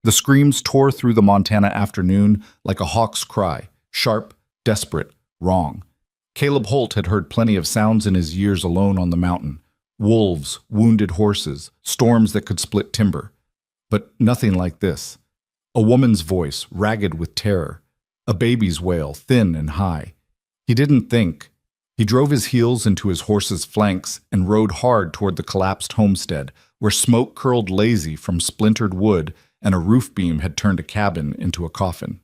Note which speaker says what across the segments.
Speaker 1: The screams tore through the Montana afternoon like a hawk's cry, sharp, desperate, wrong. Caleb Holt had heard plenty of sounds in his years alone on the mountain. Wolves, wounded horses, storms that could split timber. But nothing like this. A woman's voice, ragged with terror. A baby's wail, thin and high. He didn't think. He drove his heels into his horse's flanks and rode hard toward the collapsed homestead, where smoke curled lazy from splintered wood and a roof beam had turned a cabin into a coffin.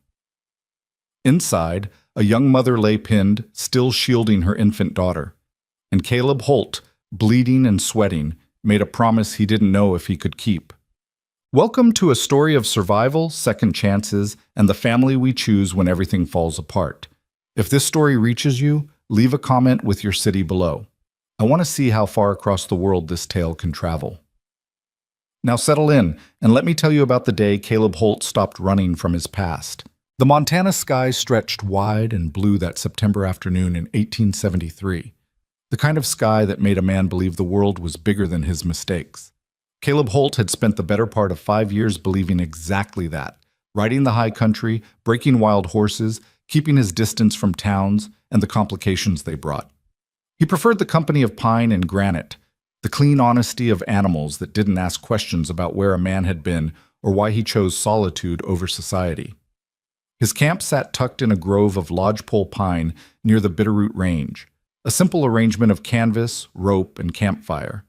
Speaker 1: Inside, a young mother lay pinned, still shielding her infant daughter. And Caleb Holt, bleeding and sweating, made a promise he didn't know if he could keep. Welcome to a story of survival, second chances, and the family we choose when everything falls apart. If this story reaches you, leave a comment with your city below. I want to see how far across the world this tale can travel. Now settle in, and let me tell you about the day Caleb Holt stopped running from his past. The Montana sky stretched wide and blue that September afternoon in 1873. The kind of sky that made a man believe the world was bigger than his mistakes. Caleb Holt had spent the better part of 5 years believing exactly that, riding the high country, breaking wild horses, keeping his distance from towns and the complications they brought. He preferred the company of pine and granite, the clean honesty of animals that didn't ask questions about where a man had been or why he chose solitude over society. His camp sat tucked in a grove of lodgepole pine near the Bitterroot Range, a simple arrangement of canvas, rope, and campfire.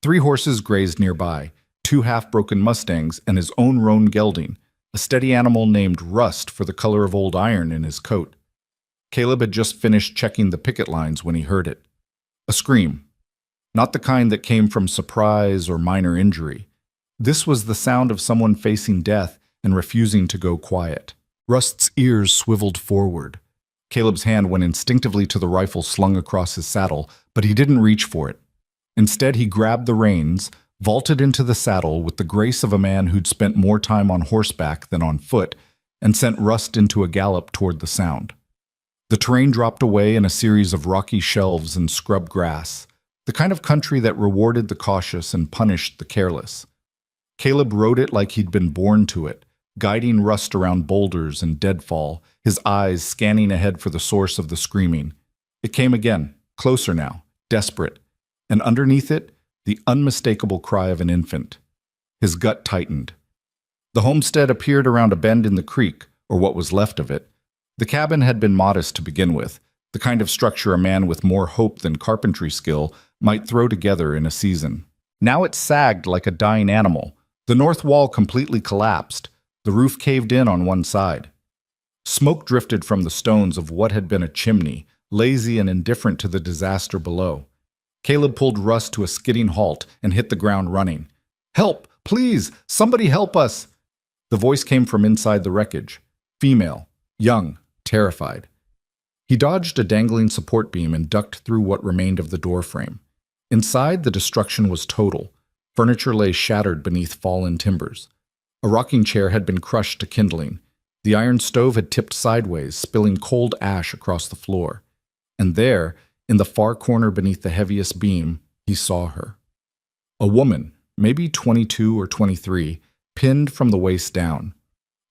Speaker 1: 3 horses grazed nearby, 2 half-broken mustangs and his own roan gelding, a steady animal named Rust for the color of old iron in his coat. Caleb had just finished checking the picket lines when he heard it. A scream. Not the kind that came from surprise or minor injury. This was the sound of someone facing death and refusing to go quiet. Rust's ears swiveled forward. Caleb's hand went instinctively to the rifle slung across his saddle, but he didn't reach for it. Instead, he grabbed the reins, vaulted into the saddle with the grace of a man who'd spent more time on horseback than on foot, and sent Rust into a gallop toward the sound. The terrain dropped away in a series of rocky shelves and scrub grass, the kind of country that rewarded the cautious and punished the careless. Caleb rode it like he'd been born to it, guiding Rust around boulders and deadfall, his eyes scanning ahead for the source of the screaming. It came again, closer now, desperate, and underneath it, the unmistakable cry of an infant. His gut tightened. The homestead appeared around a bend in the creek, or what was left of it. The cabin had been modest to begin with, the kind of structure a man with more hope than carpentry skill might throw together in a season. Now it sagged like a dying animal. The north wall completely collapsed. The roof caved in on one side. Smoke drifted from the stones of what had been a chimney, lazy and indifferent to the disaster below. Caleb pulled Rust to a skidding halt and hit the ground running. "Help! Please! Somebody help us!" The voice came from inside the wreckage. Female, young, terrified. He dodged a dangling support beam and ducked through what remained of the doorframe. Inside, the destruction was total. Furniture lay shattered beneath fallen timbers. A rocking chair had been crushed to kindling. The iron stove had tipped sideways, spilling cold ash across the floor. And there, in the far corner beneath the heaviest beam, he saw her. A woman, maybe 22 or 23, pinned from the waist down.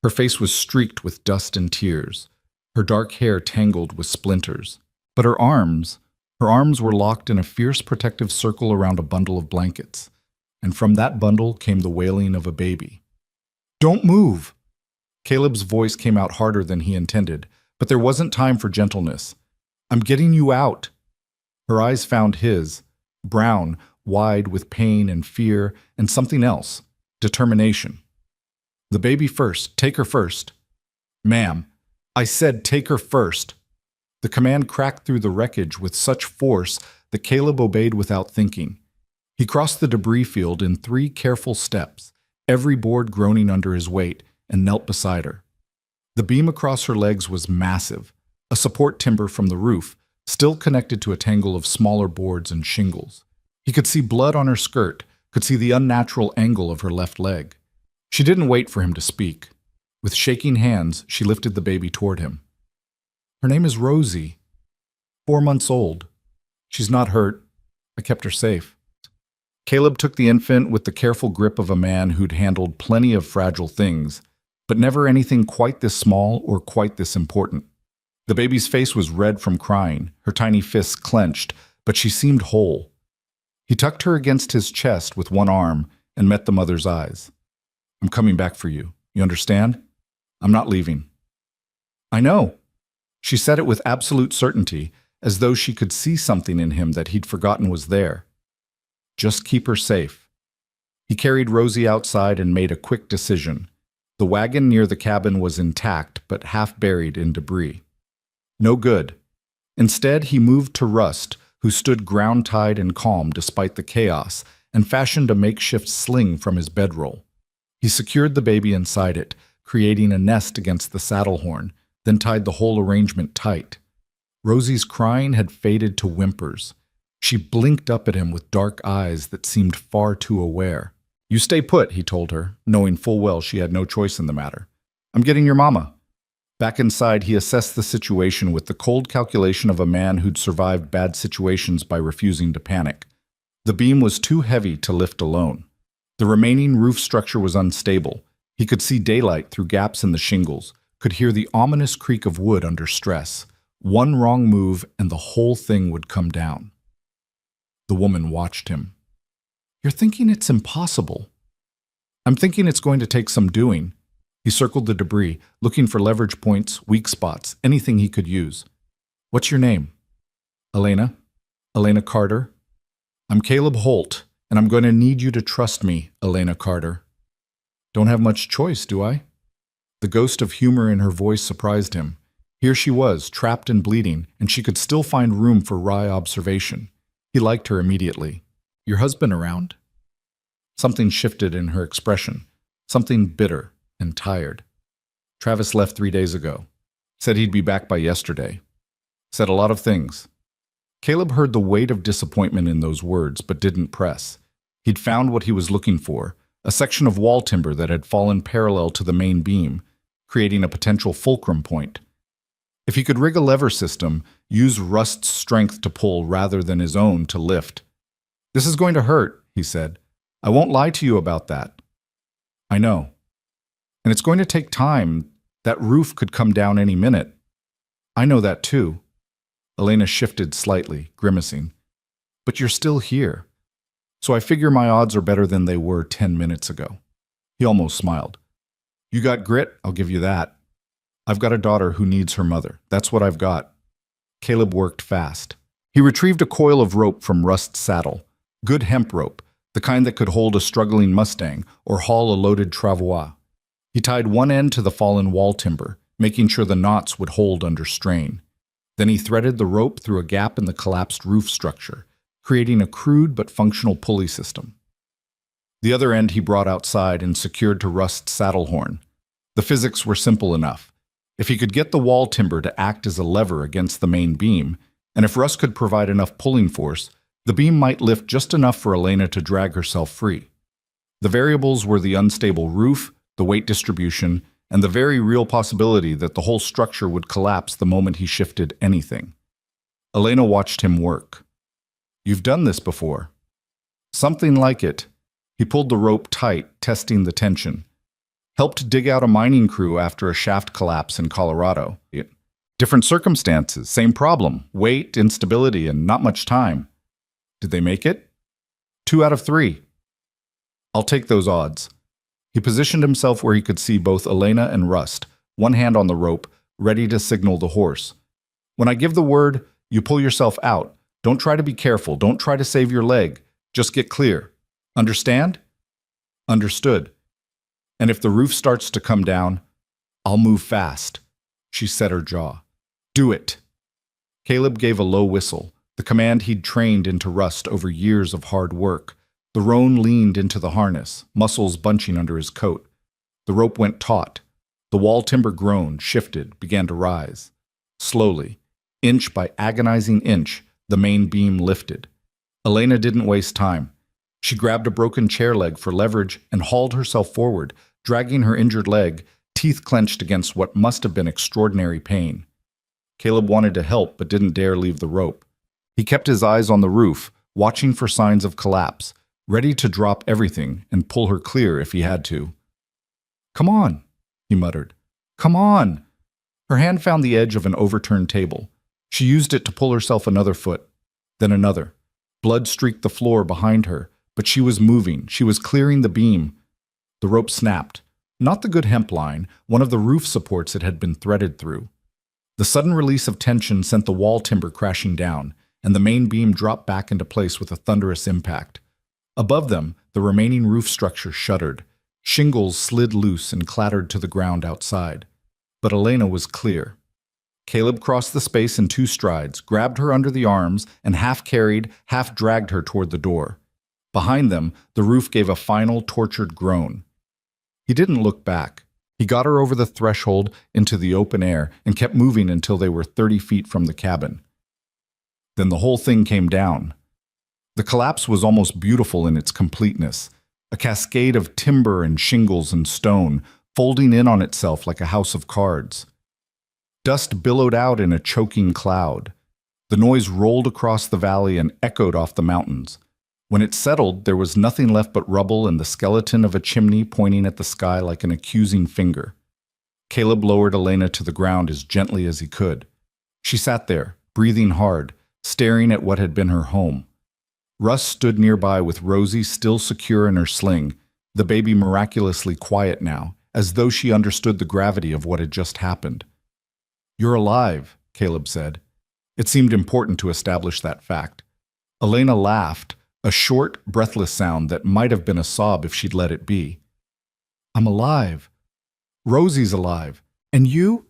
Speaker 1: Her face was streaked with dust and tears, her dark hair tangled with splinters. But her arms were locked in a fierce protective circle around a bundle of blankets. And from that bundle came the wailing of a baby. "Don't move!" Caleb's voice came out harder than he intended, but there wasn't time for gentleness. "I'm getting you out." Her eyes found his, brown, wide with pain and fear and something else, determination. "The baby first. Take her first." "Ma'am, I said take her first." The command cracked through the wreckage with such force that Caleb obeyed without thinking. He crossed the debris field in 3 careful steps, every board groaning under his weight, and knelt beside her. The beam across her legs was massive, a support timber from the roof, still connected to a tangle of smaller boards and shingles. He could see blood on her skirt, could see the unnatural angle of her left leg. She didn't wait for him to speak. With shaking hands, she lifted the baby toward him. "Her name is Rosie. 4 months old. She's not hurt. I kept her safe." Caleb took the infant with the careful grip of a man who'd handled plenty of fragile things, but never anything quite this small or quite this important. The baby's face was red from crying, her tiny fists clenched, but she seemed whole. He tucked her against his chest with one arm and met the mother's eyes. "I'm coming back for you. You understand? I'm not leaving." "I know." She said it with absolute certainty, as though she could see something in him that he'd forgotten was there. "Just keep her safe." He carried Rosie outside and made a quick decision. The wagon near the cabin was intact, but half buried in debris. No good. Instead, he moved to Rust, who stood ground-tied and calm despite the chaos, and fashioned a makeshift sling from his bedroll. He secured the baby inside it, creating a nest against the saddle horn, then tied the whole arrangement tight. Rosie's crying had faded to whimpers. She blinked up at him with dark eyes that seemed far too aware. "You stay put," he told her, knowing full well she had no choice in the matter. "I'm getting your mama." Back inside, he assessed the situation with the cold calculation of a man who'd survived bad situations by refusing to panic. The beam was too heavy to lift alone. The remaining roof structure was unstable. He could see daylight through gaps in the shingles, could hear the ominous creak of wood under stress. One wrong move and the whole thing would come down. The woman watched him. "You're thinking it's impossible." "I'm thinking it's going to take some doing." He circled the debris, looking for leverage points, weak spots, anything he could use. "What's your name?" "Elena. Elena Carter." "I'm Caleb Holt, and I'm going to need you to trust me, Elena Carter." "Don't have much choice, do I?" The ghost of humor in her voice surprised him. Here she was, trapped and bleeding, and she could still find room for wry observation. He liked her immediately. "Your husband around?" Something shifted in her expression, something bitter and tired. "Travis left 3 days ago. Said he'd be back by yesterday. Said a lot of things." Caleb heard the weight of disappointment in those words, but didn't press. He'd found what he was looking for, a section of wall timber that had fallen parallel to the main beam, creating a potential fulcrum point. If he could rig a lever system, use Rust's strength to pull rather than his own to lift. "This is going to hurt," he said. "I won't lie to you about that." "I know. And it's going to take time. That roof could come down any minute." "I know that too." Elena shifted slightly, grimacing. "But you're still here. So I figure my odds are better than they were 10 minutes ago." He almost smiled. "You got grit, I'll give you that. I've got a daughter who needs her mother. That's what I've got." Caleb worked fast. He retrieved a coil of rope from Rust's saddle. Good hemp rope, the kind that could hold a struggling Mustang or haul a loaded travois. He tied one end to the fallen wall timber, making sure the knots would hold under strain. Then he threaded the rope through a gap in the collapsed roof structure, creating a crude but functional pulley system. The other end he brought outside and secured to Rust's saddle horn. The physics were simple enough. If he could get the wall timber to act as a lever against the main beam, and if Rust could provide enough pulling force, the beam might lift just enough for Elena to drag herself free. The variables were the unstable roof, the weight distribution, and the very real possibility that the whole structure would collapse the moment he shifted anything. Elena watched him work. "You've done this before." "Something like it." He pulled the rope tight, testing the tension. "Helped dig out a mining crew after a shaft collapse in Colorado. Different circumstances, same problem, weight, instability, and not much time." "Did they make it?" 2 out of 3. "I'll take those odds." He positioned himself where he could see both Elena and Rust, one hand on the rope, ready to signal the horse. "When I give the word, you pull yourself out. Don't try to be careful. Don't try to save your leg. Just get clear. Understand?" "Understood. And if the roof starts to come down, I'll move fast." She set her jaw. "Do it." Caleb gave a low whistle, the command he'd trained into Rust over years of hard work. The roan leaned into the harness, muscles bunching under his coat. The rope went taut. The wall timber groaned, shifted, began to rise. Slowly, inch by agonizing inch, the main beam lifted. Elena didn't waste time. She grabbed a broken chair leg for leverage and hauled herself forward, dragging her injured leg, teeth clenched against what must have been extraordinary pain. Caleb wanted to help but didn't dare leave the rope. He kept his eyes on the roof, watching for signs of collapse. ready to drop everything and pull her clear if he had to. "Come on," he muttered. "Come on." Her hand found the edge of an overturned table. She used it to pull herself another foot, then another. Blood streaked the floor behind her, but she was moving. She was clearing the beam. The rope snapped. Not the good hemp line, one of the roof supports it had been threaded through. The sudden release of tension sent the wall timber crashing down, and the main beam dropped back into place with a thunderous impact. Above them, the remaining roof structure shuddered. Shingles slid loose and clattered to the ground outside. But Elena was clear. Caleb crossed the space in 2 strides, grabbed her under the arms, and half-carried, half-dragged her toward the door. Behind them, the roof gave a final, tortured groan. He didn't look back. He got her over the threshold into the open air and kept moving until they were 30 feet from the cabin. Then the whole thing came down. The collapse was almost beautiful in its completeness, a cascade of timber and shingles and stone, folding in on itself like a house of cards. Dust billowed out in a choking cloud. The noise rolled across the valley and echoed off the mountains. When it settled, there was nothing left but rubble and the skeleton of a chimney pointing at the sky like an accusing finger. Caleb lowered Elena to the ground as gently as he could. She sat there, breathing hard, staring at what had been her home. Russ stood nearby with Rosie still secure in her sling, the baby miraculously quiet now, as though she understood the gravity of what had just happened. "You're alive," Caleb said. It seemed important to establish that fact. Elena laughed, a short, breathless sound that might have been a sob if she'd let it be. "I'm alive. Rosie's alive. And you?"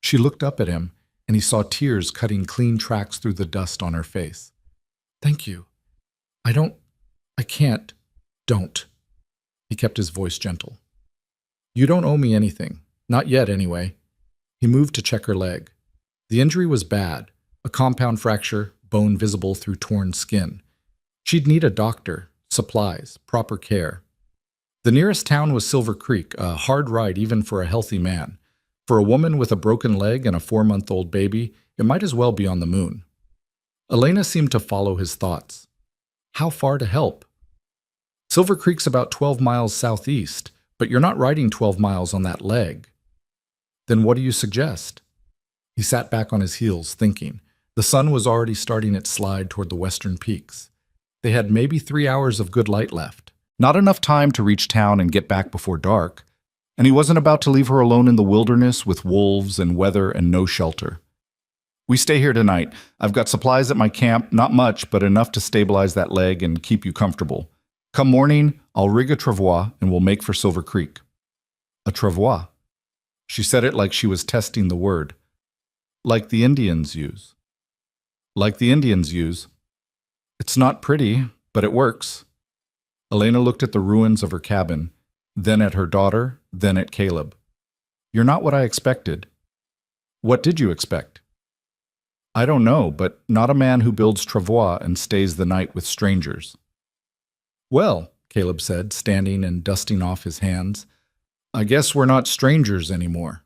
Speaker 1: She looked up at him, and he saw tears cutting clean tracks through the dust on her face. "Thank you. I can't. Don't." He kept his voice gentle. "You don't owe me anything. Not yet, anyway." He moved to check her leg. The injury was bad, a compound fracture, bone visible through torn skin. She'd need a doctor, supplies, proper care. The nearest town was Silver Creek, a hard ride even for a healthy man. For a woman with a broken leg and a 4-month-old baby, it might as well be on the moon. Elena seemed to follow his thoughts. How far to help? Silver Creek's about 12 miles southeast, but you're not riding 12 miles on that leg. Then what do you suggest? He sat back on his heels, thinking. The sun was already starting its slide toward the western peaks. They had maybe 3 hours of good light left. Not enough time to reach town and get back before dark. And he wasn't about to leave her alone in the wilderness with wolves and weather and no shelter. "We stay here tonight. I've got supplies at my camp, not much, but enough to stabilize that leg and keep you comfortable. Come morning, I'll rig a travois and we'll make for Silver Creek." A travois. She said it like she was testing the word. "Like the Indians use." "Like the Indians use." "It's not pretty, but it works." Elena looked at the ruins of her cabin, then at her daughter, then at Caleb. "You're not what I expected." "What did you expect?" "I don't know, but not a man who builds travois and stays the night with strangers." "Well," Caleb said, standing and dusting off his hands, "I guess we're not strangers anymore."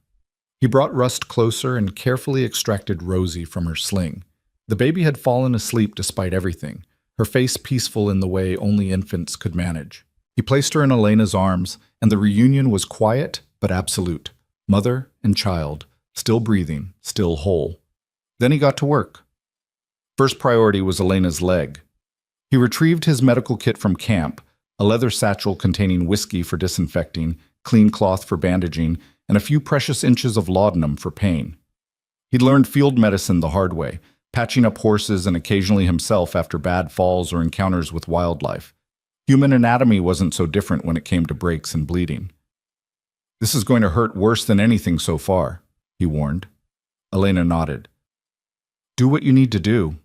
Speaker 1: He brought Rust closer and carefully extracted Rosie from her sling. The baby had fallen asleep despite everything, her face peaceful in the way only infants could manage. He placed her in Elena's arms, and the reunion was quiet but absolute. Mother and child, still breathing, still whole. Then he got to work. First priority was Elena's leg. He retrieved his medical kit from camp, a leather satchel containing whiskey for disinfecting, clean cloth for bandaging, and a few precious inches of laudanum for pain. He'd learned field medicine the hard way, patching up horses and occasionally himself after bad falls or encounters with wildlife. Human anatomy wasn't so different when it came to breaks and bleeding. "This is going to hurt worse than anything so far," he warned. Elena nodded. "Do what you need to do."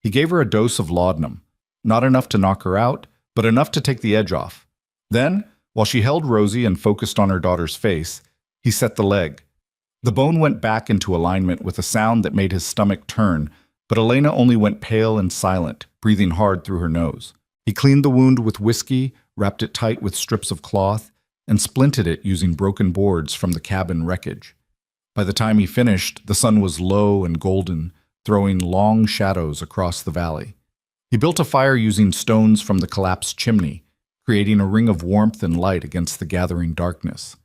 Speaker 1: He gave her a dose of laudanum, not enough to knock her out, but enough to take the edge off. Then, while she held Rosie and focused on her daughter's face, he set the leg. The bone went back into alignment with a sound that made his stomach turn, but Elena only went pale and silent, breathing hard through her nose. He cleaned the wound with whiskey, wrapped it tight with strips of cloth, and splinted it using broken boards from the cabin wreckage. By the time he finished, the sun was low and golden, throwing long shadows across the valley. He built a fire using stones from the collapsed chimney, creating a ring of warmth and light against the gathering darkness.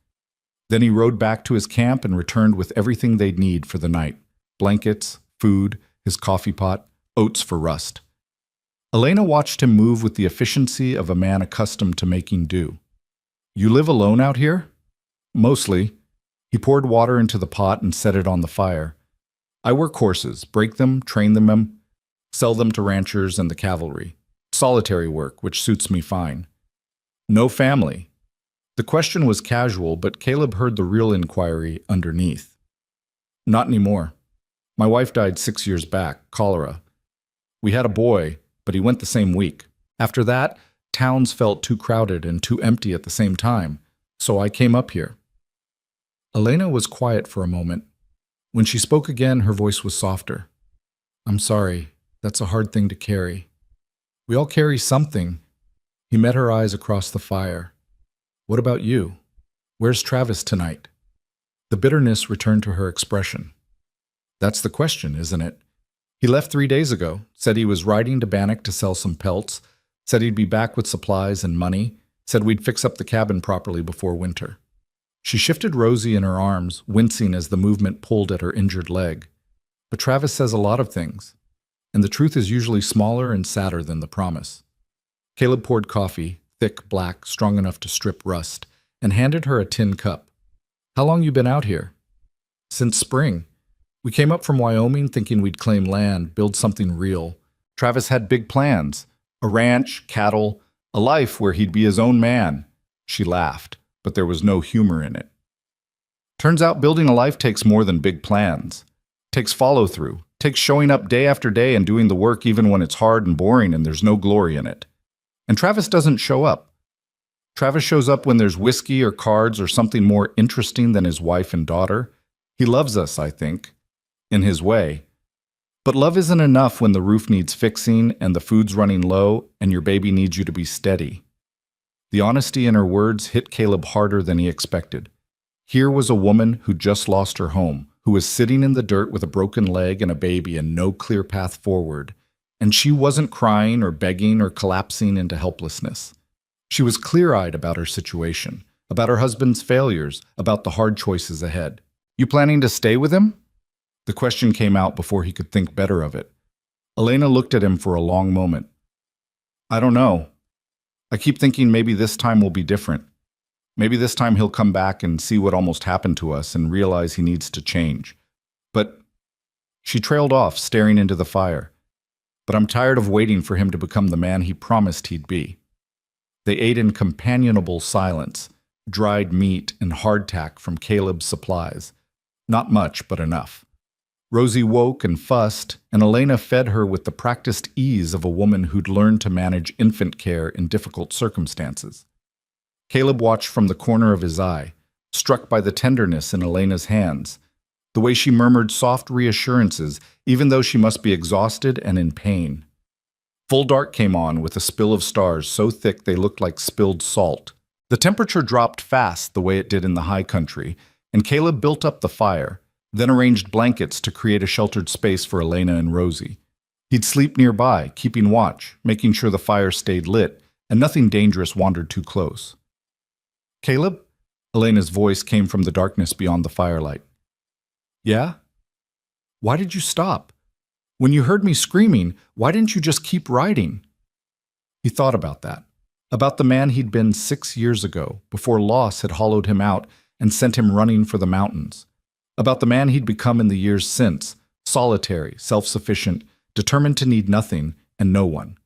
Speaker 1: Then he rode back to his camp and returned with everything they'd need for the night: blankets, food, his coffee pot, oats for rust. Elena watched him move with the efficiency of a man accustomed to making do. "You live alone out here?" "Mostly." He poured water into the pot and set it on the fire. "I work horses, break them, train them, sell them to ranchers and the cavalry. Solitary work, which suits me fine." "No family?" The question was casual, but Caleb heard the real inquiry underneath. "Not anymore. My wife died 6 years back, cholera. We had a boy, but he went the same week. After that, towns felt too crowded and too empty at the same time, so I came up here." Elena was quiet for a moment. When she spoke again, her voice was softer. "I'm sorry. That's a hard thing to carry." "We all carry something." He met her eyes across the fire. "What about you? Where's Travis tonight?" The bitterness returned to her expression. "That's the question, isn't it? He left 3 days ago, said he was riding to Bannock to sell some pelts, said he'd be back with supplies and money, said we'd fix up the cabin properly before winter." She shifted Rosie in her arms, wincing as the movement pulled at her injured leg. "But Travis says a lot of things, and the truth is usually smaller and sadder than the promise." Caleb poured coffee, thick, black, strong enough to strip rust, and handed her a tin cup. "How long you been out here?" "Since spring. We came up from Wyoming thinking we'd claim land, build something real. Travis had big plans, a ranch, cattle, a life where he'd be his own man." She laughed, but there was no humor in it. "Turns out building a life takes more than big plans. Takes follow-through, takes showing up day after day and doing the work even when it's hard and boring and there's no glory in it. And Travis doesn't show up. Travis shows up when there's whiskey or cards or something more interesting than his wife and daughter. He loves us, I think, in his way. But love isn't enough when the roof needs fixing and the food's running low and your baby needs you to be steady." The honesty in her words hit Caleb harder than he expected. Here was a woman who just lost her home, who was sitting in the dirt with a broken leg and a baby and no clear path forward, and she wasn't crying or begging or collapsing into helplessness. She was clear-eyed about her situation, about her husband's failures, about the hard choices ahead. "You planning to stay with him?" The question came out before he could think better of it. Elena looked at him for a long moment. "I don't know. I keep thinking maybe this time will be different. Maybe this time he'll come back and see what almost happened to us and realize he needs to change. But..." She trailed off, staring into the fire. "But I'm tired of waiting for him to become the man he promised he'd be." They ate in companionable silence, dried meat and hardtack from Caleb's supplies. Not much, but enough. Rosie woke and fussed, and Elena fed her with the practiced ease of a woman who'd learned to manage infant care in difficult circumstances. Caleb watched from the corner of his eye, struck by the tenderness in Elena's hands, the way she murmured soft reassurances, even though she must be exhausted and in pain. Full dark came on with a spill of stars so thick they looked like spilled salt. The temperature dropped fast the way it did in the high country, and Caleb built up the fire, then arranged blankets to create a sheltered space for Elena and Rosie. He'd sleep nearby, keeping watch, making sure the fire stayed lit, and nothing dangerous wandered too close. "Caleb?" Elena's voice came from the darkness beyond the firelight. "Yeah?" "Why did you stop? When you heard me screaming, why didn't you just keep riding?" He thought about that, about the man he'd been 6 years ago, before loss had hollowed him out and sent him running for the mountains, about the man he'd become in the years since, solitary, self-sufficient, determined to need nothing and no one,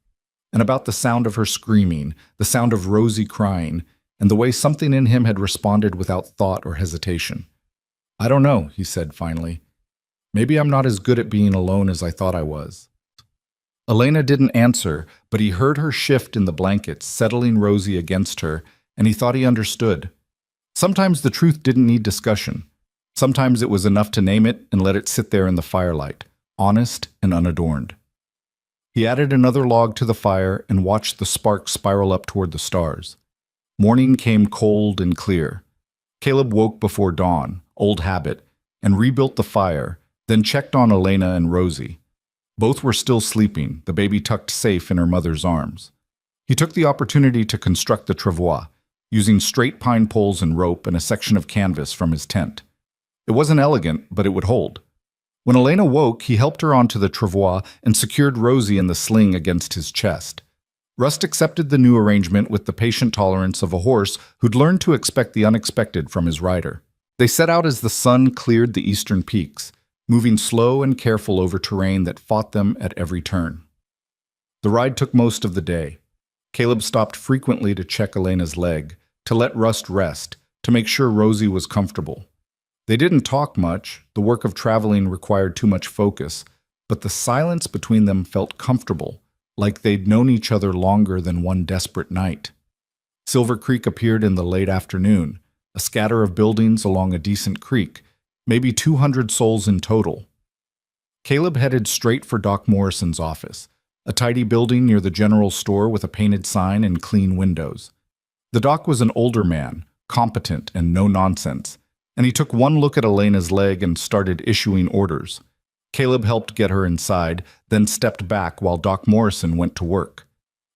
Speaker 1: and about the sound of her screaming, the sound of Rosie crying, and the way something in him had responded without thought or hesitation. "I don't know," he said finally. "Maybe I'm not as good at being alone as I thought I was." Elena didn't answer, but he heard her shift in the blankets, settling Rosie against her, and he thought he understood. Sometimes the truth didn't need discussion. Sometimes it was enough to name it and let it sit there in the firelight, honest and unadorned. He added another log to the fire and watched the sparks spiral up toward the stars. Morning came cold and clear. Caleb woke before dawn, old habit, and rebuilt the fire, then checked on Elena and Rosie. Both were still sleeping, the baby tucked safe in her mother's arms. He took the opportunity to construct the travois, using straight pine poles and rope and a section of canvas from his tent. It wasn't elegant, but it would hold. When Elena woke, he helped her onto the travois and secured Rosie in the sling against his chest. Rust accepted the new arrangement with the patient tolerance of a horse who'd learned to expect the unexpected from his rider. They set out as the sun cleared the eastern peaks, moving slow and careful over terrain that fought them at every turn. The ride took most of the day. Caleb stopped frequently to check Elena's leg, to let Rust rest, to make sure Rosie was comfortable. They didn't talk much, the work of traveling required too much focus, but the silence between them felt comfortable, like they'd known each other longer than one desperate night. Silver Creek appeared in the late afternoon, a scatter of buildings along a decent creek, maybe 200 souls in total. Caleb headed straight for Doc Morrison's office, a tidy building near the general store with a painted sign and clean windows. The doc was an older man, competent and no-nonsense, and he took one look at Elena's leg and started issuing orders. Caleb helped get her inside, then stepped back while Doc Morrison went to work.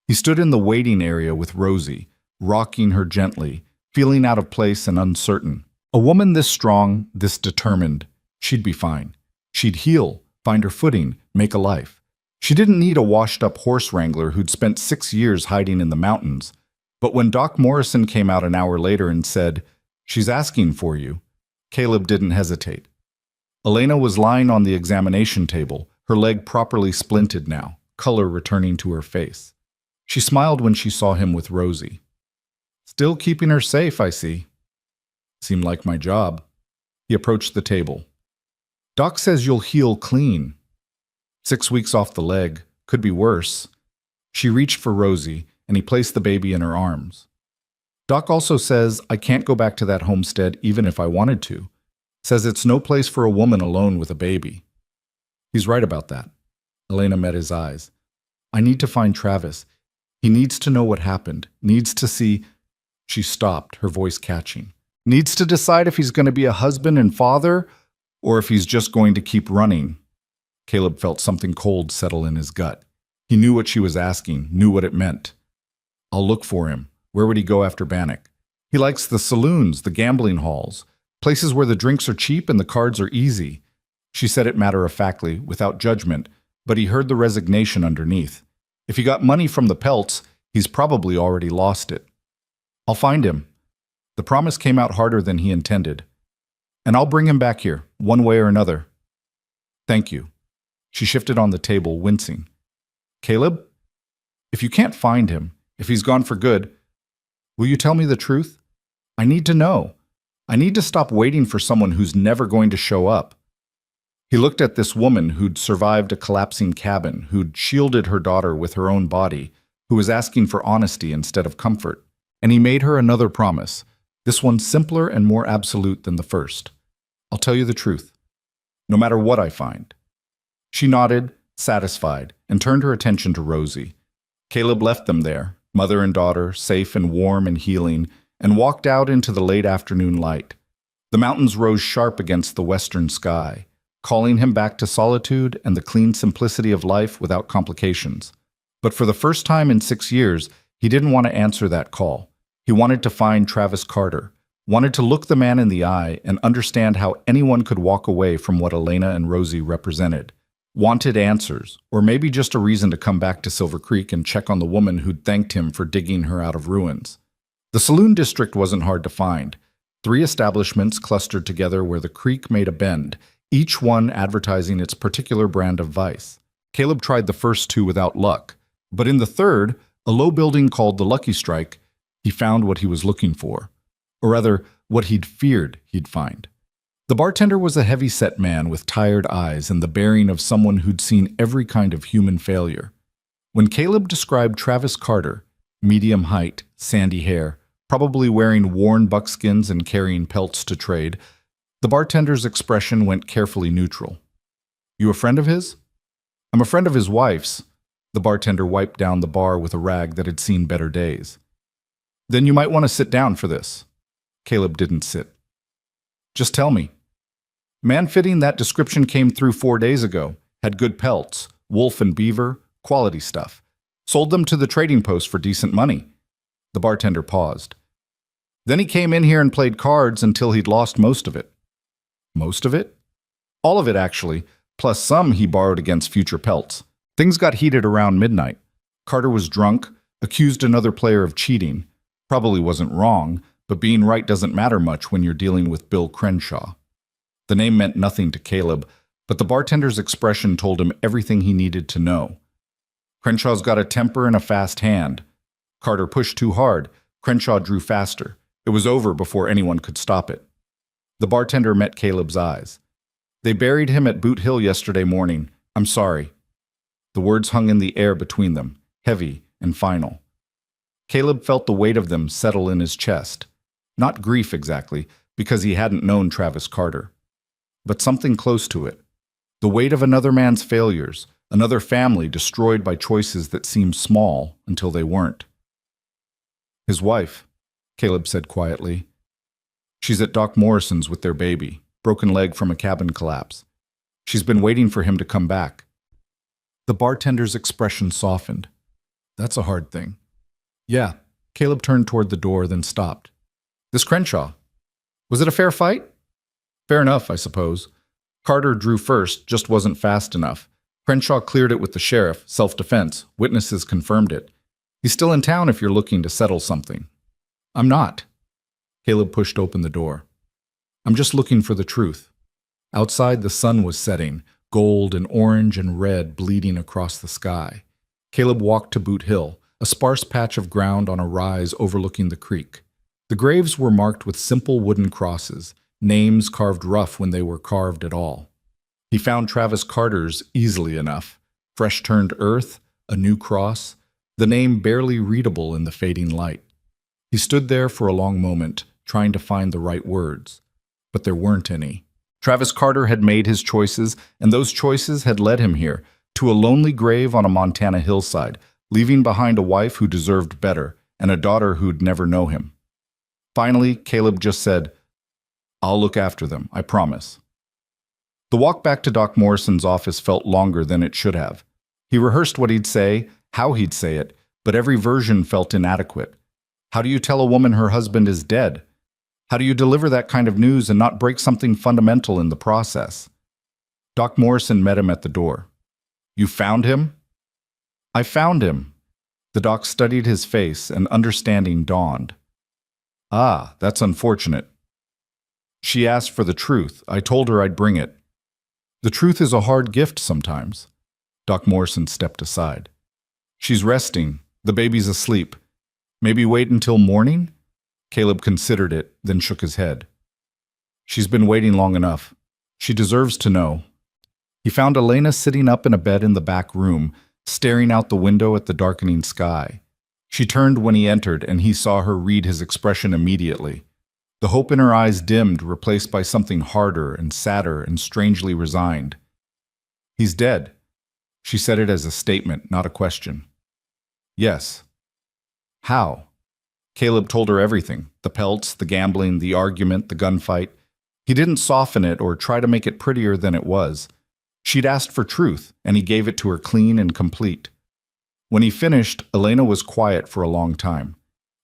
Speaker 1: He stood in the waiting area with Rosie, rocking her gently, feeling out of place and uncertain. A woman this strong, this determined, she'd be fine. She'd heal, find her footing, make a life. She didn't need a washed-up horse wrangler who'd spent 6 years hiding in the mountains. But when Doc Morrison came out an hour later and said, "She's asking for you," Caleb didn't hesitate. Elena was lying on the examination table, her leg properly splinted now, color returning to her face. She smiled when she saw him with Rosie. "Still keeping her safe, I see." "Seemed like my job." He approached the table. "Doc says you'll heal clean." 6 weeks off the leg, could be worse. She reached for Rosie, and he placed the baby in her arms. "Doc also says I can't go back to that homestead even if I wanted to. Says it's no place for a woman alone with a baby." "He's right about that." Elena met his eyes. "I need to find Travis. He needs to know what happened, needs to see—" She stopped, her voice catching. "Needs to decide if he's going to be a husband and father, or if he's just going to keep running." Caleb felt something cold settle in his gut. He knew what she was asking, knew what it meant. "I'll look for him. Where would he go after Bannock? He likes the saloons, the gambling halls, places where the drinks are cheap and the cards are easy." She said it matter-of-factly, without judgment, but he heard the resignation underneath. If he got money from the pelts, he's probably already lost it. "I'll find him." The promise came out harder than he intended. "And I'll bring him back here, one way or another." "Thank you." She shifted on the table, wincing. "Caleb, if you can't find him, if he's gone for good, will you tell me the truth? I need to know. I need to stop waiting for someone who's never going to show up." He looked at this woman who'd survived a collapsing cabin, who'd shielded her daughter with her own body, who was asking for honesty instead of comfort. And he made her another promise, this one simpler and more absolute than the first. "I'll tell you the truth, no matter what I find." She nodded, satisfied, and turned her attention to Rosie. Caleb left them there, mother and daughter, safe and warm and healing, and walked out into the late afternoon light. The mountains rose sharp against the western sky, calling him back to solitude and the clean simplicity of life without complications. But for the first time in 6 years, he didn't want to answer that call. He wanted to find Travis Carter, wanted to look the man in the eye and understand how anyone could walk away from what Elena and Rosie represented. Wanted answers, or maybe just a reason to come back to Silver Creek and check on the woman who'd thanked him for digging her out of ruins. The saloon district wasn't hard to find. 3 establishments clustered together where the creek made a bend, each one advertising its particular brand of vice. Caleb tried the first 2 without luck, but in the third, a low building called the Lucky Strike, he found what he was looking for. Or rather, what he'd feared he'd find. The bartender was a heavy-set man with tired eyes and the bearing of someone who'd seen every kind of human failure. When Caleb described Travis Carter, medium height, sandy hair, probably wearing worn buckskins and carrying pelts to trade, the bartender's expression went carefully neutral. "You a friend of his?" "I'm a friend of his wife's." The bartender wiped down the bar with a rag that had seen better days. "Then you might want to sit down for this." Caleb didn't sit. "Just tell me." "Man fitting that description came through 4 days ago. Had good pelts. wolf and beaver, quality stuff. Sold them to the trading post for decent money. The bartender paused. Then he came in here and played cards until he'd lost most of it. Most of it? All of it, actually, plus some he borrowed against future pelts. Things got heated around midnight. Carter was drunk, accused another player of cheating. Probably wasn't wrong, but being right doesn't matter much when you're dealing with Bill Crenshaw. The name meant nothing to Caleb, but the bartender's expression told him everything he needed to know. Crenshaw's got a temper and a fast hand. Carter pushed too hard. Crenshaw drew faster. It was over before anyone could stop it. The bartender met Caleb's eyes. They buried him at Boot Hill yesterday morning. I'm sorry. The words hung in the air between them, heavy and final. Caleb felt the weight of them settle in his chest. Not grief exactly, because he hadn't known Travis Carter, but something close to it. The weight of another man's failures, another family destroyed by choices that seemed small until they weren't. His wife, Caleb said quietly. She's at Doc Morrison's with their baby, broken leg from a cabin collapse. She's been waiting for him to come back. The bartender's expression softened. That's a hard thing. Yeah, Caleb turned toward the door, then stopped. This Crenshaw. Was it a fair fight? Fair enough, I suppose. Carter drew first, just wasn't fast enough. Crenshaw cleared it with the sheriff, self-defense. Witnesses confirmed it. He's still in town if you're looking to settle something. I'm not. Caleb pushed open the door. I'm just looking for the truth. Outside, the sun was setting, gold and orange and red bleeding across the sky. Caleb walked to Boot Hill, a sparse patch of ground on a rise overlooking the creek. The graves were marked with simple wooden crosses, names carved rough when they were carved at all. He found Travis Carter's easily enough. Fresh-turned earth, a new cross, the name barely readable in the fading light. He stood there for a long moment, trying to find the right words, but there weren't any. Travis Carter had made his choices, and those choices had led him here, to a lonely grave on a Montana hillside, leaving behind a wife who deserved better, and a daughter who'd never know him. Finally, Caleb just said, I'll look after them, I promise. The walk back to Doc Morrison's office felt longer than it should have. He rehearsed what he'd say, how he'd say it, but every version felt inadequate. How do you tell a woman her husband is dead? How do you deliver that kind of news and not break something fundamental in the process? Doc Morrison met him at the door. You found him? I found him. The doc studied his face, and understanding dawned. Ah, that's unfortunate. She asked for the truth. I told her I'd bring it. The truth is a hard gift sometimes. Doc Morrison stepped aside. She's resting. The baby's asleep. Maybe wait until morning? Caleb considered it, then shook his head. She's been waiting long enough. She deserves to know. He found Elena sitting up in a bed in the back room, staring out the window at the darkening sky. She turned when he entered, and he saw her read his expression immediately. The hope in her eyes dimmed, replaced by something harder and sadder and strangely resigned. He's dead. She said it as a statement, not a question. Yes. How? Caleb told her everything, the pelts, the gambling, the argument, the gunfight. He didn't soften it or try to make it prettier than it was. She'd asked for truth, and he gave it to her clean and complete. When he finished, Elena was quiet for a long time.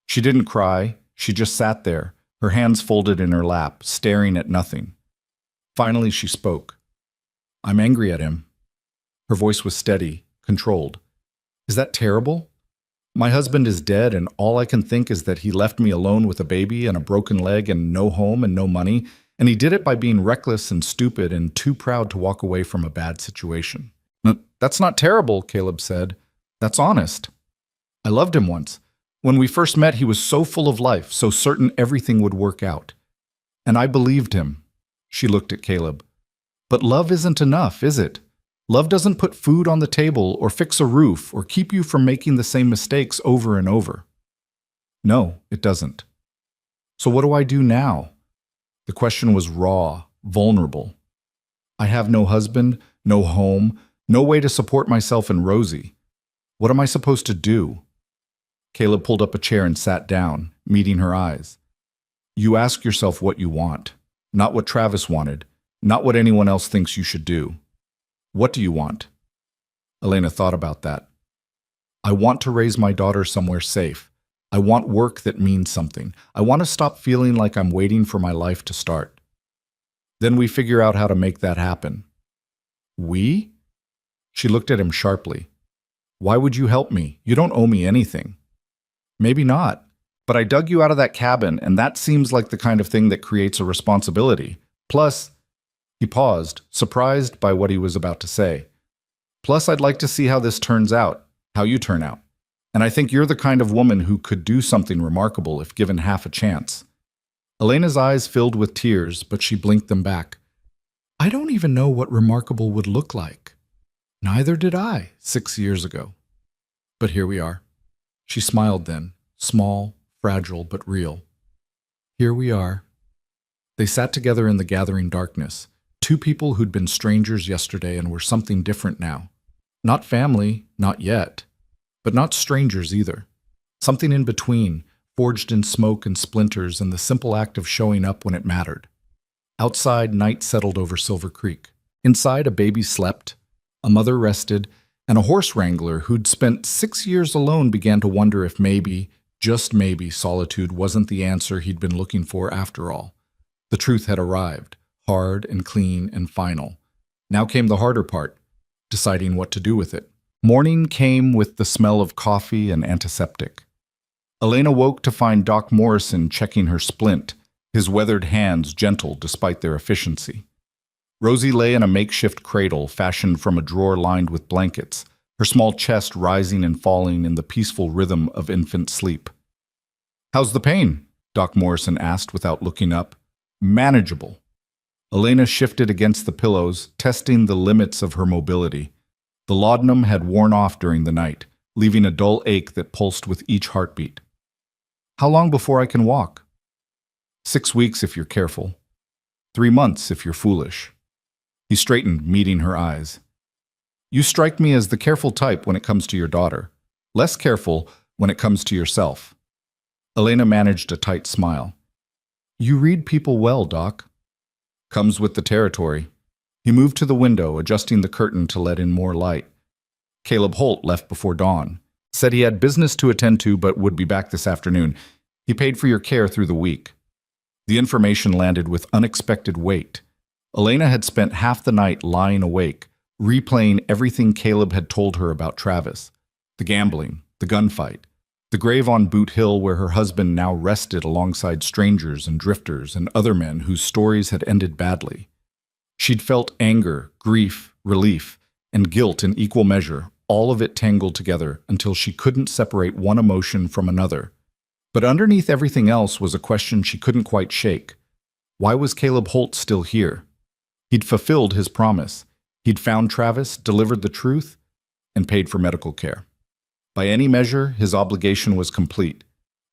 Speaker 1: She didn't cry, she just sat there, her hands folded in her lap, staring at nothing. Finally she spoke. I'm angry at him. Her voice was steady, controlled. Is that terrible? My husband is dead, and all I can think is that he left me alone with a baby and a broken leg and no home and no money, and he did it by being reckless and stupid and too proud to walk away from a bad situation. That's not terrible, Caleb said. That's honest. I loved him once. When we first met, he was so full of life, so certain everything would work out. And I believed him. She looked at Caleb. But love isn't enough, is it? Love doesn't put food on the table or fix a roof or keep you from making the same mistakes over and over. No, it doesn't. So what do I do now? The question was raw, vulnerable. I have no husband, no home, no way to support myself and Rosie. What am I supposed to do? Caleb pulled up a chair and sat down, meeting her eyes. You ask yourself what you want, not what Travis wanted, not what anyone else thinks you should do. What do you want? Elena thought about that. I want to raise my daughter somewhere safe. I want work that means something. I want to stop feeling like I'm waiting for my life to start. Then we figure out how to make that happen. We? She looked at him sharply. Why would you help me? You don't owe me anything. Maybe not, but I dug you out of that cabin, and that seems like the kind of thing that creates a responsibility. Plus, he paused, surprised by what he was about to say. Plus, I'd like to see how this turns out, how you turn out. And I think you're the kind of woman who could do something remarkable if given half a chance. Elena's eyes filled with tears, but she blinked them back. I don't even know what remarkable would look like. Neither did I 6 years ago. But here we are. She smiled then, small, fragile, but real. Here we are. They sat together in the gathering darkness, two people who'd been strangers yesterday and were something different now. Not family, not yet, but not strangers either. Something in between, forged in smoke and splinters and the simple act of showing up when it mattered. Outside, night settled over Silver Creek. Inside, a baby slept, a mother rested, and a horse wrangler who'd spent 6 years alone began to wonder if maybe, just maybe, solitude wasn't the answer he'd been looking for after all. The truth had arrived, hard and clean and final. Now came the harder part, deciding what to do with it. Morning came with the smell of coffee and antiseptic. Elena woke to find Doc Morrison checking her splint, his weathered hands gentle despite their efficiency. Rosie lay in a makeshift cradle fashioned from a drawer lined with blankets, her small chest rising and falling in the peaceful rhythm of infant sleep. How's the pain? Doc Morrison asked without looking up. Manageable. Elena shifted against the pillows, testing the limits of her mobility. The laudanum had worn off during the night, leaving a dull ache that pulsed with each heartbeat. How long before I can walk? 6 weeks if you're careful. 3 months if you're foolish. He straightened, meeting her eyes. You strike me as the careful type when it comes to your daughter. Less careful when it comes to yourself. Elena managed a tight smile. You read people well, Doc. Comes with the territory. He moved to the window, adjusting the curtain to let in more light. Caleb Holt left before dawn. Said he had business to attend to but would be back this afternoon. He paid for your care through the week. The information landed with unexpected weight. Elena had spent half the night lying awake, replaying everything Caleb had told her about Travis. The gambling, the gunfight, the grave on Boot Hill where her husband now rested alongside strangers and drifters and other men whose stories had ended badly. She'd felt anger, grief, relief, and guilt in equal measure, all of it tangled together until she couldn't separate one emotion from another. But underneath everything else was a question she couldn't quite shake. Why was Caleb Holt still here? He'd fulfilled his promise. He'd found Travis, delivered the truth, and paid for medical care. By any measure, his obligation was complete.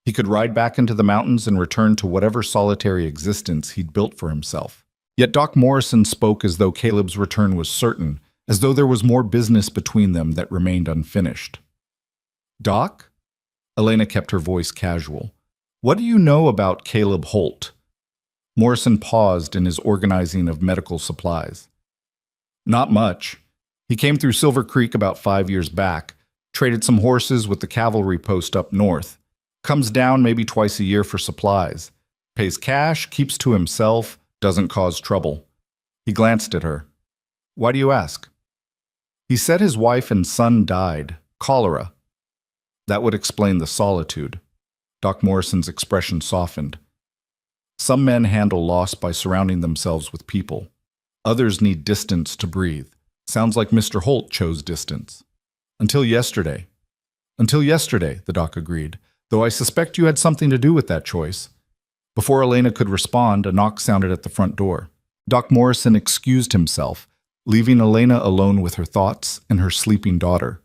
Speaker 1: He could ride back into the mountains and return to whatever solitary existence he'd built for himself. Yet Doc Morrison spoke as though Caleb's return was certain, as though there was more business between them that remained unfinished. Doc? Elena kept her voice casual. What do you know about Caleb Holt? Morrison paused in his organizing of medical supplies. Not much. He came through Silver Creek about 5 years back, traded some horses with the cavalry post up north, comes down maybe twice a year for supplies, pays cash, keeps to himself, doesn't cause trouble. He glanced at her. Why do you ask? He said his wife and son died, cholera. That would explain the solitude. Doc Morrison's expression softened. Some men handle loss by surrounding themselves with people. Others need distance to breathe. Sounds like Mr. Holt chose distance. Until yesterday. Until yesterday, the doc agreed, though I suspect you had something to do with that choice. Before Elena could respond, a knock sounded at the front door. Doc Morrison excused himself, leaving Elena alone with her thoughts and her sleeping daughter.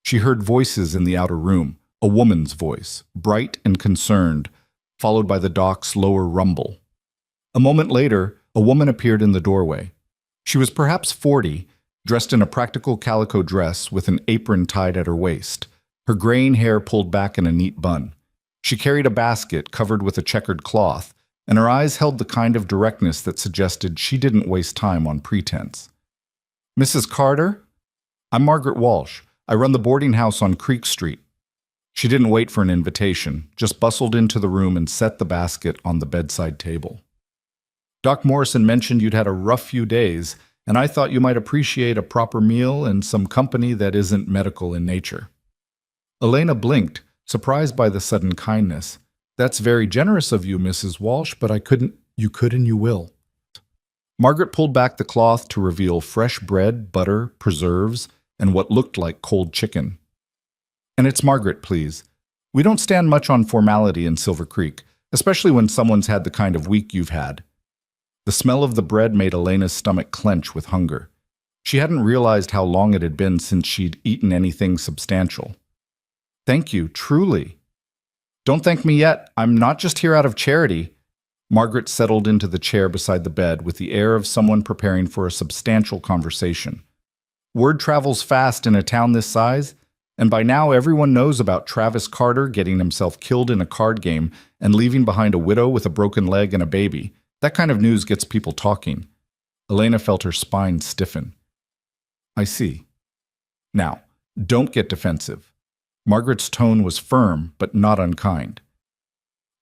Speaker 1: She heard voices in the outer room, a woman's voice, bright and concerned, followed by the doc's lower rumble. A moment later, a woman appeared in the doorway. She was perhaps 40, dressed in a practical calico dress with an apron tied at her waist, her graying hair pulled back in a neat bun. She carried a basket covered with a checkered cloth, and her eyes held the kind of directness that suggested she didn't waste time on pretense. Mrs. Carter? I'm Margaret Walsh. I run the boarding house on Creek Street. She didn't wait for an invitation, just bustled into the room and set the basket on the bedside table. Doc Morrison mentioned you'd had a rough few days, and I thought you might appreciate a proper meal and some company that isn't medical in nature. Elena blinked, surprised by the sudden kindness. That's very generous of you, Mrs. Walsh, but I couldn't. You could and you will. Margaret pulled back the cloth to reveal fresh bread, butter, preserves, and what looked like cold chicken. And it's Margaret, please. We don't stand much on formality in Silver Creek, especially when someone's had the kind of week you've had. The smell of the bread made Elena's stomach clench with hunger. She hadn't realized how long it had been since she'd eaten anything substantial. Thank you, truly. Don't thank me yet. I'm not just here out of charity. Margaret settled into the chair beside the bed with the air of someone preparing for a substantial conversation. Word travels fast in a town this size, and by now everyone knows about Travis Carter getting himself killed in a card game and leaving behind a widow with a broken leg and a baby. That kind of news gets people talking. Elena felt her spine stiffen. I see. Now, don't get defensive. Margaret's tone was firm, but not unkind.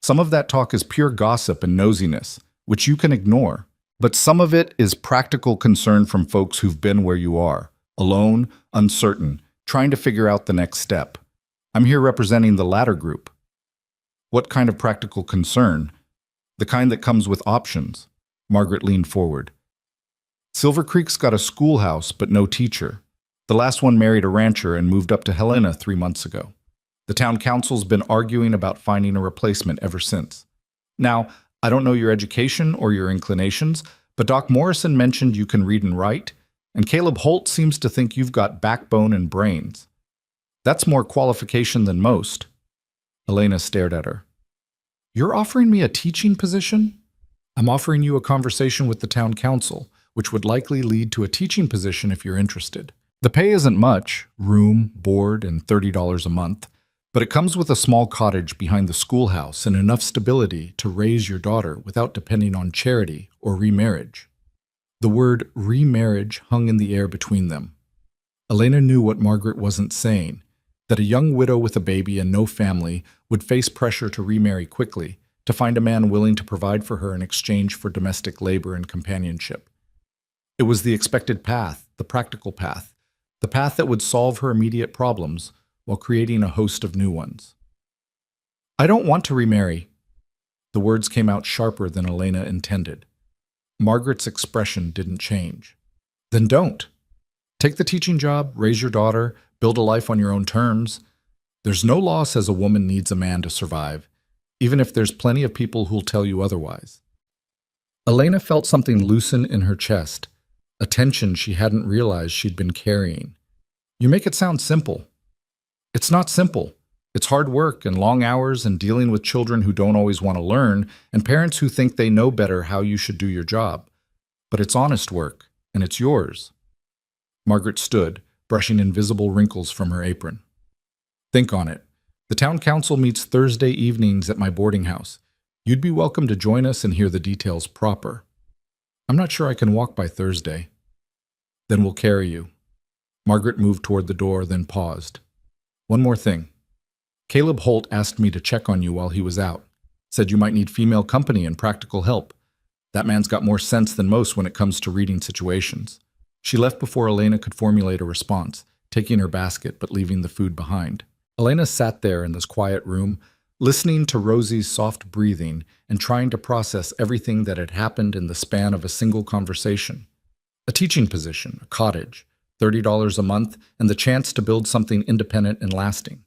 Speaker 1: Some of that talk is pure gossip and nosiness, which you can ignore, but some of it is practical concern from folks who've been where you are, alone, uncertain, trying to figure out the next step. I'm here representing the latter group. What kind of practical concern? The kind that comes with options. Margaret leaned forward. Silver Creek's got a schoolhouse, but no teacher. The last one married a rancher and moved up to Helena 3 months ago. The town council's been arguing about finding a replacement ever since. Now, I don't know your education or your inclinations, but Doc Morrison mentioned you can read and write, and Caleb Holt seems to think you've got backbone and brains. That's more qualification than most. Elena stared at her. You're offering me a teaching position? I'm offering you a conversation with the town council, which would likely lead to a teaching position if you're interested. The pay isn't much, room, board, and $30 a month, but it comes with a small cottage behind the schoolhouse and enough stability to raise your daughter without depending on charity or remarriage. The word remarriage hung in the air between them. Elena knew what Margaret wasn't saying, that a young widow with a baby and no family would face pressure to remarry quickly, to find a man willing to provide for her in exchange for domestic labor and companionship. It was the expected path, the practical path, the path that would solve her immediate problems while creating a host of new ones. I don't want to remarry. The words came out sharper than Elena intended. Margaret's expression didn't change. Then don't. Take the teaching job, raise your daughter, build a life on your own terms. There's no law says a woman needs a man to survive, even if there's plenty of people who'll tell you otherwise. Elena felt something loosen in her chest, a tension she hadn't realized she'd been carrying. You make it sound simple. It's not simple. It's hard work and long hours and dealing with children who don't always want to learn and parents who think they know better how you should do your job. But it's honest work, and it's yours. Margaret stood, brushing invisible wrinkles from her apron. Think on it. The town council meets Thursday evenings at my boarding house. You'd be welcome to join us and hear the details proper. I'm not sure I can walk by Thursday. Then we'll carry you. Margaret moved toward the door, then paused. One more thing. Caleb Holt asked me to check on you while he was out. Said you might need female company and practical help. That man's got more sense than most when it comes to reading situations. She left before Elena could formulate a response, taking her basket but leaving the food behind. Elena sat there in this quiet room, listening to Rosie's soft breathing and trying to process everything that had happened in the span of a single conversation. A teaching position, a cottage, $30 a month, and the chance to build something independent and lasting.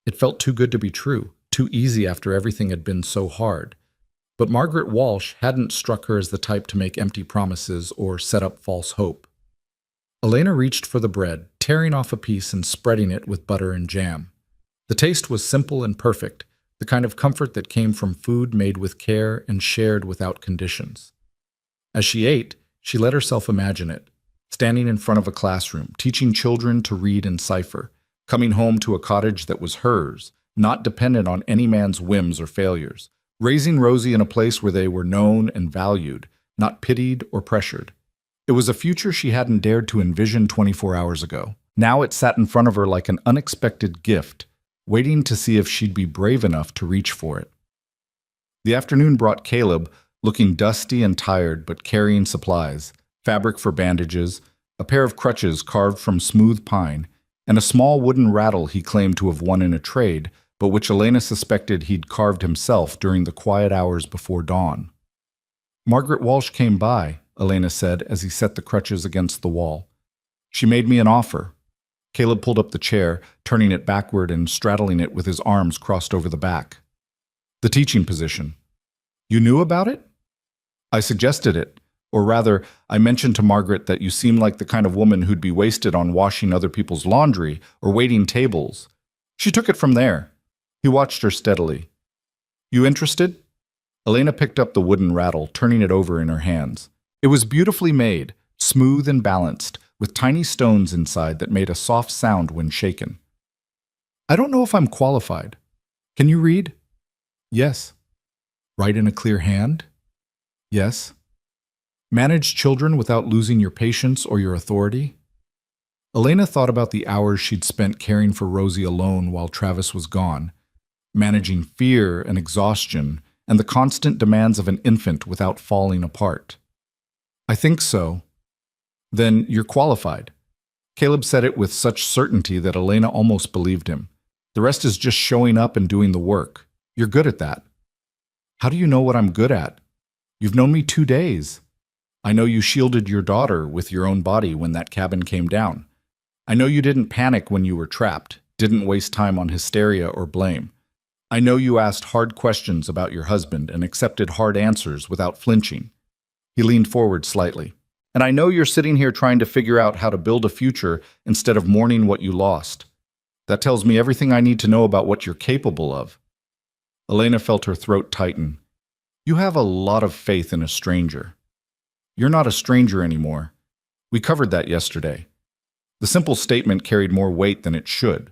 Speaker 1: It felt too good to be true, too easy after everything had been so hard. But Margaret Walsh hadn't struck her as the type to make empty promises or set up false hope. Elena reached for the bread, tearing off a piece and spreading it with butter and jam. The taste was simple and perfect, the kind of comfort that came from food made with care and shared without conditions. As she ate, she let herself imagine it, standing in front of a classroom, teaching children to read and cipher, coming home to a cottage that was hers, not dependent on any man's whims or failures, raising Rosie in a place where they were known and valued, not pitied or pressured. It was a future she hadn't dared to envision 24 hours ago. Now it sat in front of her like an unexpected gift, waiting to see if she'd be brave enough to reach for it. The afternoon brought Caleb, looking dusty and tired but carrying supplies, fabric for bandages, a pair of crutches carved from smooth pine, and a small wooden rattle he claimed to have won in a trade, but which Elena suspected he'd carved himself during the quiet hours before dawn. "Margaret Walsh came by," Elena said as he set the crutches against the wall. "She made me an offer." Caleb pulled up the chair, turning it backward and straddling it with his arms crossed over the back. "The teaching position. You knew about it?" "I suggested it. Or rather, I mentioned to Margaret that you seemed like the kind of woman who'd be wasted on washing other people's laundry or waiting tables. She took it from there." He watched her steadily. "You interested?" Elena picked up the wooden rattle, turning it over in her hands. It was beautifully made, smooth and balanced, with tiny stones inside that made a soft sound when shaken. "I don't know if I'm qualified. Can you read?" "Yes." "Write in a clear hand?" "Yes." "Manage children without losing your patience or your authority?" Elena thought about the hours she'd spent caring for Rosie alone while Travis was gone, managing fear and exhaustion and the constant demands of an infant without falling apart. "I think so." "Then you're qualified." Caleb said it with such certainty that Elena almost believed him. "The rest is just showing up and doing the work. You're good at that." "How do you know what I'm good at?" "You've known me 2 days. I know you shielded your daughter with your own body when that cabin came down. I know you didn't panic when you were trapped, didn't waste time on hysteria or blame. I know you asked hard questions about your husband and accepted hard answers without flinching." He leaned forward slightly. "And I know you're sitting here trying to figure out how to build a future instead of mourning what you lost. That tells me everything I need to know about what you're capable of." Elena felt her throat tighten. "You have a lot of faith in a stranger." "You're not a stranger anymore. We covered that yesterday." The simple statement carried more weight than it should.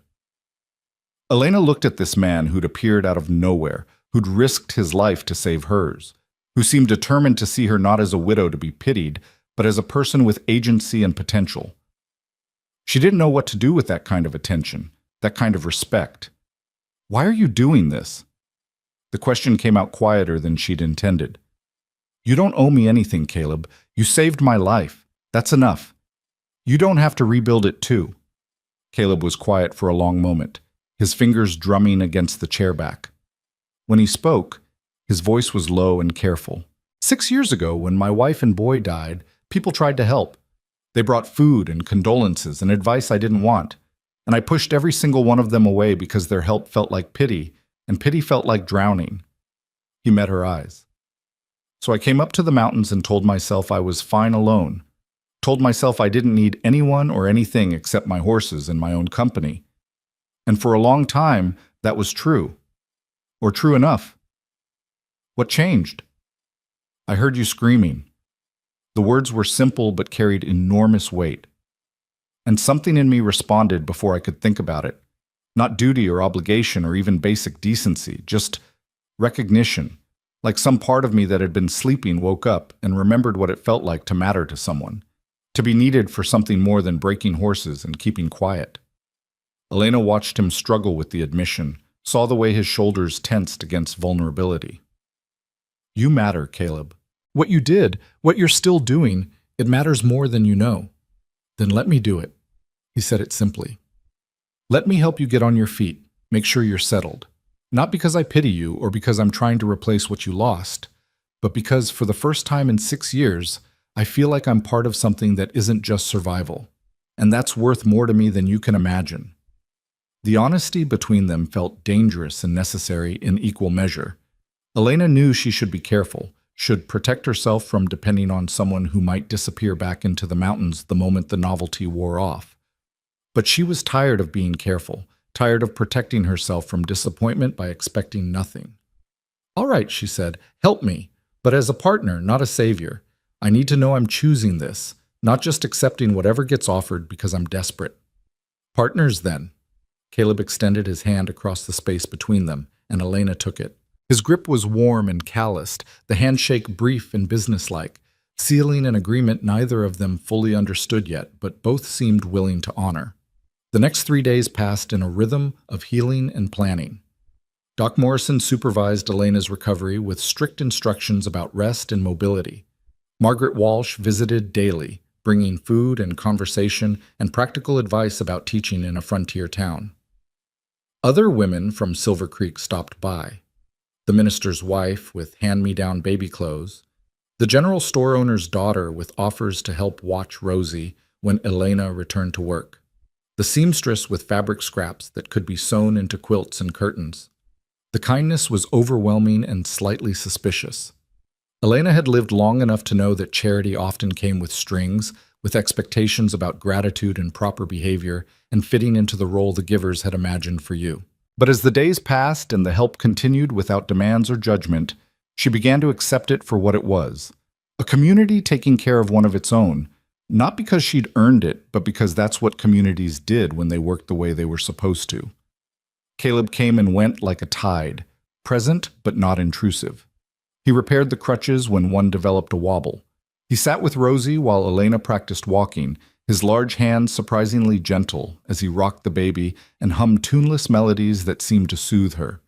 Speaker 1: Elena looked at this man who'd appeared out of nowhere, who'd risked his life to save hers, who seemed determined to see her not as a widow to be pitied, but as a person with agency and potential. She didn't know what to do with that kind of attention, that kind of respect. "Why are you doing this?" The question came out quieter than she'd intended. "You don't owe me anything, Caleb. You saved my life. That's enough. You don't have to rebuild it too." Caleb was quiet for a long moment, his fingers drumming against the chair back. When he spoke, his voice was low and careful. "6 years ago, when my wife and boy died, people tried to help. They brought food and condolences and advice I didn't want, and I pushed every single one of them away because their help felt like pity, and pity felt like drowning." He met her eyes. "So I came up to the mountains and told myself I was fine alone. Told myself I didn't need anyone or anything except my horses and my own company. And for a long time, that was true. Or true enough. What changed?" "I heard you screaming." The words were simple but carried enormous weight. "And something in me responded before I could think about it. Not duty or obligation or even basic decency, just recognition. Like some part of me that had been sleeping woke up and remembered what it felt like to matter to someone, to be needed for something more than breaking horses and keeping quiet." Elena watched him struggle with the admission, saw the way his shoulders tensed against vulnerability. "You matter, Caleb. What you did, what you're still doing, it matters more than you know." "Then let me do it." He said it simply. "Let me help you get on your feet, make sure you're settled. Not because I pity you or because I'm trying to replace what you lost, but because for the first time in 6 years, I feel like I'm part of something that isn't just survival. And that's worth more to me than you can imagine." The honesty between them felt dangerous and necessary in equal measure. Elena knew she should be careful, should protect herself from depending on someone who might disappear back into the mountains the moment the novelty wore off. But she was tired of being careful, tired of protecting herself from disappointment by expecting nothing. "All right," she said, "help me, but as a partner, not a savior. I need to know I'm choosing this, not just accepting whatever gets offered because I'm desperate." "Partners, then." Caleb extended his hand across the space between them, and Elena took it. His grip was warm and calloused, the handshake brief and businesslike, sealing an agreement neither of them fully understood yet, but both seemed willing to honor. The next 3 days passed in a rhythm of healing and planning. Doc Morrison supervised Elena's recovery with strict instructions about rest and mobility. Margaret Walsh visited daily, bringing food and conversation and practical advice about teaching in a frontier town. Other women from Silver Creek stopped by. The minister's wife with hand-me-down baby clothes, the general store owner's daughter with offers to help watch Rosie when Elena returned to work, the seamstress with fabric scraps that could be sewn into quilts and curtains. The kindness was overwhelming and slightly suspicious. Elena had lived long enough to know that charity often came with strings, with expectations about gratitude and proper behavior, and fitting into the role the givers had imagined for you. But as the days passed and the help continued without demands or judgment, she began to accept it for what it was. A community taking care of one of its own, not because she'd earned it, but because that's what communities did when they worked the way they were supposed to. Caleb came and went like a tide, present but not intrusive. He repaired the crutches when one developed a wobble. He sat with Rosie while Elena practiced walking, his large hands surprisingly gentle as he rocked the baby and hummed tuneless melodies that seemed to soothe her.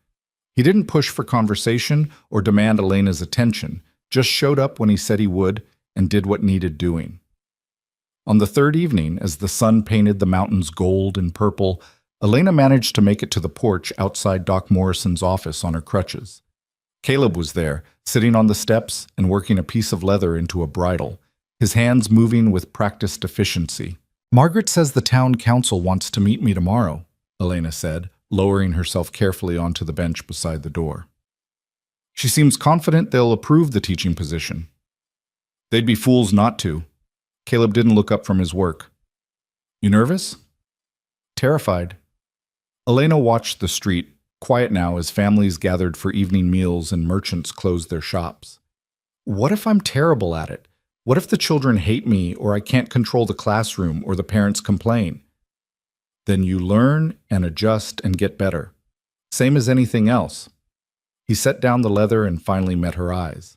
Speaker 1: He didn't push for conversation or demand Elena's attention, just showed up when he said he would and did what needed doing. On the third evening, as the sun painted the mountains gold and purple, Elena managed to make it to the porch outside Doc Morrison's office on her crutches. Caleb was there, sitting on the steps and working a piece of leather into a bridle, his hands moving with practiced efficiency. "Margaret says the town council wants to meet me tomorrow," Elena said, lowering herself carefully onto the bench beside the door. "She seems confident they'll approve the teaching position." "They'd be fools not to." Caleb didn't look up from his work. "You nervous?" "Terrified." Elena watched the street, quiet now as families gathered for evening meals and merchants closed their shops. "What if I'm terrible at it? What if the children hate me, or I can't control the classroom, or the parents complain?" "Then you learn and adjust and get better. Same as anything else." He set down the leather and finally met her eyes.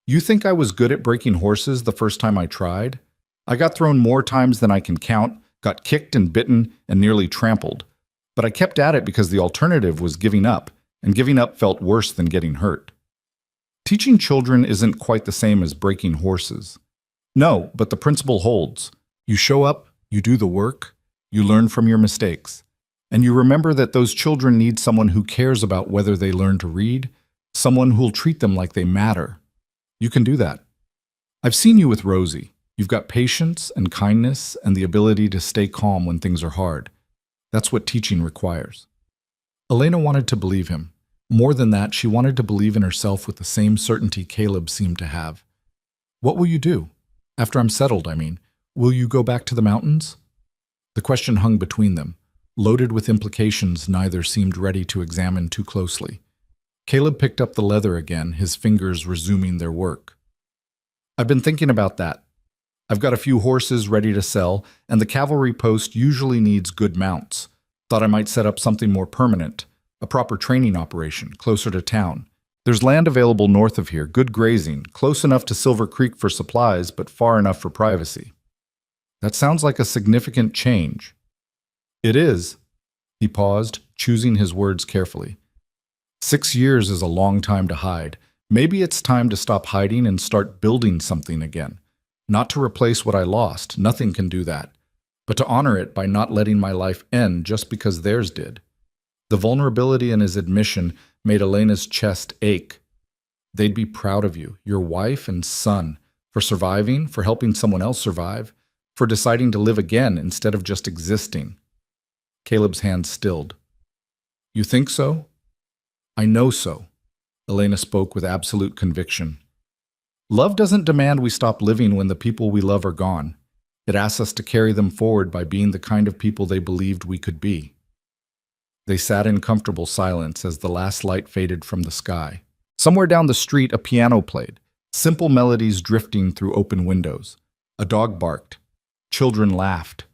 Speaker 1: "You think I was good at breaking horses the first time I tried? I got thrown more times than I can count, got kicked and bitten, and nearly trampled. But I kept at it because the alternative was giving up, and giving up felt worse than getting hurt. Teaching children isn't quite the same as breaking horses. No, but the principle holds. You show up, you do the work, you learn from your mistakes, and you remember that those children need someone who cares about whether they learn to read, someone who'll treat them like they matter. You can do that. I've seen you with Rosie. You've got patience and kindness and the ability to stay calm when things are hard. That's what teaching requires." Elena wanted to believe him. More than that, she wanted to believe in herself with the same certainty Caleb seemed to have. "What will you do? After I'm settled, I mean. Will you go back to the mountains?" The question hung between them, loaded with implications neither seemed ready to examine too closely. Caleb picked up the leather again, his fingers resuming their work. "I've been thinking about that. I've got a few horses ready to sell, and the cavalry post usually needs good mounts. Thought I might set up something more permanent, a proper training operation, closer to town. There's land available north of here, good grazing, close enough to Silver Creek for supplies, but far enough for privacy." "That sounds like a significant change." "It is." He paused, choosing his words carefully. 6 years is a long time to hide. Maybe it's time to stop hiding and start building something again. Not to replace what I lost, nothing can do that, but to honor it by not letting my life end just because theirs did. The vulnerability in his admission made Elena's chest ache. They'd be proud of you, your wife and son, for surviving, for helping someone else survive, for deciding to live again instead of just existing. Caleb's hand stilled. "You think so?" "I know so." Elena spoke with absolute conviction. "Love doesn't demand we stop living when the people we love are gone. It asks us to carry them forward by being the kind of people they believed we could be." They sat in comfortable silence as the last light faded from the sky. Somewhere down the street, a piano played, simple melodies drifting through open windows. A dog barked. Children laughed.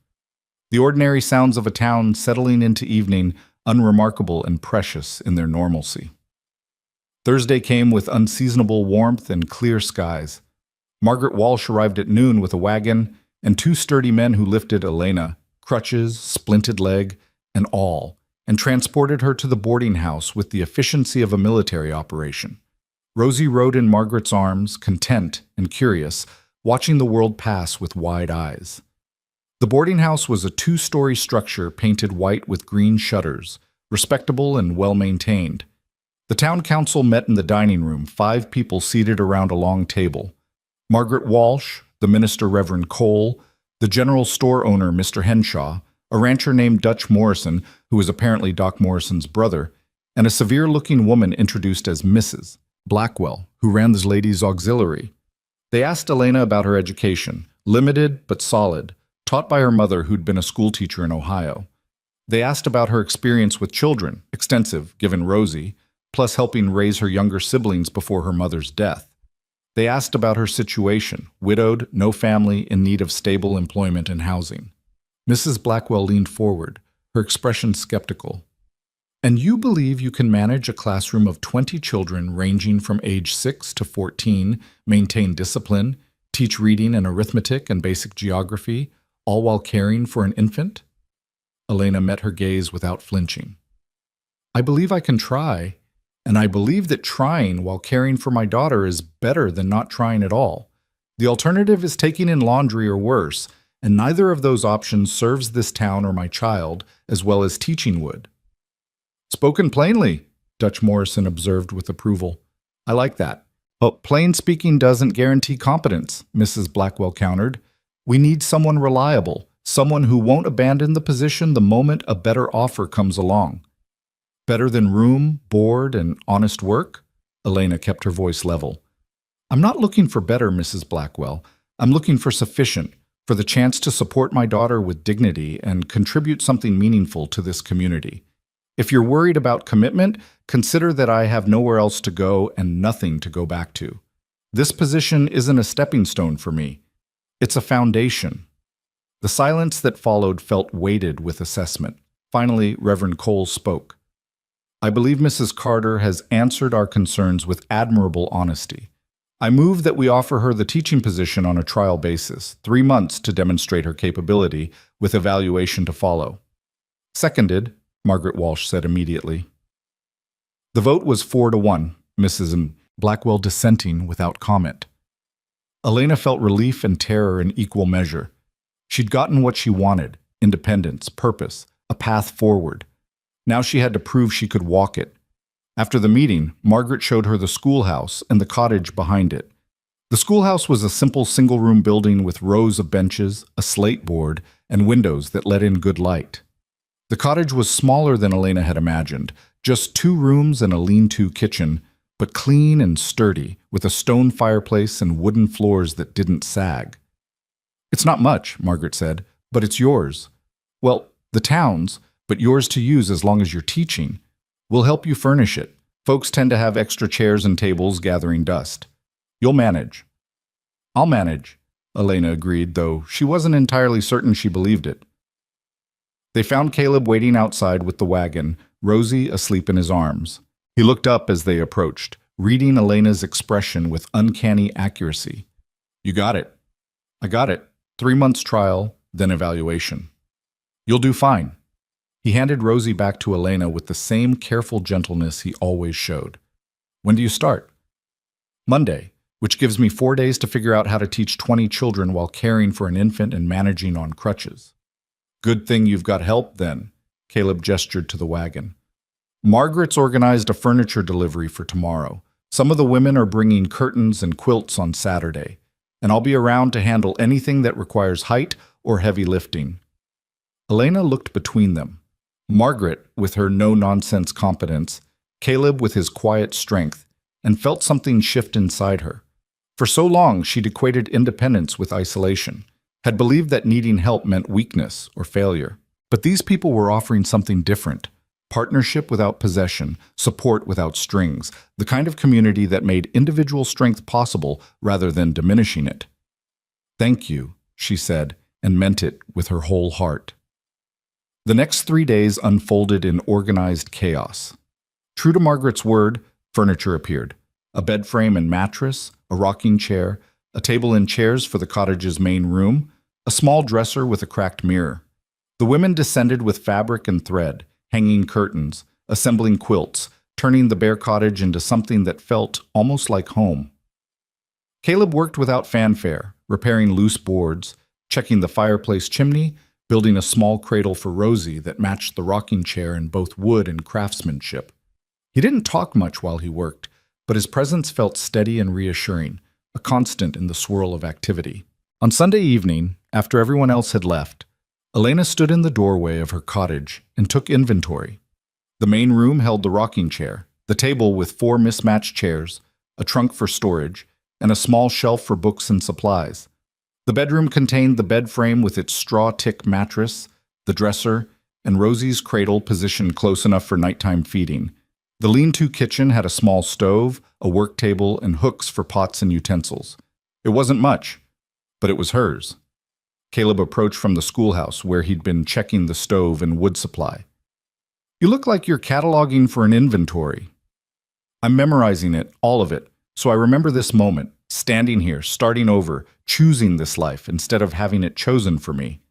Speaker 1: The ordinary sounds of a town settling into evening, unremarkable and precious in their normalcy. Thursday came with unseasonable warmth and clear skies. Margaret Walsh arrived at noon with a wagon and 2 sturdy men who lifted Elena, crutches, splinted leg, and all, and transported her to the boarding house with the efficiency of a military operation. Rosie rode in Margaret's arms, content and curious, watching the world pass with wide eyes. The boarding house was a two-story structure painted white with green shutters, respectable and well-maintained. The town council met in the dining room, 5 people seated around a long table. Margaret Walsh, the minister Reverend Cole, the general store owner Mr. Henshaw, a rancher named Dutch Morrison, who was apparently Doc Morrison's brother, and a severe-looking woman introduced as Mrs. Blackwell, who ran this ladies' auxiliary. They asked Elena about her education, limited but solid, taught by her mother who'd been a schoolteacher in Ohio. They asked about her experience with children, extensive, given Rosie, plus helping raise her younger siblings before her mother's death. They asked about her situation, widowed, no family, in need of stable employment and housing. Mrs. Blackwell leaned forward, her expression skeptical. "And you believe you can manage a classroom of 20 children ranging from age 6 to 14, maintain discipline, teach reading and arithmetic and basic geography, all while caring for an infant?" Elena met her gaze without flinching. "I believe I can try, and I believe that trying while caring for my daughter is better than not trying at all. The alternative is taking in laundry or worse, and neither of those options serves this town or my child as well as teaching would." "Spoken plainly," Dutch Morrison observed with approval. "I like that. But plain speaking doesn't guarantee competence," Mrs. Blackwell countered. "We need someone reliable, someone who won't abandon the position the moment a better offer comes along." "Better than room, board, and honest work?" Elena kept her voice level. "I'm not looking for better, Mrs. Blackwell. I'm looking for sufficient, for the chance to support my daughter with dignity and contribute something meaningful to this community. If you're worried about commitment, consider that I have nowhere else to go and nothing to go back to. This position isn't a stepping stone for me. It's a foundation." The silence that followed felt weighted with assessment. Finally, Reverend Cole spoke. "I believe Mrs. Carter has answered our concerns with admirable honesty. I move that we offer her the teaching position on a trial basis, 3 months to demonstrate her capability, with evaluation to follow." "Seconded," Margaret Walsh said immediately. The vote was 4-1, Mrs. Blackwell dissenting without comment. Elena felt relief and terror in equal measure. She'd gotten what she wanted: independence, purpose, a path forward. Now she had to prove she could walk it. After the meeting, Margaret showed her the schoolhouse and the cottage behind it. The schoolhouse was a simple single-room building with rows of benches, a slate board, and windows that let in good light. The cottage was smaller than Elena had imagined, just 2 rooms and a lean-to kitchen, but clean and sturdy, with a stone fireplace and wooden floors that didn't sag. "It's not much," Margaret said, "but it's yours. Well, the town's, but yours to use as long as you're teaching. We'll help you furnish it. Folks tend to have extra chairs and tables gathering dust. You'll manage." "I'll manage," Elena agreed, though she wasn't entirely certain she believed it. They found Caleb waiting outside with the wagon, Rosie asleep in his arms. He looked up as they approached, reading Elena's expression with uncanny accuracy. "You got it." "I got it. 3 months trial, then evaluation." "You'll do fine." He handed Rosie back to Elena with the same careful gentleness he always showed. "When do you start?" "Monday, which gives me 4 days to figure out how to teach 20 children while caring for an infant and managing on crutches." "Good thing you've got help, then," Caleb gestured to the wagon. "Margaret's organized a furniture delivery for tomorrow. Some of the women are bringing curtains and quilts on Saturday, and I'll be around to handle anything that requires height or heavy lifting." Elena looked between them. Margaret with her no-nonsense competence, Caleb with his quiet strength, and felt something shift inside her. For so long she'd equated independence with isolation, had believed that needing help meant weakness or failure. But these people were offering something different: partnership without possession, support without strings, the kind of community that made individual strength possible rather than diminishing it. "Thank you," she said, and meant it with her whole heart. The next 3 days unfolded in organized chaos. True to Margaret's word, furniture appeared: a bed frame and mattress, a rocking chair, a table and chairs for the cottage's main room, a small dresser with a cracked mirror. The women descended with fabric and thread, hanging curtains, assembling quilts, turning the bare cottage into something that felt almost like home. Caleb worked without fanfare, repairing loose boards, checking the fireplace chimney, building a small cradle for Rosie that matched the rocking chair in both wood and craftsmanship. He didn't talk much while he worked, but his presence felt steady and reassuring, a constant in the swirl of activity. On Sunday evening, after everyone else had left, Elena stood in the doorway of her cottage and took inventory. The main room held the rocking chair, the table with 4 mismatched chairs, a trunk for storage, and a small shelf for books and supplies. The bedroom contained the bed frame with its straw tick mattress, the dresser, and Rosie's cradle positioned close enough for nighttime feeding. The lean-to kitchen had a small stove, a work table, and hooks for pots and utensils. It wasn't much, but it was hers. Caleb approached from the schoolhouse where he'd been checking the stove and wood supply. "You look like you're cataloging for an inventory." "I'm memorizing it, all of it, so I remember this moment, standing here, starting over, choosing this life instead of having it chosen for me."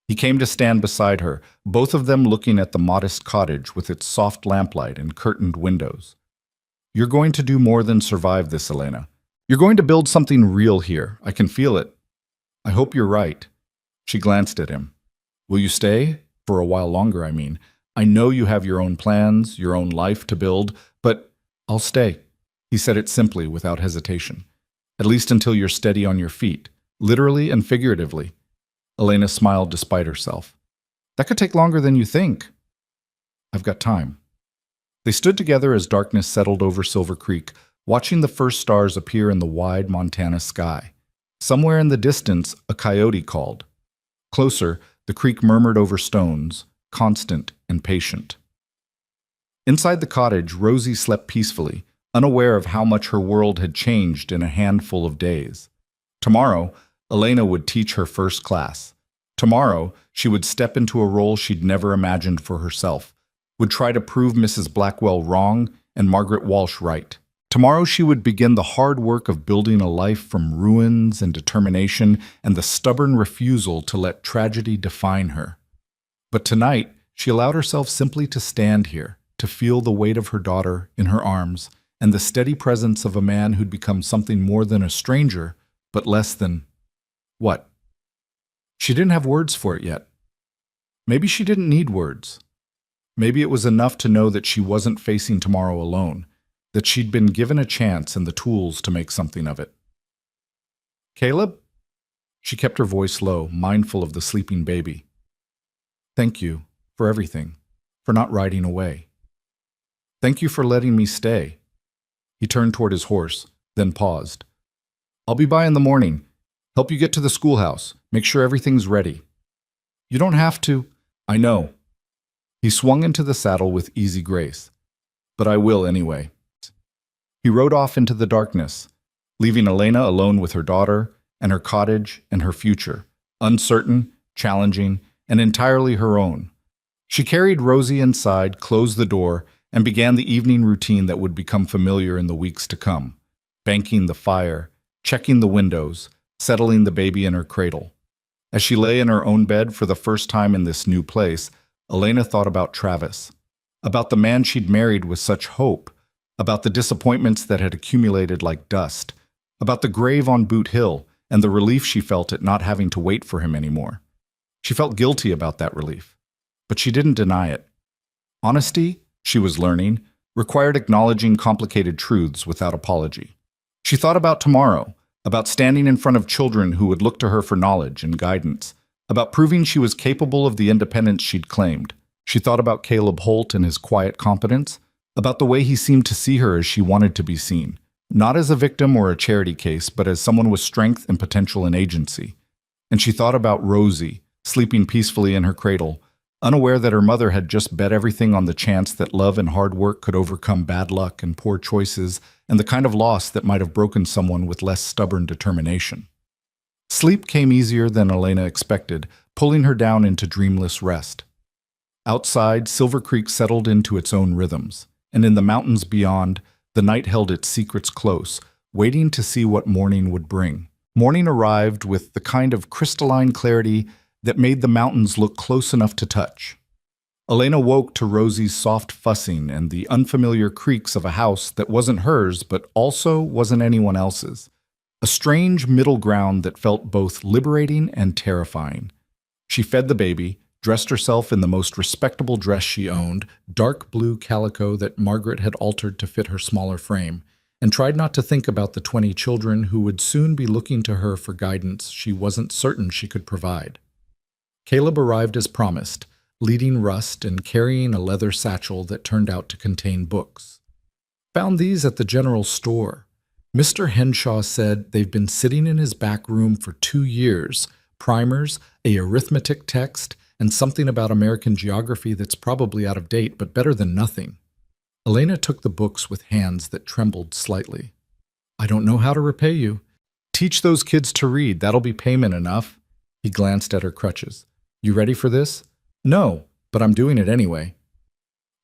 Speaker 1: He came to stand beside her, both of them looking at the modest cottage with its soft lamplight and curtained windows. "You're going to do more than survive this, Elena. You're going to build something real here. I can feel it. I hope you're right." She glanced at him. "Will you stay? For a while longer, I mean. I know you have your own plans, your own life to build, but I'll stay." He said it simply, without hesitation. "At least until you're steady on your feet, literally and figuratively." Elena smiled despite herself. "That could take longer than you think." "I've got time." They stood together as darkness settled over Silver Creek, watching the first stars appear in the wide Montana sky. Somewhere in the distance, a coyote called. Closer, the creek murmured over stones, constant and patient. Inside the cottage, Rosie slept peacefully, unaware of how much her world had changed in a handful of days. Tomorrow, Elena would teach her first class. Tomorrow, she would step into a role she'd never imagined for herself, would try to prove Mrs. Blackwell wrong and Margaret Walsh right. Tomorrow she would begin the hard work of building a life from ruins and determination and the stubborn refusal to let tragedy define her. But tonight, she allowed herself simply to stand here, to feel the weight of her daughter in her arms and the steady presence of a man who'd become something more than a stranger, but less than... what? She didn't have words for it yet. Maybe she didn't need words. Maybe it was enough to know that she wasn't facing tomorrow alone, that she'd been given a chance and the tools to make something of it. "Caleb?" She kept her voice low, mindful of the sleeping baby. "Thank you for everything, for not riding away. Thank you for letting me stay." He turned toward his horse, then paused. "I'll be by in the morning. Help you get to the schoolhouse. Make sure everything's ready." "You don't have to." "I know." He swung into the saddle with easy grace. "But I will anyway." He rode off into the darkness, leaving Elena alone with her daughter and her cottage and her future, uncertain, challenging, and entirely her own. She carried Rosie inside, closed the door, and began the evening routine that would become familiar in the weeks to come, banking the fire, checking the windows, settling the baby in her cradle. As she lay in her own bed for the first time in this new place, Elena thought about Travis, about the man she'd married with such hope, about the disappointments that had accumulated like dust, about the grave on Boot Hill and the relief she felt at not having to wait for him anymore. She felt guilty about that relief, but she didn't deny it. Honesty, she was learning, required acknowledging complicated truths without apology. She thought about tomorrow, about standing in front of children who would look to her for knowledge and guidance, about proving she was capable of the independence she'd claimed. She thought about Caleb Holt and his quiet competence, about the way he seemed to see her as she wanted to be seen, not as a victim or a charity case, but as someone with strength and potential and agency. And she thought about Rosie, sleeping peacefully in her cradle, unaware that her mother had just bet everything on the chance that love and hard work could overcome bad luck and poor choices and the kind of loss that might have broken someone with less stubborn determination. Sleep came easier than Elena expected, pulling her down into dreamless rest. Outside, Silver Creek settled into its own rhythms, and in the mountains beyond, the night held its secrets close, waiting to see what morning would bring. Morning arrived with the kind of crystalline clarity that made the mountains look close enough to touch. Elena woke to Rosie's soft fussing and the unfamiliar creaks of a house that wasn't hers but also wasn't anyone else's. A strange middle ground that felt both liberating and terrifying. She fed the baby, dressed herself in the most respectable dress she owned, dark blue calico that Margaret had altered to fit her smaller frame, and tried not to think about the 20 children who would soon be looking to her for guidance she wasn't certain she could provide. Caleb arrived as promised, leading Rust and carrying a leather satchel that turned out to contain books. Found these at the general store. Mr. Henshaw said they've been sitting in his back room for 2 years, primers, a arithmetic text, and something about American geography that's probably out of date but better than nothing. Elena took the books with hands that trembled slightly. I don't know how to repay you. Teach those kids to read, that'll be payment enough. He glanced at her crutches. You ready for this? No, but I'm doing it anyway.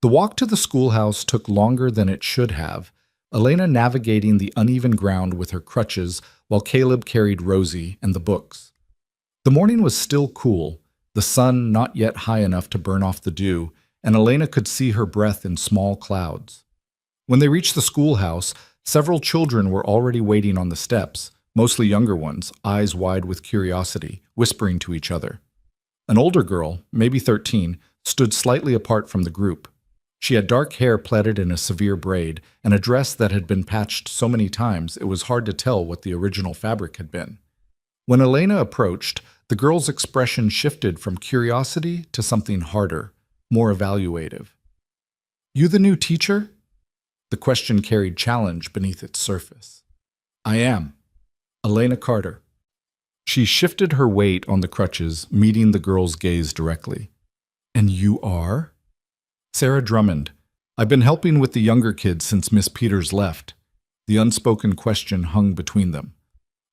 Speaker 1: The walk to the schoolhouse took longer than it should have, Elena navigating the uneven ground with her crutches while Caleb carried Rosie and the books. The morning was still cool, the sun not yet high enough to burn off the dew, and Elena could see her breath in small clouds. When they reached the schoolhouse, several children were already waiting on the steps, mostly younger ones, eyes wide with curiosity, whispering to each other. An older girl, maybe 13, stood slightly apart from the group. She had dark hair plaited in a severe braid and a dress that had been patched so many times it was hard to tell what the original fabric had been. When Elena approached, the girl's expression shifted from curiosity to something harder, more evaluative. You the new teacher? The question carried challenge beneath its surface. I am. Elena Carter. She shifted her weight on the crutches, meeting the girl's gaze directly. And you are? Sarah Drummond. I've been helping with the younger kids since Miss Peters left. The unspoken question hung between them.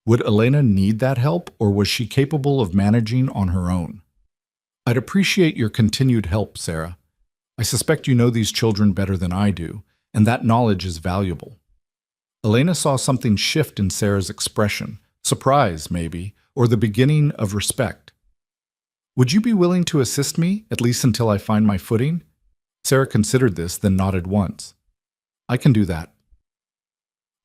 Speaker 1: Would Elena need that help, or was she capable of managing on her own? I'd appreciate your continued help, Sarah. I suspect you know these children better than I do, and that knowledge is valuable. Elena saw something shift in Sarah's expression, surprise, maybe, or the beginning of respect. Would you be willing to assist me, at least until I find my footing? Sarah considered this, then nodded once. I can do that.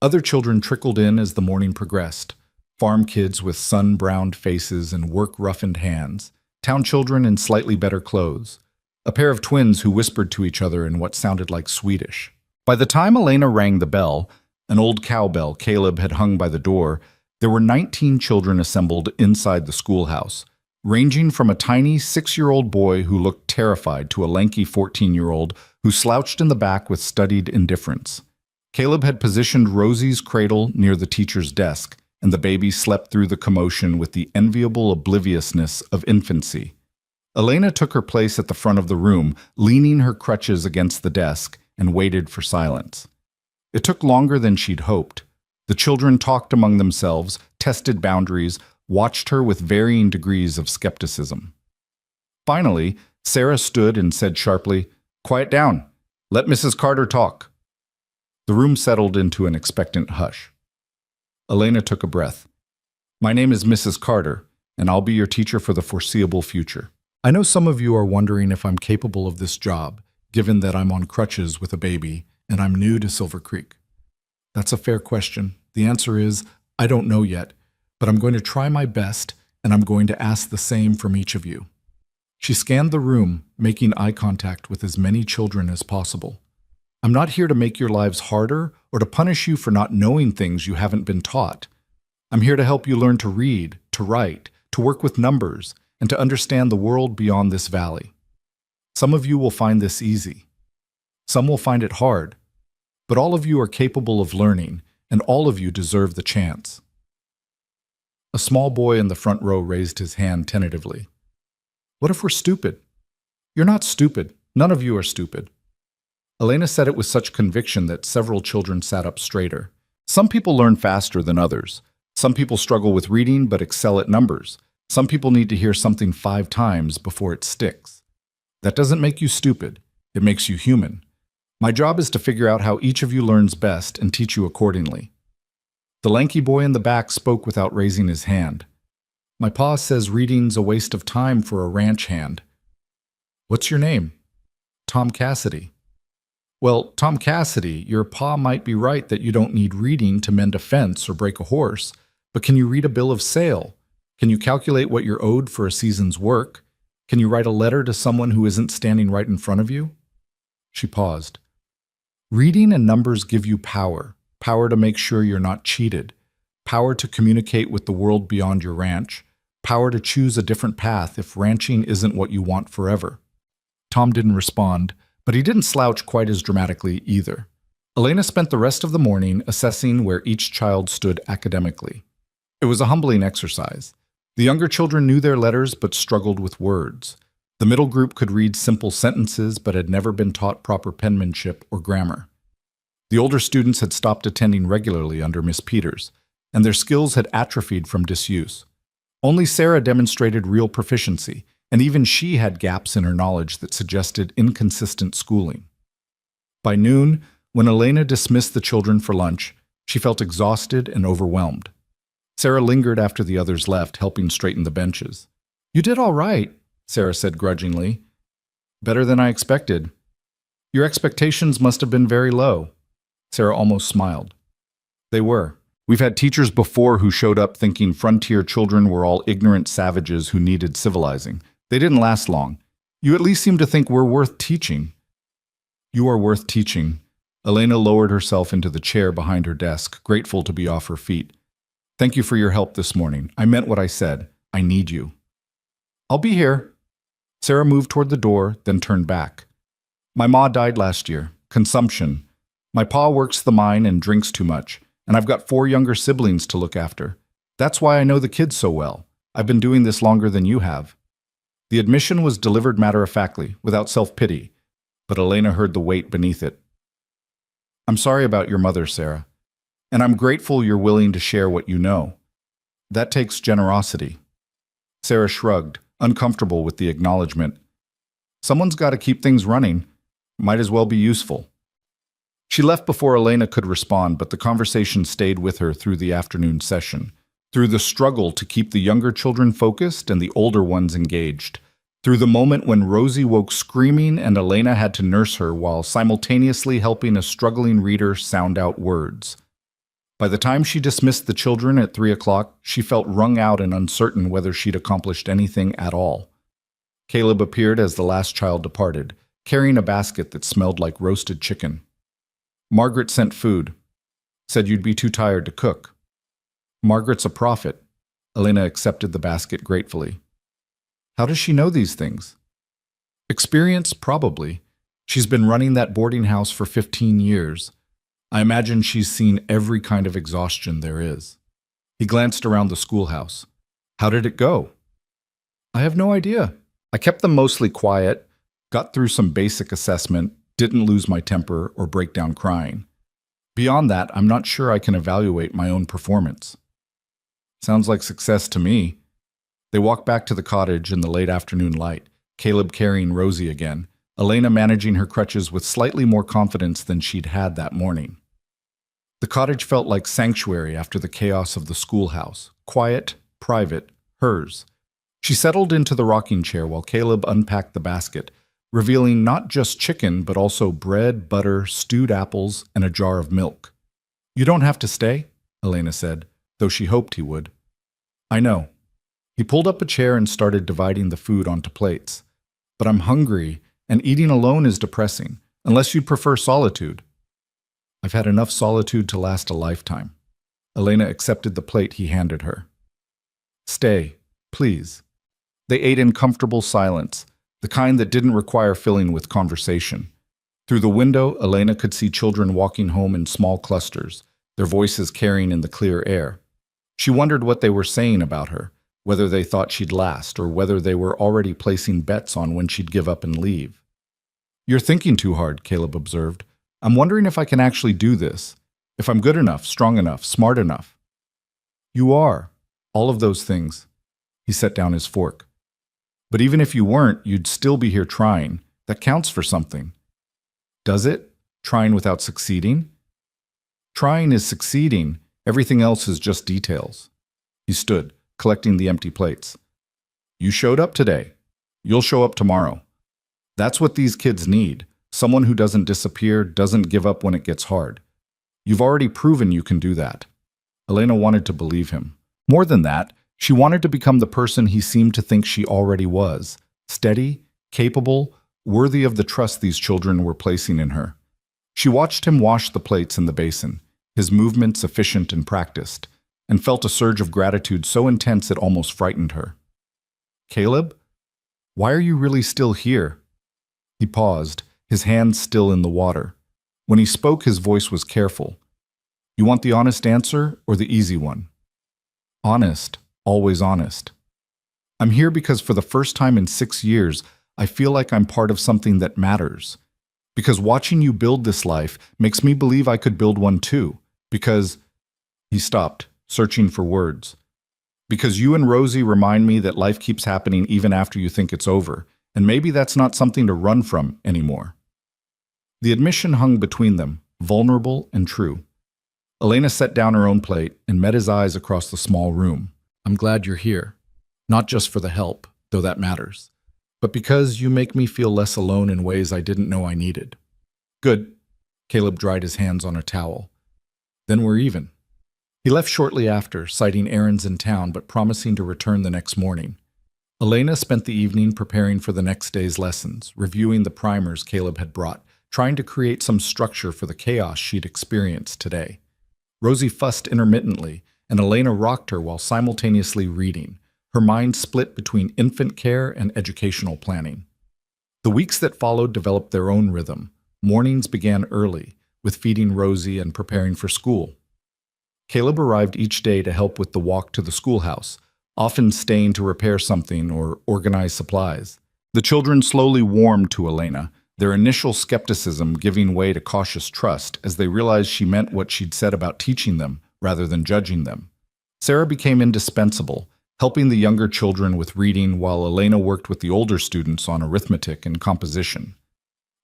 Speaker 1: Other children trickled in as the morning progressed. Farm kids with sun-browned faces and work-roughened hands. Town children in slightly better clothes. A pair of twins who whispered to each other in what sounded like Swedish. By the time Elena rang the bell, an old cowbell Caleb had hung by the door, there were 19 children assembled inside the schoolhouse, ranging from a tiny 6-year-old boy who looked terrified to a lanky 14-year-old who slouched in the back with studied indifference. Caleb had positioned Rosie's cradle near the teacher's desk, and the baby slept through the commotion with the enviable obliviousness of infancy. Elena took her place at the front of the room, leaning her crutches against the desk, and waited for silence. It took longer than she'd hoped. The children talked among themselves, tested boundaries, watched her with varying degrees of skepticism. Finally, Sarah stood and said sharply, "Quiet down. Let Mrs. Carter talk." The room settled into an expectant hush. Elena took a breath. My name is Mrs. Carter, and I'll be your teacher for the foreseeable future. I know some of you are wondering if I'm capable of this job, given that I'm on crutches with a baby and I'm new to Silver Creek. That's a fair question. The answer is, I don't know yet, but I'm going to try my best, and I'm going to ask the same from each of you. She scanned the room, making eye contact with as many children as possible. I'm not here to make your lives harder or to punish you for not knowing things you haven't been taught. I'm here to help you learn to read, to write, to work with numbers, and to understand the world beyond this valley. Some of you will find this easy. Some will find it hard. But all of you are capable of learning, and all of you deserve the chance. A small boy in the front row raised his hand tentatively. What if we're stupid? You're not stupid. None of you are stupid. Elena said it with such conviction that several children sat up straighter. Some people learn faster than others. Some people struggle with reading but excel at numbers. Some people need to hear something 5 times before it sticks. That doesn't make you stupid. It makes you human. My job is to figure out how each of you learns best and teach you accordingly. The lanky boy in the back spoke without raising his hand. My pa says reading's a waste of time for a ranch hand. What's your name? Tom Cassidy. Well, Tom Cassidy, your pa might be right that you don't need reading to mend a fence or break a horse, but can you read a bill of sale? Can you calculate what you're owed for a season's work? Can you write a letter to someone who isn't standing right in front of you? She paused. Reading and numbers give you power, power to make sure you're not cheated, power to communicate with the world beyond your ranch, power to choose a different path if ranching isn't what you want forever. Tom didn't respond, but he didn't slouch quite as dramatically either. Elena spent the rest of the morning assessing where each child stood academically. It was a humbling exercise. The younger children knew their letters but struggled with words. The middle group could read simple sentences but had never been taught proper penmanship or grammar. The older students had stopped attending regularly under Miss Peters, and their skills had atrophied from disuse. Only Sarah demonstrated real proficiency, and even she had gaps in her knowledge that suggested inconsistent schooling. By noon, when Elena dismissed the children for lunch, she felt exhausted and overwhelmed. Sarah lingered after the others left, helping straighten the benches. You did all right, Sarah said grudgingly. Better than I expected. Your expectations must have been very low. Sarah almost smiled. They were. We've had teachers before who showed up thinking frontier children were all ignorant savages who needed civilizing. They didn't last long. You at least seem to think we're worth teaching. You are worth teaching. Elena lowered herself into the chair behind her desk, grateful to be off her feet. Thank you for your help this morning. I meant what I said. I need you. I'll be here. Sarah moved toward the door, then turned back. My ma died last year. Consumption. My pa works the mine and drinks too much, and I've got 4 younger siblings to look after. That's why I know the kids so well. I've been doing this longer than you have. The admission was delivered matter-of-factly, without self-pity, but Elena heard the weight beneath it. I'm sorry about your mother, Sarah, and I'm grateful you're willing to share what you know. That takes generosity. Sarah shrugged, uncomfortable with the acknowledgement. Someone's got to keep things running. Might as well be useful. She left before Elena could respond, but the conversation stayed with her through the afternoon session, through the struggle to keep the younger children focused and the older ones engaged, through the moment when Rosie woke screaming and Elena had to nurse her while simultaneously helping a struggling reader sound out words. By the time she dismissed the children at 3 o'clock, she felt wrung out and uncertain whether she'd accomplished anything at all. Caleb appeared as the last child departed, carrying a basket that smelled like roasted chicken. Margaret sent food. Said you'd be too tired to cook. Margaret's a prophet. Elena accepted the basket gratefully. How does she know these things? Experience, probably. She's been running that boarding house for 15 years. I imagine she's seen every kind of exhaustion there is. He glanced around the schoolhouse. How did it go? I have no idea. I kept them mostly quiet, got through some basic assessment, didn't lose my temper or break down crying. Beyond that, I'm not sure I can evaluate my own performance. Sounds like success to me. They walked back to the cottage in the late afternoon light, Caleb carrying Rosie again, Elena managing her crutches with slightly more confidence than she'd had that morning. The cottage felt like sanctuary after the chaos of the schoolhouse, quiet, private, hers. She settled into the rocking chair while Caleb unpacked the basket, revealing not just chicken, but also bread, butter, stewed apples, and a jar of milk. You don't have to stay, Elena said, though she hoped he would. I know. He pulled up a chair and started dividing the food onto plates. But I'm hungry, and eating alone is depressing, unless you prefer solitude. I've had enough solitude to last a lifetime. Elena accepted the plate he handed her. Stay, please. They ate in comfortable silence, the kind that didn't require filling with conversation. Through the window, Elena could see children walking home in small clusters, their voices carrying in the clear air. She wondered what they were saying about her, whether they thought she'd last or whether they were already placing bets on when she'd give up and leave. You're thinking too hard, Caleb observed. I'm wondering if I can actually do this, if I'm good enough, strong enough, smart enough. You are. All of those things. He set down his fork. But even if you weren't, you'd still be here trying. That counts for something. Does it? Trying without succeeding? Trying is succeeding. Everything else is just details. He stood, collecting the empty plates. You showed up today. You'll show up tomorrow. That's what these kids need. Someone who doesn't disappear, doesn't give up when it gets hard. You've already proven you can do that. Elena wanted to believe him. More than that, she wanted to become the person he seemed to think she already was. Steady, capable, worthy of the trust these children were placing in her. She watched him wash the plates in the basin, his movements efficient and practiced, and felt a surge of gratitude so intense it almost frightened her. Caleb? Why are you really still here? He paused, his hands still in the water. When he spoke, his voice was careful. You want the honest answer or the easy one? Honest, always honest. I'm here because for the first time in 6 years, I feel like I'm part of something that matters. Because watching you build this life makes me believe I could build one too. Because... He stopped, searching for words. Because you and Rosie remind me that life keeps happening even after you think it's over, and maybe that's not something to run from anymore. The admission hung between them, vulnerable and true. Elena set down her own plate and met his eyes across the small room. I'm glad you're here. Not just for the help, though that matters, but because you make me feel less alone in ways I didn't know I needed. Good. Caleb dried his hands on a towel. Then we're even. He left shortly after, citing errands in town but promising to return the next morning. Elena spent the evening preparing for the next day's lessons, reviewing the primers Caleb had brought, trying to create some structure for the chaos she'd experienced today. Rosie fussed intermittently, and Elena rocked her while simultaneously reading, her mind split between infant care and educational planning. The weeks that followed developed their own rhythm. Mornings began early, with feeding Rosie and preparing for school. Caleb arrived each day to help with the walk to the schoolhouse, often staying to repair something or organize supplies. The children slowly warmed to Elena, their initial skepticism giving way to cautious trust as they realized she meant what she'd said about teaching them rather than judging them. Sarah became indispensable, helping the younger children with reading while Elena worked with the older students on arithmetic and composition.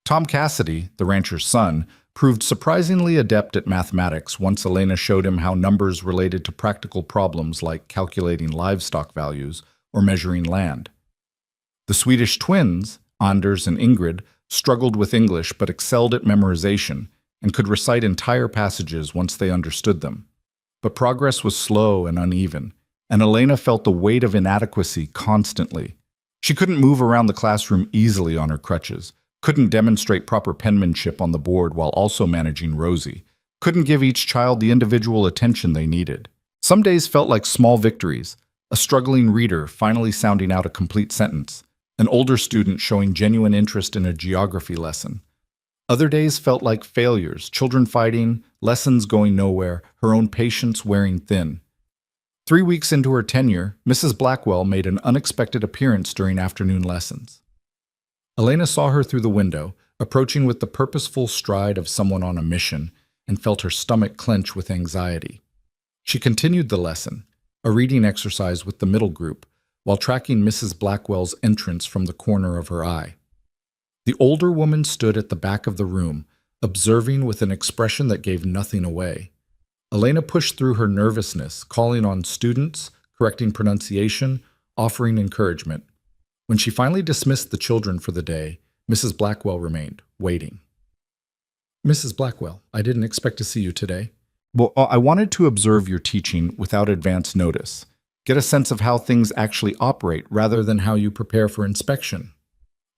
Speaker 1: Tom Cassidy, the rancher's son, proved surprisingly adept at mathematics once Elena showed him how numbers related to practical problems like calculating livestock values or measuring land. The Swedish twins, Anders and Ingrid, struggled with English but excelled at memorization and could recite entire passages once they understood them. But progress was slow and uneven, and Elena felt the weight of inadequacy constantly. She couldn't move around the classroom easily on her crutches, couldn't demonstrate proper penmanship on the board while also managing Rosie, couldn't give each child the individual attention they needed. Some days felt like small victories, a struggling reader finally sounding out a complete sentence, an older student showing genuine interest in a geography lesson. Other days felt like failures, children fighting, lessons going nowhere, her own patience wearing thin. 3 weeks into her tenure, Mrs. Blackwell made an unexpected appearance during afternoon lessons. Elena saw her through the window, approaching with the purposeful stride of someone on a mission, and felt her stomach clench with anxiety. She continued the lesson, a reading exercise with the middle group, while tracking Mrs. Blackwell's entrance from the corner of her eye. The older woman stood at the back of the room, observing with an expression that gave nothing away. Elena pushed through her nervousness, calling on students, correcting pronunciation, offering encouragement. When she finally dismissed the children for the day, Mrs. Blackwell remained, waiting. Mrs. Blackwell, I didn't expect to see you today. Well, I wanted to observe your teaching without advance notice, get a sense of how things actually operate rather than how you prepare for inspection.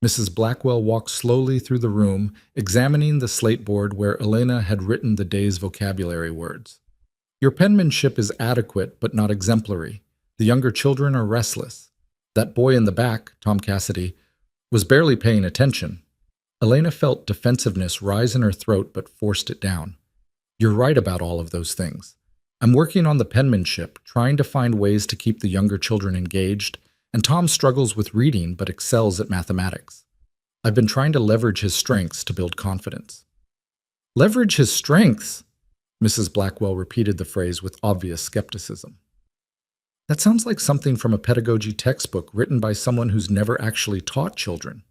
Speaker 1: Mrs. Blackwell walked slowly through the room, examining the slate board where Elena had written the day's vocabulary words. Your penmanship is adequate but not exemplary. The younger children are restless. That boy in the back, Tom Cassidy, was barely paying attention. Elena felt defensiveness rise in her throat but forced it down. You're right about all of those things. I'm working on the penmanship, trying to find ways to keep the younger children engaged, and Tom struggles with reading but excels at mathematics. I've been trying to leverage his strengths to build confidence. Leverage his strengths? Mrs. Blackwell repeated the phrase with obvious skepticism. That sounds like something from a pedagogy textbook written by someone who's never actually taught children.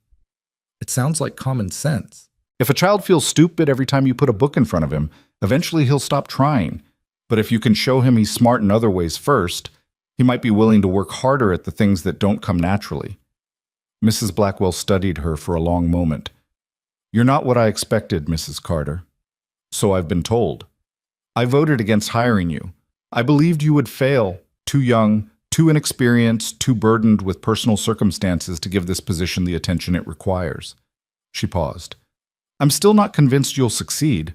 Speaker 1: It sounds like common sense. If a child feels stupid every time you put a book in front of him, eventually he'll stop trying. But if you can show him he's smart in other ways first, He might be willing to work harder at the things that don't come naturally. Mrs. Blackwell studied her for a long moment. You're not what I expected, Mrs. Carter. So I've been told. I voted against hiring you. I believed you would fail, too young, too inexperienced, too burdened with personal circumstances to give this position the attention it requires. She paused. I'm still not convinced you'll succeed,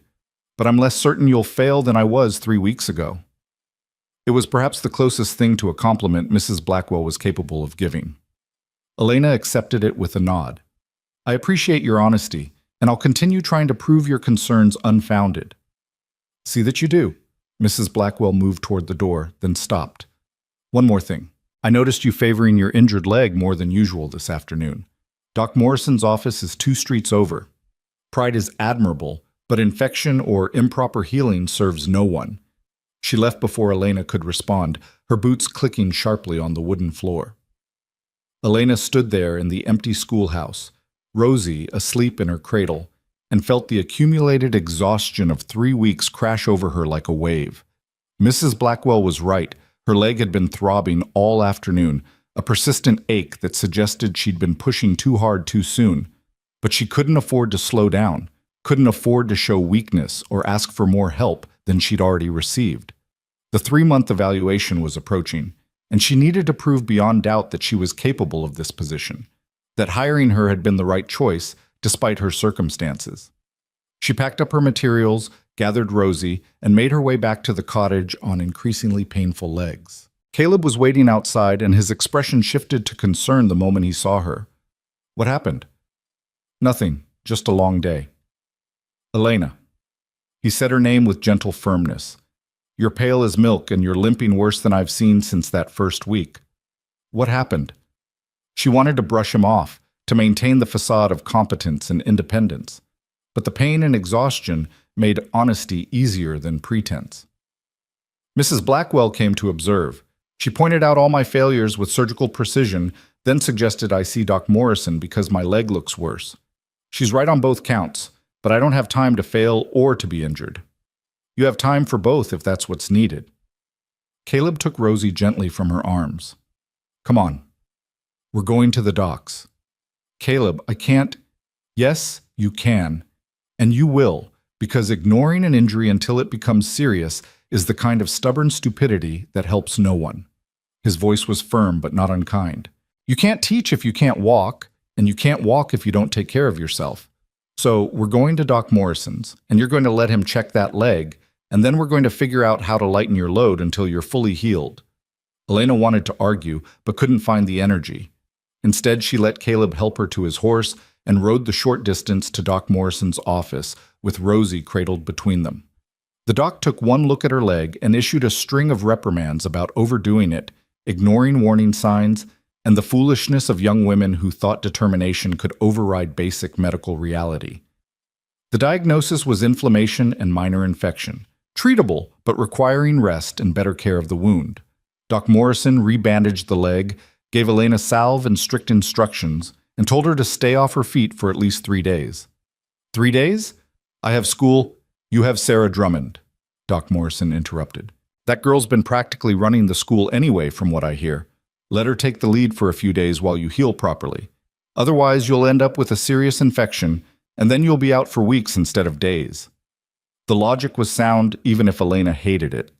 Speaker 1: but I'm less certain you'll fail than I was 3 weeks ago. It was perhaps the closest thing to a compliment Mrs. Blackwell was capable of giving. Elena accepted it with a nod. I appreciate your honesty, and I'll continue trying to prove your concerns unfounded. See that you do. Mrs. Blackwell moved toward the door, then stopped. One more thing. I noticed you favoring your injured leg more than usual this afternoon. Doc Morrison's office is 2 streets over. Pride is admirable, but infection or improper healing serves no one. She left before Elena could respond, her boots clicking sharply on the wooden floor. Elena stood there in the empty schoolhouse, Rosie asleep in her cradle, and felt the accumulated exhaustion of 3 weeks crash over her like a wave. Mrs. Blackwell was right. Her leg had been throbbing all afternoon, a persistent ache that suggested she'd been pushing too hard too soon. But she couldn't afford to slow down, couldn't afford to show weakness or ask for more help than she'd already received. The 3-month evaluation was approaching, and she needed to prove beyond doubt that she was capable of this position, that hiring her had been the right choice despite her circumstances. She packed up her materials, gathered Rosie, and made her way back to the cottage on increasingly painful legs. Caleb was waiting outside, and his expression shifted to concern the moment he saw her. What happened? Nothing, just a long day. Elena. He said her name with gentle firmness. You're pale as milk, and you're limping worse than I've seen since that first week. What happened? She wanted to brush him off, to maintain the facade of competence and independence. But the pain and exhaustion made honesty easier than pretense. Mrs. Blackwell came to observe. She pointed out all my failures with surgical precision, then suggested I see Doc Morrison because my leg looks worse. She's right on both counts, but I don't have time to fail or to be injured. You have time for both if that's what's needed. Caleb took Rosie gently from her arms. Come on. We're going to the docks. Caleb, I can't. Yes, you can. And you will, because ignoring an injury until it becomes serious is the kind of stubborn stupidity that helps no one. His voice was firm but not unkind. You can't teach if you can't walk, and you can't walk if you don't take care of yourself. So we're going to Doc Morrison's, and you're going to let him check that leg, and then we're going to figure out how to lighten your load until you're fully healed. Elena wanted to argue, but couldn't find the energy. Instead, she let Caleb help her to his horse and rode the short distance to Doc Morrison's office, with Rosie cradled between them. The doc took one look at her leg and issued a string of reprimands about overdoing it, ignoring warning signs, and the foolishness of young women who thought determination could override basic medical reality. The diagnosis was inflammation and minor infection, treatable but requiring rest and better care of the wound. Doc Morrison rebandaged the leg, gave Elena salve and strict instructions, and told her to stay off her feet for at least 3 days. 3 days? I have school. You have Sarah Drummond, Doc Morrison interrupted. That girl's been practically running the school anyway, from what I hear. Let her take the lead for a few days while you heal properly. Otherwise, you'll end up with a serious infection, and then you'll be out for weeks instead of days. The logic was sound, even if Elena hated it.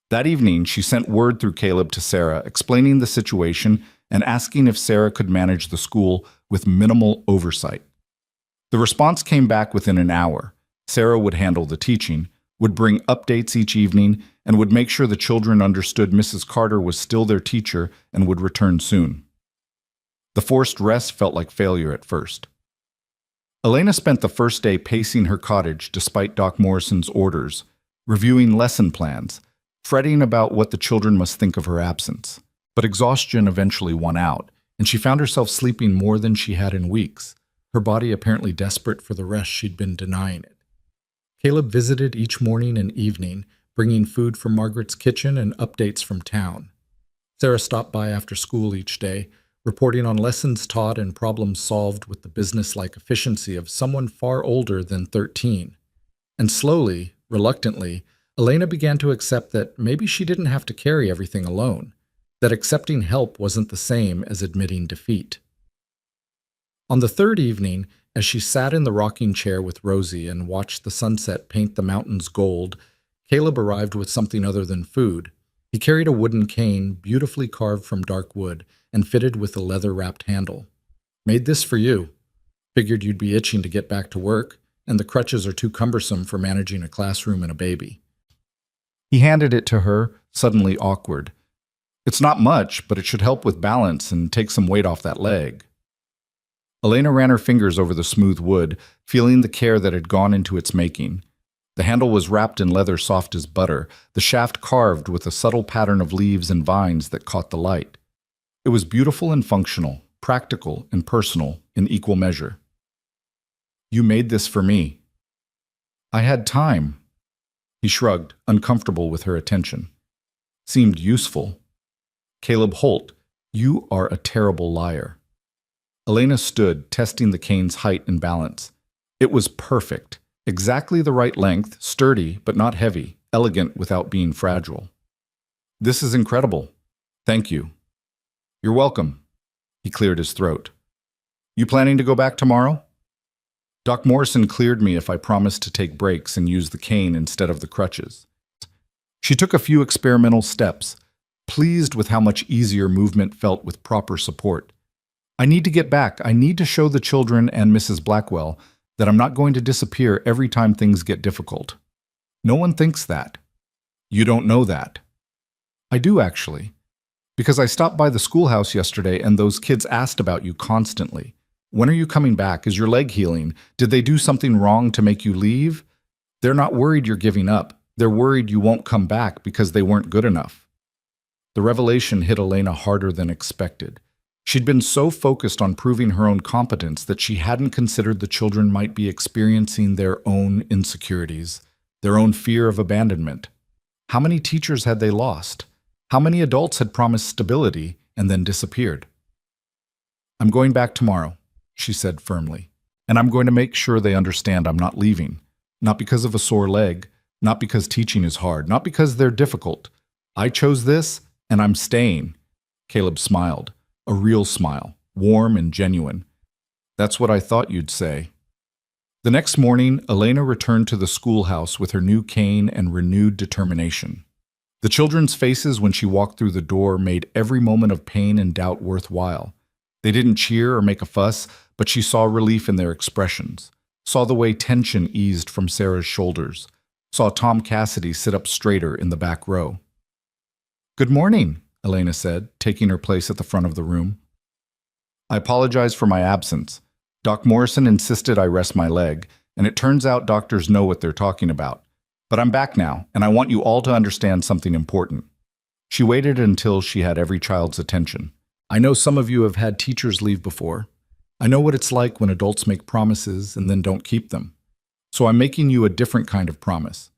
Speaker 1: That evening, she sent word through Caleb to Sarah, explaining the situation and asking if Sarah could manage the school with minimal oversight. The response came back within an hour. Sarah would handle the teaching, would bring updates each evening, and would make sure the children understood Mrs. Carter was still their teacher and would return soon. The forced rest felt like failure at first. Elena spent the first day pacing her cottage despite Doc Morrison's orders, reviewing lesson plans, fretting about what the children must think of her absence. But exhaustion eventually won out, and she found herself sleeping more than she had in weeks, her body apparently desperate for the rest she'd been denying it. Caleb visited each morning and evening, bringing food from Margaret's kitchen and updates from town. Sarah stopped by after school each day, reporting on lessons taught and problems solved with the business-like efficiency of someone far older than 13. And slowly, reluctantly, Elena began to accept that maybe she didn't have to carry everything alone. that accepting help wasn't the same as admitting defeat. On the third evening, as she sat in the rocking chair with Rosie and watched the sunset paint the mountains gold, Caleb arrived with something other than food. He carried a wooden cane, beautifully carved from dark wood and fitted with a leather-wrapped handle. "Made this for you. Figured you'd be itching to get back to work, and the crutches are too cumbersome for managing a classroom and a baby." He handed it to her, suddenly awkward. "It's not much, but it should help with balance and take some weight off that leg." Elena ran her fingers over the smooth wood, feeling the care that had gone into its making. The handle was wrapped in leather soft as butter, the shaft carved with a subtle pattern of leaves and vines that caught the light. It was beautiful and functional, practical and personal in equal measure. "You made this for me." "I had time." He shrugged, uncomfortable with her attention. "Seemed useful." "Caleb Holt, you are a terrible liar." Elena stood, testing the cane's height and balance. It was perfect, exactly the right length, sturdy but not heavy, elegant without being fragile. "This is incredible. Thank you." "You're welcome." He cleared his throat. "You planning to go back tomorrow?" "Doc Morrison cleared me if I promised to take breaks and use the cane instead of the crutches." She took a few experimental steps, pleased with how much easier movement felt with proper support. "I need to get back. I need to show the children and Mrs. Blackwell that I'm not going to disappear every time things get difficult." "No one thinks that." "You don't know that." "I do, actually. Because I stopped by the schoolhouse yesterday and those kids asked about you constantly. When are you coming back? Is your leg healing? Did they do something wrong to make you leave? They're not worried you're giving up. They're worried you won't come back because they weren't good enough." The revelation hit Elena harder than expected. She'd been so focused on proving her own competence that she hadn't considered the children might be experiencing their own insecurities, their own fear of abandonment. How many teachers had they lost? How many adults had promised stability and then disappeared? "I'm going back tomorrow," she said firmly, "and I'm going to make sure they understand I'm not leaving. Not because of a sore leg, not because teaching is hard, not because they're difficult. I chose this, and I'm staying." Caleb smiled. A real smile, warm and genuine. "That's what I thought you'd say." The next morning, Elena returned to the schoolhouse with her new cane and renewed determination. The children's faces when she walked through the door made every moment of pain and doubt worthwhile. They didn't cheer or make a fuss, but she saw relief in their expressions, saw the way tension eased from Sarah's shoulders, saw Tom Cassidy sit up straighter in the back row. "Good morning," Elena said, taking her place at the front of the room. "I apologize for my absence. Doc Morrison insisted I rest my leg, and it turns out doctors know what they're talking about. But I'm back now, and I want you all to understand something important." She waited until she had every child's attention. "I know some of you have had teachers leave before. I know what it's like when adults make promises and then don't keep them. So I'm making you a different kind of promise.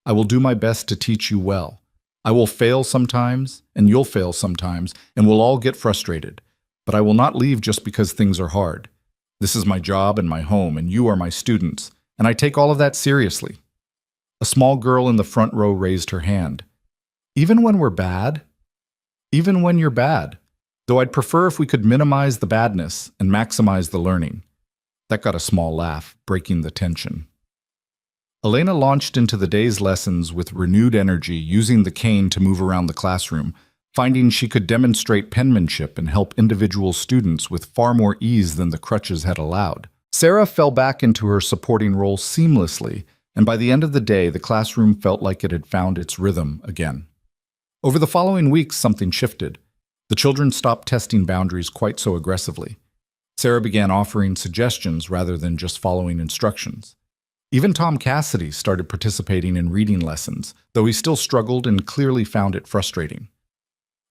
Speaker 1: I will do my best to teach you well. I will fail sometimes, and you'll fail sometimes, and we'll all get frustrated. But I will not leave just because things are hard. This is my job and my home, and you are my students, and I take all of that seriously." A small girl in the front row raised her hand. "Even when we're bad?" "Even when you're bad. Though I'd prefer if we could minimize the badness and maximize the learning." That got a small laugh, breaking the tension. Elena launched into the day's lessons with renewed energy, using the cane to move around the classroom, finding she could demonstrate penmanship and help individual students with far more ease than the crutches had allowed. Sarah fell back into her supporting role seamlessly, and by the end of the day, the classroom felt like it had found its rhythm again. Over the following weeks, something shifted. The children stopped testing boundaries quite so aggressively. Sarah began offering suggestions rather than just following instructions. Even Tom Cassidy started participating in reading lessons, though he still struggled and clearly found it frustrating.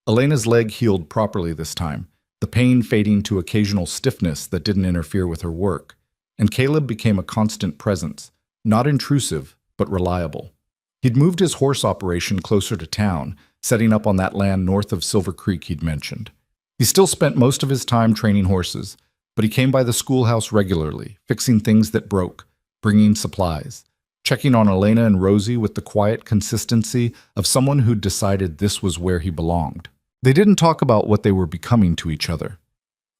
Speaker 1: Elena's leg healed properly this time, the pain fading to occasional stiffness that didn't interfere with her work, and Caleb became a constant presence, not intrusive, but reliable. He'd moved his horse operation closer to town, setting up on that land north of Silver Creek he'd mentioned. He still spent most of his time training horses, but he came by the schoolhouse regularly, fixing things that broke, bringing supplies, checking on Elena and Rosie with the quiet consistency of someone who'd decided this was where he belonged. They didn't talk about what they were becoming to each other.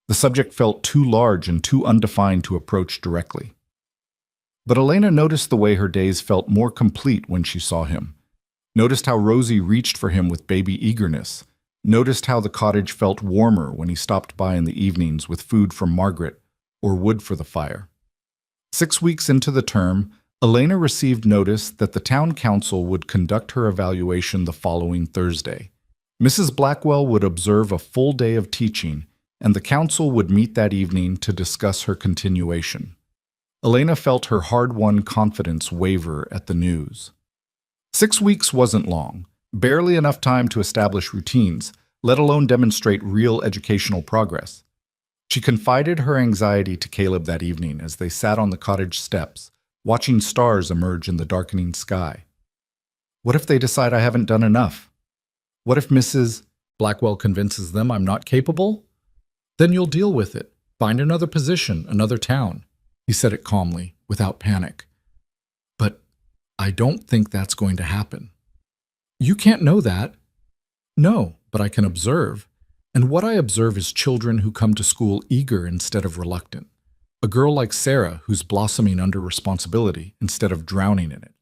Speaker 1: The subject felt too large and too undefined to approach directly. But Elena noticed the way her days felt more complete when she saw him. Noticed how Rosie reached for him with baby eagerness. Noticed how the cottage felt warmer when he stopped by in the evenings with food from Margaret or wood for the fire. 6 weeks into the term, Elena received notice that the town council would conduct her evaluation the following Thursday. Mrs. Blackwell would observe a full day of teaching, and the council would meet that evening to discuss her continuation. Elena felt her hard-won confidence waver at the news. 6 weeks wasn't long, barely enough time to establish routines, let alone demonstrate real educational progress. She confided her anxiety to Caleb that evening as they sat on the cottage steps, watching stars emerge in the darkening sky. What if they decide I haven't done enough? What if Mrs. Blackwell convinces them I'm not capable? Then you'll deal with it. Find another position, another town. He said it calmly, without panic. But I don't think that's going to happen. You can't know that. No, but I can observe. And what I observe is children who come to school eager instead of reluctant. A girl like Sarah who's blossoming under responsibility instead of drowning in it.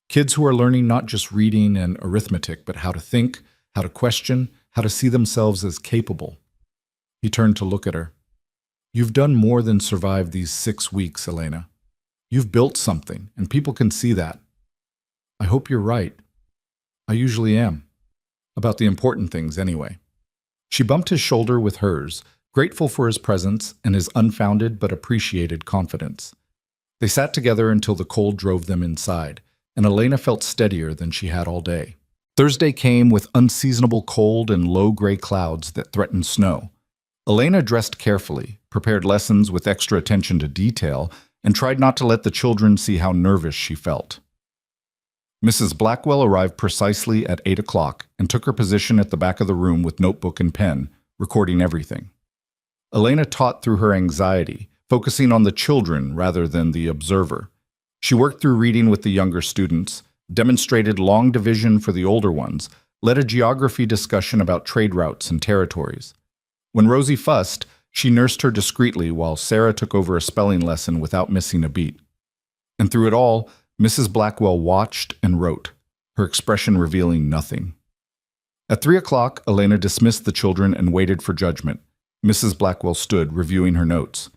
Speaker 1: Kids who are learning not just reading and arithmetic, but how to think, how to question, how to see themselves as capable. He turned to look at her. You've done more than survive these 6 weeks, Elena. You've built something, and people can see that. I hope you're right. I usually am. About the important things, anyway. She bumped his shoulder with hers, grateful for his presence and his unfounded but appreciated confidence. They sat together until the cold drove them inside, and Elena felt steadier than she had all day. Thursday came with unseasonable cold and low gray clouds that threatened snow. Elena dressed carefully, prepared lessons with extra attention to detail, and tried not to let the children see how nervous she felt. Mrs. Blackwell arrived precisely at 8 o'clock and took her position at the back of the room with notebook and pen, recording everything. Elena taught through her anxiety, focusing on the children rather than the observer. She worked through reading with the younger students, demonstrated long division for the older ones, led a geography discussion about trade routes and territories. When Rosie fussed, she nursed her discreetly while Sarah took over a spelling lesson without missing a beat. And through it all, Mrs. Blackwell watched and wrote, her expression revealing nothing. At 3 o'clock, Elena dismissed the children and waited for judgment. Mrs. Blackwell stood, reviewing her notes.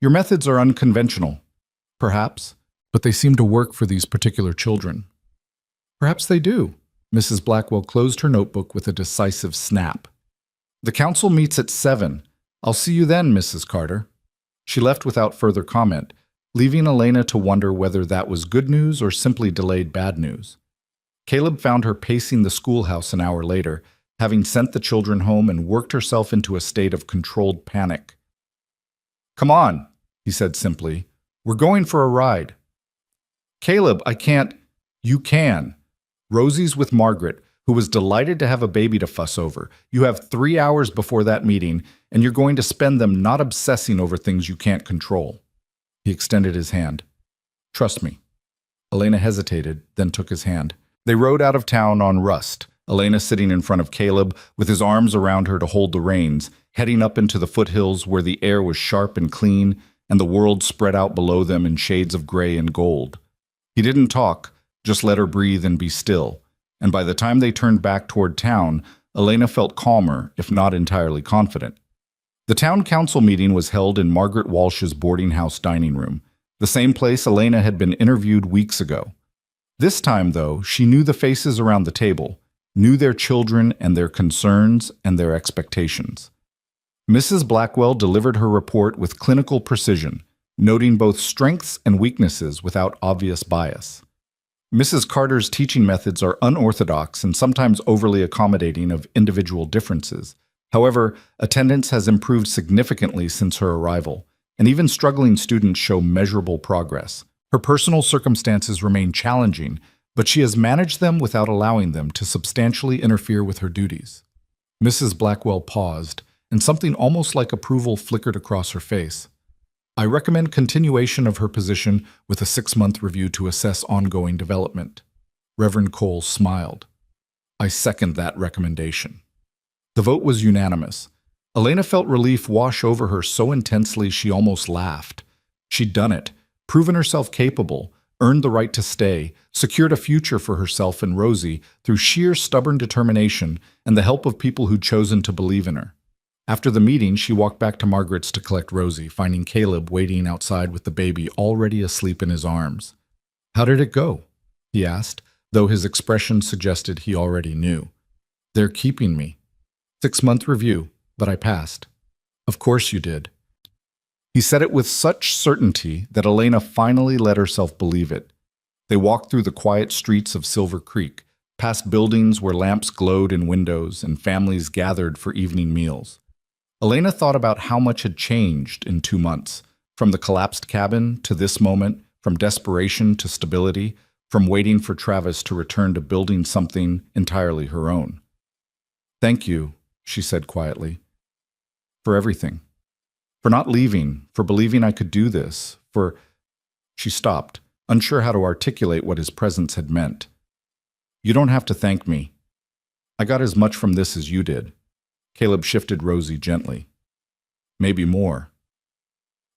Speaker 1: Your methods are unconventional. Perhaps, but they seem to work for these particular children. Perhaps they do. Mrs. Blackwell closed her notebook with a decisive snap. The council meets at 7. I'll see you then, Mrs. Carter. She left without further comment, leaving Elena to wonder whether that was good news or simply delayed bad news. Caleb found her pacing the schoolhouse an hour later, having sent the children home and worked herself into a state of controlled panic. Come on, he said simply. We're going for a ride. Caleb, I can't. You can. Rosie's with Margaret, who was delighted to have a baby to fuss over. You have 3 hours before that meeting, and you're going to spend them not obsessing over things you can't control. He extended his hand. Trust me. Elena hesitated, then took his hand. They rode out of town on Rust, Elena sitting in front of Caleb, with his arms around her to hold the reins, heading up into the foothills where the air was sharp and clean, and the world spread out below them in shades of gray and gold. He didn't talk, just let her breathe and be still, and by the time they turned back toward town, Elena felt calmer, if not entirely confident. The town council meeting was held in Margaret Walsh's boarding house dining room, the same place Elena had been interviewed weeks ago. This time, though, she knew the faces around the table, knew their children and their concerns and their expectations. Mrs. Blackwell delivered her report with clinical precision, noting both strengths and weaknesses without obvious bias. Mrs. Carter's teaching methods are unorthodox and sometimes overly accommodating of individual differences. However, attendance has improved significantly since her arrival, and even struggling students show measurable progress. Her personal circumstances remain challenging, but she has managed them without allowing them to substantially interfere with her duties. Mrs. Blackwell paused, and something almost like approval flickered across her face. I recommend continuation of her position with a 6-month review to assess ongoing development. Reverend Cole smiled. I second that recommendation. The vote was unanimous. Elena felt relief wash over her so intensely she almost laughed. She'd done it, proven herself capable, earned the right to stay, secured a future for herself and Rosie through sheer stubborn determination and the help of people who'd chosen to believe in her. After the meeting, she walked back to Margaret's to collect Rosie, finding Caleb waiting outside with the baby already asleep in his arms. "How did it go?" he asked, though his expression suggested he already knew. "They're keeping me. 6-month review, but I passed." "Of course you did." He said it with such certainty that Elena finally let herself believe it. They walked through the quiet streets of Silver Creek, past buildings where lamps glowed in windows and families gathered for evening meals. Elena thought about how much had changed in 2 months, from the collapsed cabin to this moment, from desperation to stability, from waiting for Travis to return to building something entirely her own. "Thank you," she said quietly, "for everything. For not leaving, for believing I could do this, for—" She stopped, unsure how to articulate what his presence had meant. "You don't have to thank me. I got as much from this as you did." Caleb shifted Rosie gently. "Maybe more."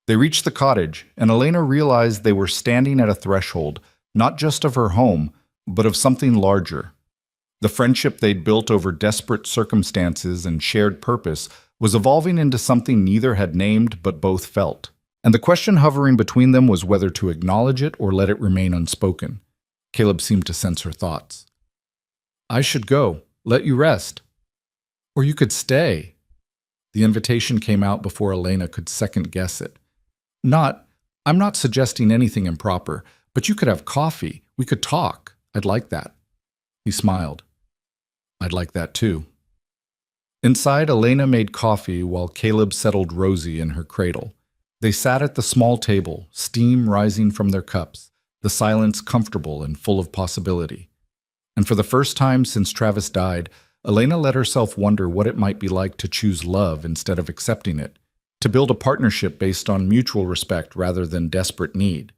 Speaker 1: They reached the cottage, and Elena realized they were standing at a threshold, not just of her home, but of something larger. The friendship they'd built over desperate circumstances and shared purpose was evolving into something neither had named but both felt. And the question hovering between them was whether to acknowledge it or let it remain unspoken. Caleb seemed to sense her thoughts. "I should go. Let you rest. Or you could stay." The invitation came out before Elena could second-guess it. I'm not suggesting anything improper, but you could have coffee. We could talk. I'd like that." He smiled. "I'd like that too." Inside, Elena made coffee while Caleb settled Rosie in her cradle. They sat at the small table, steam rising from their cups, the silence comfortable and full of possibility. And for the first time since Travis died, Elena let herself wonder what it might be like to choose love instead of accepting it, to build a partnership based on mutual respect rather than desperate need.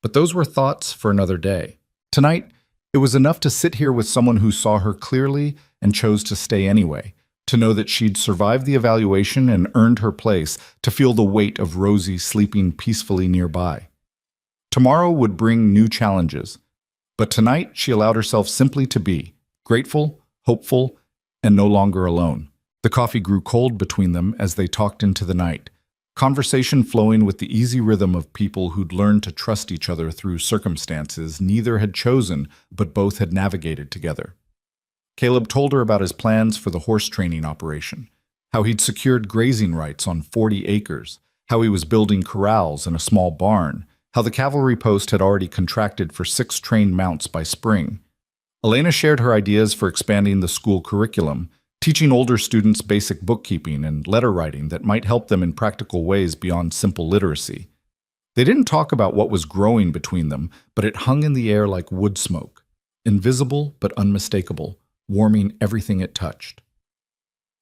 Speaker 1: But those were thoughts for another day. Tonight, it was enough to sit here with someone who saw her clearly and chose to stay anyway, to know that she'd survived the evaluation and earned her place, to feel the weight of Rosie sleeping peacefully nearby. Tomorrow would bring new challenges, but tonight she allowed herself simply to be, grateful, hopeful, and no longer alone. The coffee grew cold between them as they talked into the night, conversation flowing with the easy rhythm of people who'd learned to trust each other through circumstances neither had chosen but both had navigated together. Caleb told her about his plans for the horse training operation, how he'd secured grazing rights on 40 acres, how he was building corrals in a small barn, how the cavalry post had already contracted for 6 trained mounts by spring. Elena shared her ideas for expanding the school curriculum, teaching older students basic bookkeeping and letter writing that might help them in practical ways beyond simple literacy. They didn't talk about what was growing between them, but it hung in the air like wood smoke, invisible but unmistakable, warming everything it touched.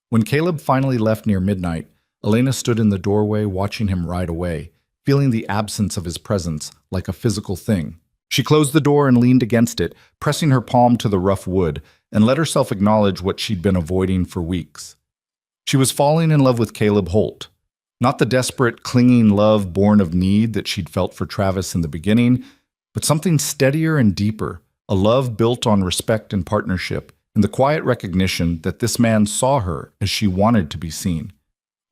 Speaker 1: When Caleb finally left near midnight, Elena stood in the doorway watching him ride away, feeling the absence of his presence like a physical thing. She closed the door and leaned against it, pressing her palm to the rough wood, and let herself acknowledge what she'd been avoiding for weeks. She was falling in love with Caleb Holt. Not the desperate, clinging love born of need that she'd felt for Travis in the beginning, but something steadier and deeper, a love built on respect and partnership, and the quiet recognition that this man saw her as she wanted to be seen.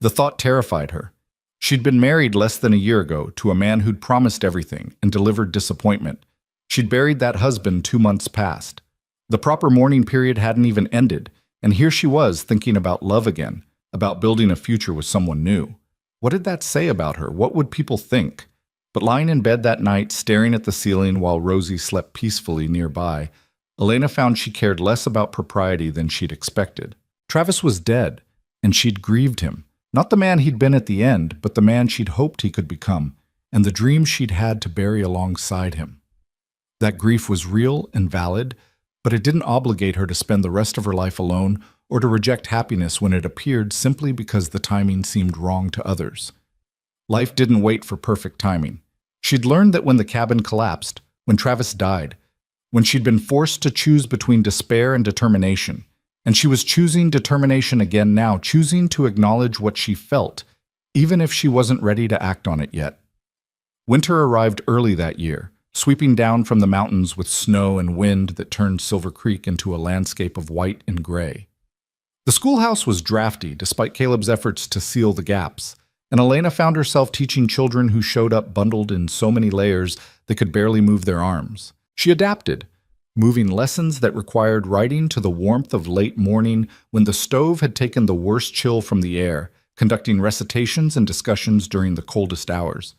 Speaker 1: The thought terrified her. She'd been married less than a year ago to a man who'd promised everything and delivered disappointment. She'd buried that husband 2 months past. The proper mourning period hadn't even ended, and here she was thinking about love again, about building a future with someone new. What did that say about her? What would people think? But lying in bed that night, staring at the ceiling while Rosie slept peacefully nearby, Elena found she cared less about propriety than she'd expected. Travis was dead, and she'd grieved him. Not the man he'd been at the end, but the man she'd hoped he could become, and the dream she'd had to bury alongside him. That grief was real and valid, but it didn't obligate her to spend the rest of her life alone or to reject happiness when it appeared simply because the timing seemed wrong to others. Life didn't wait for perfect timing. She'd learned that when the cabin collapsed, when Travis died, when she'd been forced to choose between despair and determination, And she was choosing determination again now, choosing to acknowledge what she felt, even if she wasn't ready to act on it yet. Winter arrived early that year, sweeping down from the mountains with snow and wind that turned Silver Creek into a landscape of white and gray. The schoolhouse was drafty, despite Caleb's efforts to seal the gaps, and Elena found herself teaching children who showed up bundled in so many layers they could barely move their arms. She adapted, moving lessons that required writing to the warmth of late morning when the stove had taken the worst chill from the air, conducting recitations and discussions during the coldest hours.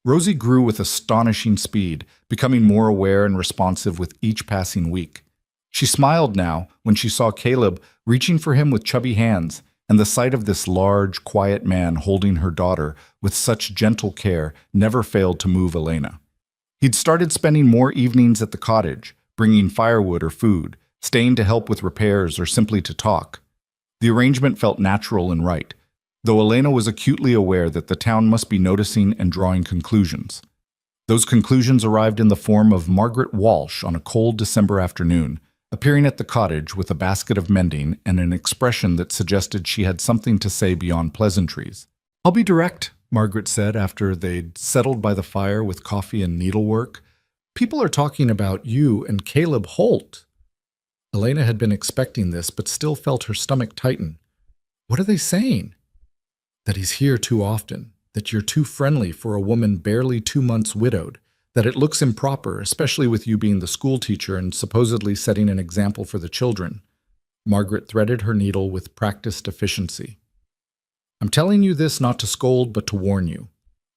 Speaker 1: Rosie grew with astonishing speed, becoming more aware and responsive with each passing week. She smiled now when she saw Caleb reaching for him with chubby hands, and the sight of this large, quiet man holding her daughter with such gentle care never failed to move Elena. He'd started spending more evenings at the cottage, bringing firewood or food, staying to help with repairs or simply to talk. The arrangement felt natural and right, though Elena was acutely aware that the town must be noticing and drawing conclusions. Those conclusions arrived in the form of Margaret Walsh on a cold December afternoon, appearing at the cottage with a basket of mending and an expression that suggested she had something to say beyond pleasantries. "I'll be direct," Margaret said after they'd settled by the fire with coffee and needlework. "People are talking about you and Caleb Holt." Elena had been expecting this, but still felt her stomach tighten. "What are they saying?" "That he's here too often, that you're too friendly for a woman barely 2 months widowed, that it looks improper, especially with you being the school teacher and supposedly setting an example for the children." Margaret threaded her needle with practiced efficiency. "I'm telling you this not to scold, but to warn you.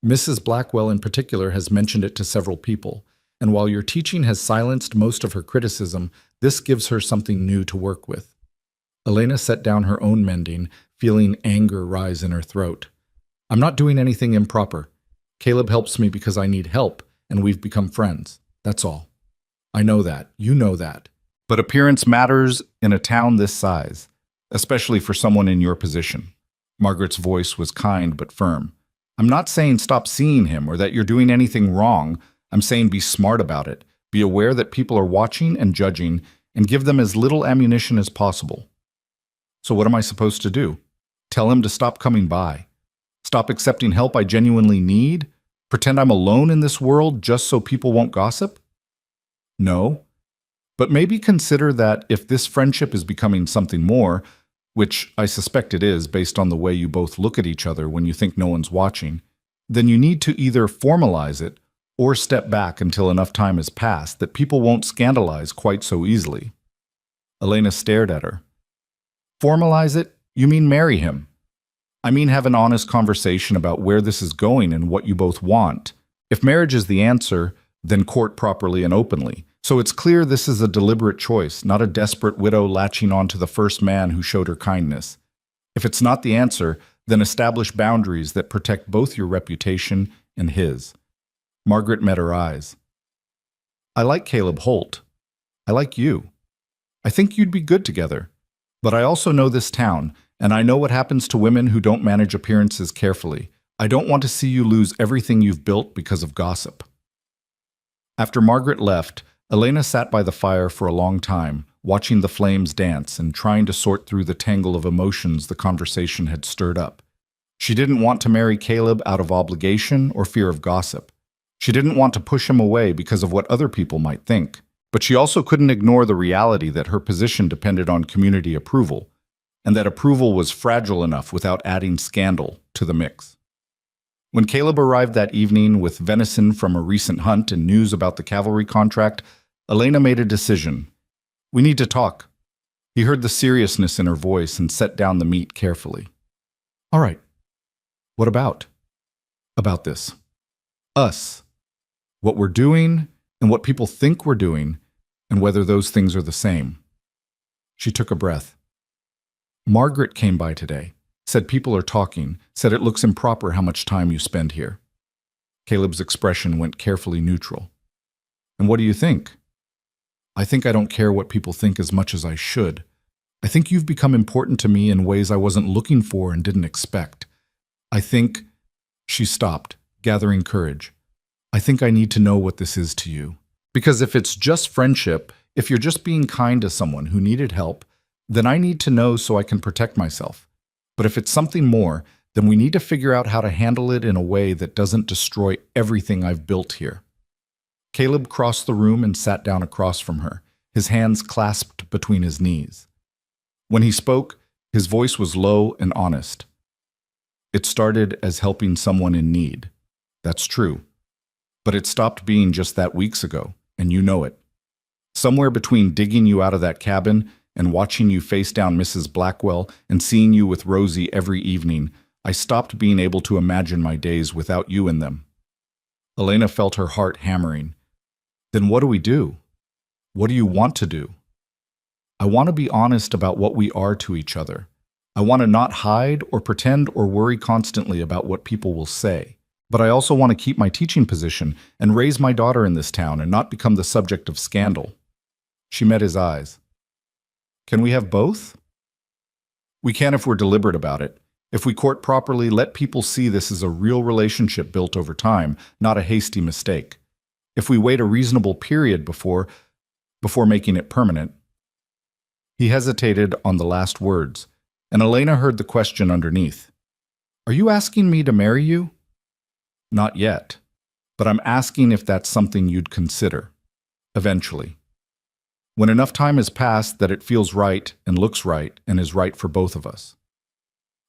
Speaker 1: Mrs. Blackwell in particular has mentioned it to several people, and while your teaching has silenced most of her criticism, this gives her something new to work with." Elena set down her own mending, feeling anger rise in her throat. "I'm not doing anything improper. Caleb helps me because I need help, and we've become friends. That's all. I know that. You know that. But appearance matters in a town this size, especially for someone in your position." Margaret's voice was kind but firm. "I'm not saying stop seeing him or that you're doing anything wrong. I'm saying be smart about it. Be aware that people are watching and judging, and give them as little ammunition as possible." "So what am I supposed to do? Tell him to stop coming by? Stop accepting help I genuinely need? Pretend I'm alone in this world just so people won't gossip?" "No. But maybe consider that if this friendship is becoming something more, which I suspect it is based on the way you both look at each other when you think no one's watching, then you need to either formalize it or step back until enough time has passed that people won't scandalize quite so easily." Elena stared at her. "Formalize it? You mean marry him?" "I mean have an honest conversation about where this is going and what you both want. If marriage is the answer, then court properly and openly. So it's clear this is a deliberate choice, not a desperate widow latching on to the first man who showed her kindness. If it's not the answer, then establish boundaries that protect both your reputation and his." Margaret met her eyes. "I like Caleb Holt. I like you. I think you'd be good together. But I also know this town, and I know what happens to women who don't manage appearances carefully. I don't want to see you lose everything you've built because of gossip." After Margaret left, Elena sat by the fire for a long time, watching the flames dance and trying to sort through the tangle of emotions the conversation had stirred up. She didn't want to marry Caleb out of obligation or fear of gossip. She didn't want to push him away because of what other people might think. But she also couldn't ignore the reality that her position depended on community approval, and that approval was fragile enough without adding scandal to the mix. When Caleb arrived that evening with venison from a recent hunt and news about the cavalry contract, Elena made a decision. "We need to talk." He heard the seriousness in her voice and set down the meat carefully. "All right. What about?" "About this. Us. What we're doing and what people think we're doing, and whether those things are the same." She took a breath. "Margaret came by today, said people are talking, said it looks improper how much time you spend here." Caleb's expression went carefully neutral. "And what do you think?" "I think I don't care what people think as much as I should. I think you've become important to me in ways I wasn't looking for and didn't expect. I think—" She stopped, gathering courage. "I think I need to know what this is to you. Because if it's just friendship, if you're just being kind to someone who needed help, then I need to know so I can protect myself. But if it's something more, then we need to figure out how to handle it in a way that doesn't destroy everything I've built here." Caleb crossed the room and sat down across from her, his hands clasped between his knees. When he spoke, his voice was low and honest. "It started as helping someone in need. That's true. But it stopped being just that weeks ago, and you know it. Somewhere between digging you out of that cabin and watching you face down Mrs. Blackwell and seeing you with Rosie every evening, I stopped being able to imagine my days without you in them." Elena felt her heart hammering. "Then what do we do? What do you want to do?" "I want to be honest about what we are to each other. I want to not hide or pretend or worry constantly about what people will say. But I also want to keep my teaching position and raise my daughter in this town and not become the subject of scandal." She met his eyes. "Can we have both?" "We can if we're deliberate about it. If we court properly, let people see this is a real relationship built over time, not a hasty mistake. If we wait a reasonable period before making it permanent." He hesitated on the last words, and Elena heard the question underneath. "Are you asking me to marry you?" "Not yet, but I'm asking if that's something you'd consider. Eventually. When enough time has passed that it feels right and looks right and is right for both of us."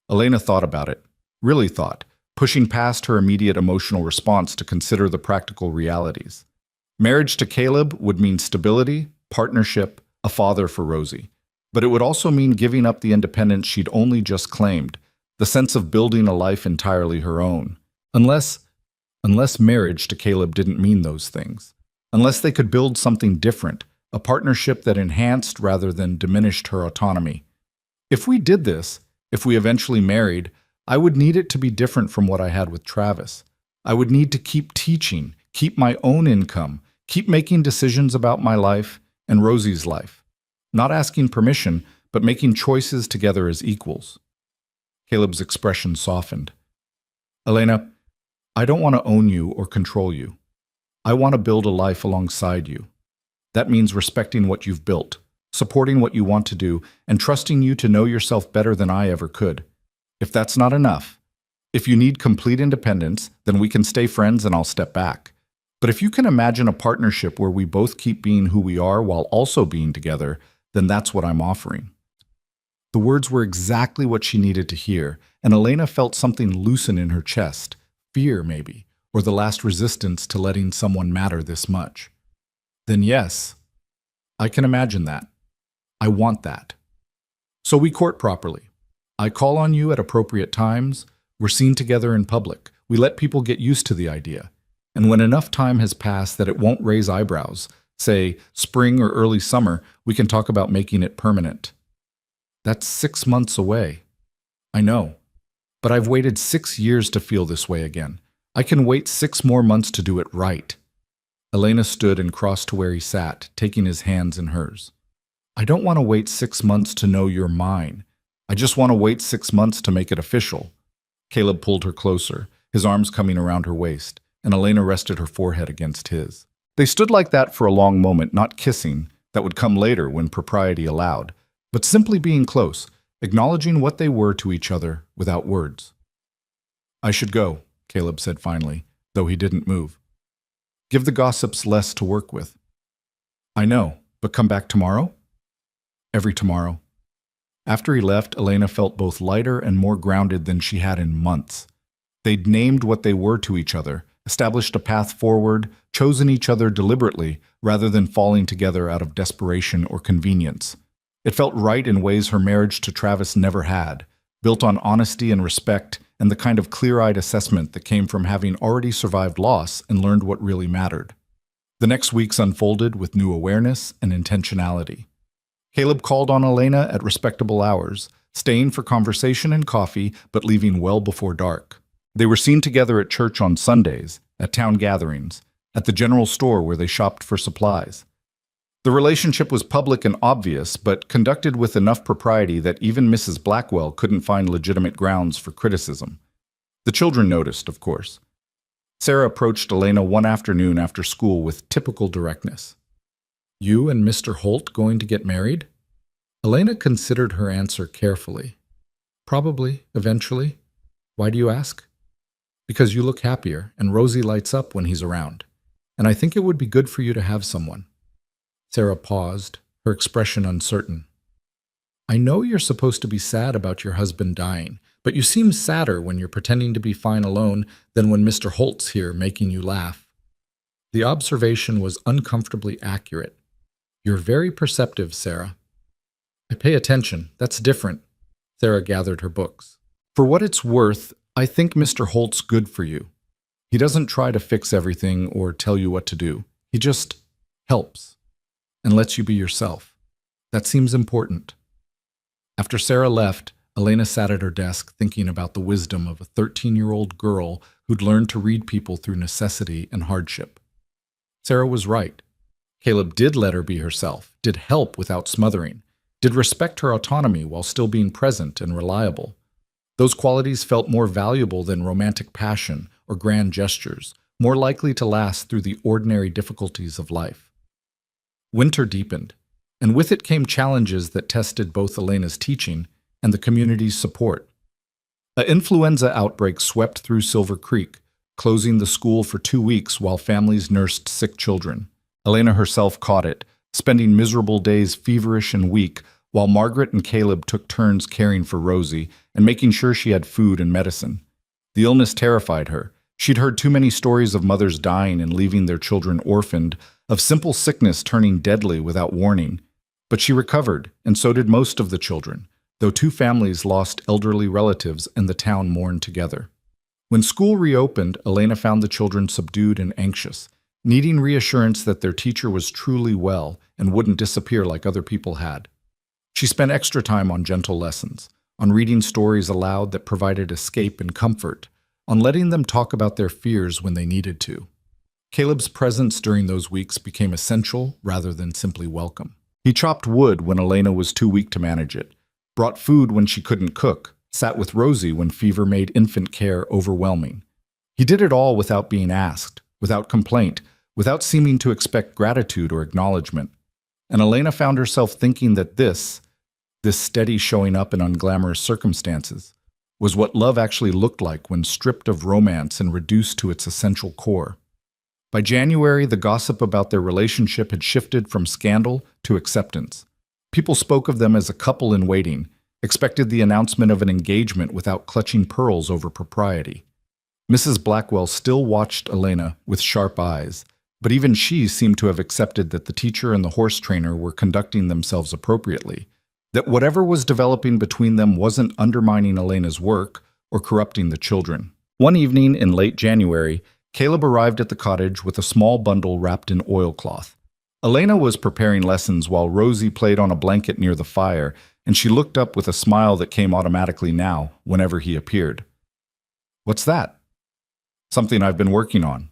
Speaker 1: Elena thought about it, really thought, pushing past her immediate emotional response to consider the practical realities. Marriage to Caleb would mean stability, partnership, a father for Rosie. But it would also mean giving up the independence she'd only just claimed, the sense of building a life entirely her own. Unless marriage to Caleb didn't mean those things. Unless they could build something different, a partnership that enhanced rather than diminished her autonomy. If we did this, if we eventually married, I would need it to be different from what I had with Travis. I would need to keep teaching, keep my own income, keep making decisions about my life and Rosie's life. Not asking permission, but making choices together as equals. Caleb's expression softened. "Elena, I don't want to own you or control you. I want to build a life alongside you. That means respecting what you've built, supporting what you want to do, and trusting you to know yourself better than I ever could. If that's not enough, if you need complete independence, then we can stay friends and I'll step back. But if you can imagine a partnership where we both keep being who we are while also being together, then that's what I'm offering." The words were exactly what she needed to hear, and Elena felt something loosen in her chest, fear maybe, or the last resistance to letting someone matter this much. "Then yes, I can imagine that. I want that. So we court properly. I call on you at appropriate times. We're seen together in public. We let people get used to the idea. And when enough time has passed that it won't raise eyebrows, say spring or early summer, we can talk about making it permanent." "That's 6 months away." "I know. But I've waited 6 years to feel this way again. I can wait 6 more months to do it right." Elena stood and crossed to where he sat, taking his hands in hers. "I don't want to wait 6 months to know you're mine. I just want to wait 6 months to make it official." Caleb pulled her closer, his arms coming around her waist, and Elena rested her forehead against his. They stood like that for a long moment, not kissing, that would come later when propriety allowed, but simply being close, acknowledging what they were to each other without words. "I should go," Caleb said finally, though he didn't move. "Give the gossips less to work with." "I know, but come back tomorrow?" "Every tomorrow." After he left, Elena felt both lighter and more grounded than she had in months. They'd named what they were to each other, established a path forward, chosen each other deliberately rather than falling together out of desperation or convenience. It felt right in ways her marriage to Travis never had, built on honesty and respect and the kind of clear-eyed assessment that came from having already survived loss and learned what really mattered. The next weeks unfolded with new awareness and intentionality. Caleb called on Elena at respectable hours, staying for conversation and coffee, but leaving well before dark. They were seen together at church on Sundays, at town gatherings, at the general store where they shopped for supplies. The relationship was public and obvious, but conducted with enough propriety that even Mrs. Blackwell couldn't find legitimate grounds for criticism. The children noticed, of course. Sarah approached Elena one afternoon after school with typical directness. "You and Mr. Holt going to get married?" Elena considered her answer carefully. Probably, eventually. Why do you ask? Because you look happier, and Rosie lights up when he's around. And I think it would be good for you to have someone. Sarah paused, her expression uncertain. I know you're supposed to be sad about your husband dying, but you seem sadder when you're pretending to be fine alone than when Mr. Holt's here making you laugh. The observation was uncomfortably accurate. You're very perceptive, Sarah. I pay attention. That's different. Sarah gathered her books. For what it's worth, I think Mr. Holt's good for you. He doesn't try to fix everything or tell you what to do. He just helps and lets you be yourself. That seems important. After Sarah left, Elena sat at her desk thinking about the wisdom of a 13-year-old girl who'd learned to read people through necessity and hardship. Sarah was right. Caleb did let her be herself, did help without smothering, did respect her autonomy while still being present and reliable. Those qualities felt more valuable than romantic passion or grand gestures, more likely to last through the ordinary difficulties of life. Winter deepened, and with it came challenges that tested both Elena's teaching and the community's support. An influenza outbreak swept through Silver Creek, closing the school for 2 weeks while families nursed sick children. Elena herself caught it, spending miserable days feverish and weak, while Margaret and Caleb took turns caring for Rosie and making sure she had food and medicine. The illness terrified her. She'd heard too many stories of mothers dying and leaving their children orphaned, of simple sickness turning deadly without warning. But she recovered, and so did most of the children, though 2 families lost elderly relatives and the town mourned together. When school reopened, Elena found the children subdued and anxious, needing reassurance that their teacher was truly well and wouldn't disappear like other people had. She spent extra time on gentle lessons, on reading stories aloud that provided escape and comfort, on letting them talk about their fears when they needed to. Caleb's presence during those weeks became essential rather than simply welcome. He chopped wood when Elena was too weak to manage it, brought food when she couldn't cook, sat with Rosie when fever made infant care overwhelming. He did it all without being asked, without complaint, without seeming to expect gratitude or acknowledgement. And Elena found herself thinking that this steady showing up in unglamorous circumstances, was what love actually looked like when stripped of romance and reduced to its essential core. By January, the gossip about their relationship had shifted from scandal to acceptance. People spoke of them as a couple in waiting, expected the announcement of an engagement without clutching pearls over propriety. Mrs. Blackwell still watched Elena with sharp eyes, but even she seemed to have accepted that the teacher and the horse trainer were conducting themselves appropriately, that whatever was developing between them wasn't undermining Elena's work or corrupting the children. One evening in late January, Caleb arrived at the cottage with a small bundle wrapped in oilcloth. Elena was preparing lessons while Rosie played on a blanket near the fire, and she looked up with a smile that came automatically now, whenever he appeared. "What's that?" "Something I've been working on."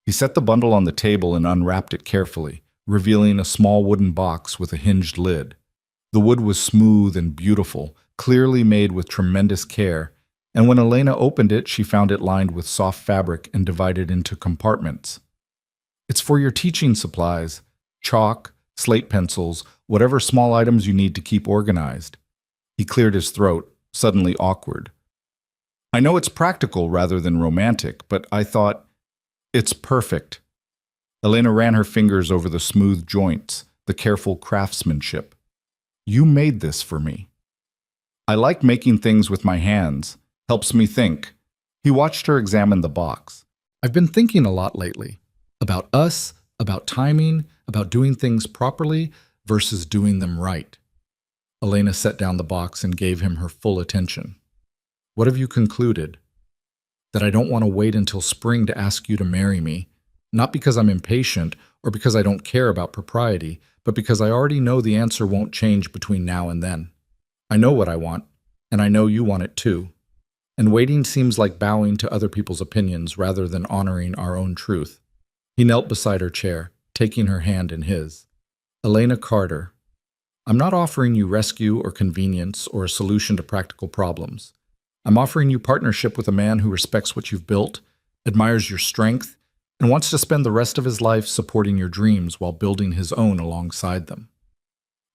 Speaker 1: He set the bundle on the table and unwrapped it carefully, revealing a small wooden box with a hinged lid. The wood was smooth and beautiful, clearly made with tremendous care, and when Elena opened it, she found it lined with soft fabric and divided into compartments. "It's for your teaching supplies, chalk, slate pencils, whatever small items you need to keep organized." He cleared his throat, suddenly awkward. "I know it's practical rather than romantic, but I thought, it's perfect." Elena ran her fingers over the smooth joints, the careful craftsmanship. "You made this for me." "I like making things with my hands. Helps me think." He watched her examine the box. "I've been thinking a lot lately. About us, about timing, about doing things properly versus doing them right." Elena set down the box and gave him her full attention. "What have you concluded?" "That I don't want to wait until spring to ask you to marry me, not because I'm impatient or because I don't care about propriety, but because I already know the answer won't change between now and then. I know what I want, and I know you want it too. And waiting seems like bowing to other people's opinions rather than honoring our own truth." He knelt beside her chair, taking her hand in his. "Elena Carter, I'm not offering you rescue or convenience or a solution to practical problems. I'm offering you partnership with a man who respects what you've built, admires your strength, and wants to spend the rest of his life supporting your dreams while building his own alongside them."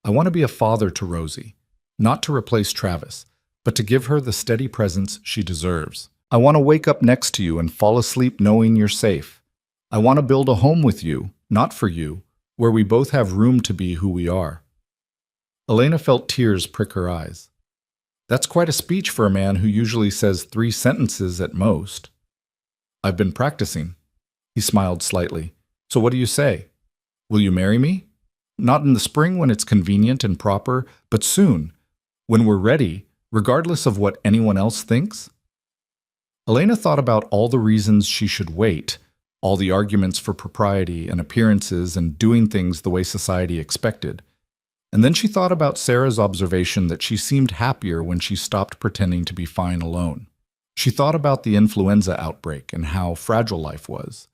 Speaker 1: I want to be a father to Rosie, not to replace Travis, but to give her the steady presence she deserves. I want to wake up next to you and fall asleep knowing you're safe. I want to build a home with you, not for you, where we both have room to be who we are. Elena felt tears prick her eyes. That's quite a speech for a man who usually says 3 sentences at most. I've been practicing. He smiled slightly. So what do you say? Will you marry me? Not in the spring when it's convenient and proper, but soon, when we're ready, regardless of what anyone else thinks? Elena thought about all the reasons she should wait, all the arguments for propriety and appearances and doing things the way society expected. And then she thought about Sarah's observation that she seemed happier when she stopped pretending to be fine alone. She thought about the influenza outbreak and how fragile life was,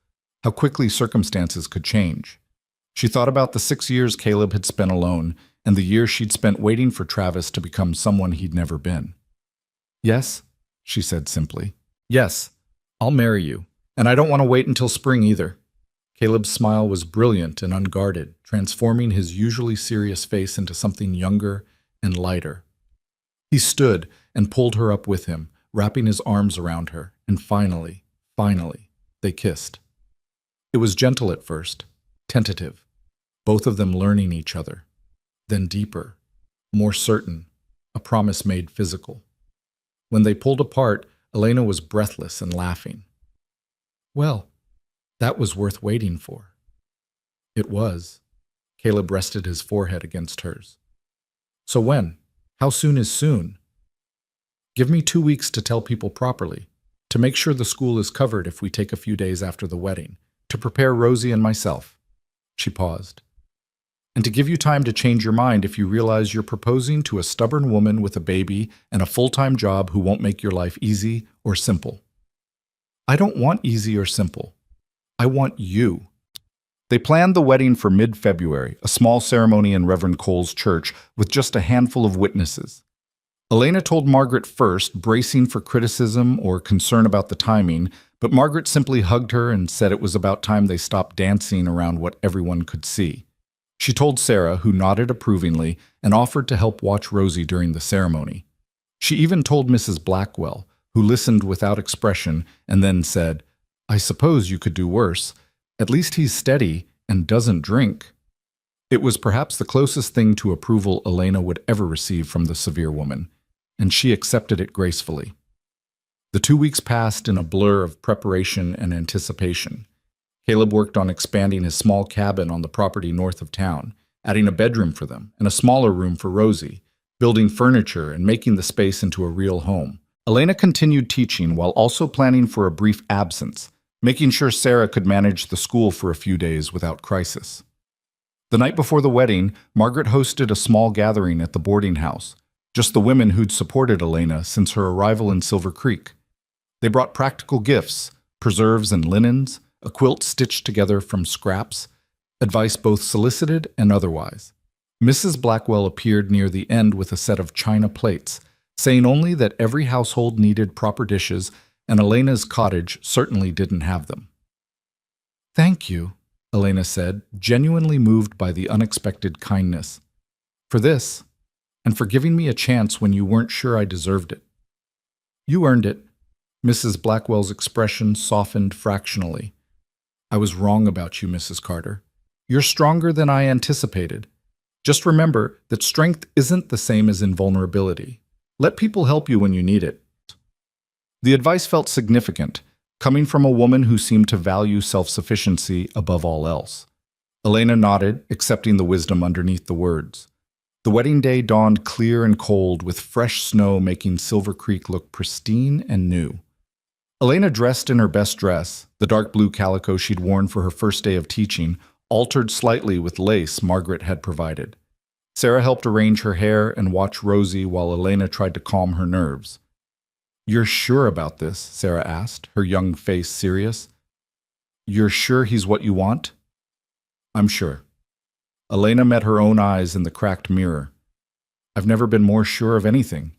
Speaker 1: how quickly circumstances could change. She thought about the 6 years Caleb had spent alone and the year she'd spent waiting for Travis to become someone he'd never been. Yes, she said simply. Yes, I'll marry you, and I don't want to wait until spring either. Caleb's smile was brilliant and unguarded, transforming his usually serious face into something younger and lighter. He stood and pulled her up with him, wrapping his arms around her, and finally, they kissed. It was gentle at first, tentative, both of them learning each other, then deeper, more certain, a promise made physical. When they pulled apart, Elena was breathless and laughing. Well, that was worth waiting for. It was. Caleb rested his forehead against hers. So when? How soon is soon? Give me 2 weeks to tell people properly, to make sure the school is covered if we take a few days after the wedding, to prepare Rosie and myself. She paused. And to give you time to change your mind if you realize you're proposing to a stubborn woman with a baby and a full-time job who won't make your life easy or simple. I don't want easy or simple. I want you. They planned the wedding for mid-February, a small ceremony in Reverend Cole's church with just a handful of witnesses. Elena told Margaret first, bracing for criticism or concern about the timing, but Margaret simply hugged her and said it was about time they stopped dancing around what everyone could see. She told Sarah, who nodded approvingly, and offered to help watch Rosie during the ceremony. She even told Mrs. Blackwell, who listened without expression and then said, I suppose you could do worse. At least he's steady and doesn't drink. It was perhaps the closest thing to approval Elena would ever receive from the severe woman, and she accepted it gracefully. The 2 weeks passed in a blur of preparation and anticipation. Caleb worked on expanding his small cabin on the property north of town, adding a bedroom for them and a smaller room for Rosie, building furniture and making the space into a real home. Elena continued teaching while also planning for a brief absence, making sure Sarah could manage the school for a few days without crisis. The night before the wedding, Margaret hosted a small gathering at the boarding house, just the women who'd supported Elena since her arrival in Silver Creek. They brought practical gifts, preserves and linens, a quilt stitched together from scraps, advice both solicited and otherwise. Mrs. Blackwell appeared near the end with a set of china plates, saying only that every household needed proper dishes, and Elena's cottage certainly didn't have them. Thank you, Elena said, genuinely moved by the unexpected kindness. For this, and for giving me a chance when you weren't sure I deserved it. You earned it. Mrs. Blackwell's expression softened fractionally. I was wrong about you, Mrs. Carter. You're stronger than I anticipated. Just remember that strength isn't the same as invulnerability. Let people help you when you need it. The advice felt significant, coming from a woman who seemed to value self-sufficiency above all else. Elena nodded, accepting the wisdom underneath the words. The wedding day dawned clear and cold, with fresh snow making Silver Creek look pristine and new. Elena dressed in her best dress, the dark blue calico she'd worn for her first day of teaching, altered slightly with lace Margaret had provided. Sarah helped arrange her hair and watch Rosie while Elena tried to calm her nerves. You're sure about this? Sarah asked, her young face serious. You're sure he's what you want? I'm sure. Elena met her own eyes in the cracked mirror. I've never been more sure of anything.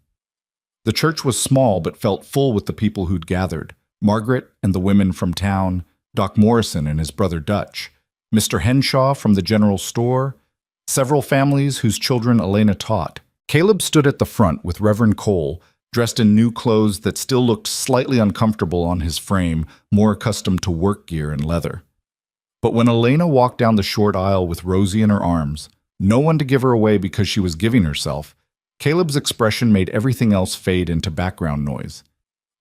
Speaker 1: The church was small but felt full with the people who'd gathered. Margaret and the women from town, Doc Morrison and his brother Dutch, Mr. Henshaw from the general store, several families whose children Elena taught. Caleb stood at the front with Reverend Cole, dressed in new clothes that still looked slightly uncomfortable on his frame, more accustomed to work gear and leather. But when Elena walked down the short aisle with Rosie in her arms, no one to give her away because she was giving herself, Caleb's expression made everything else fade into background noise.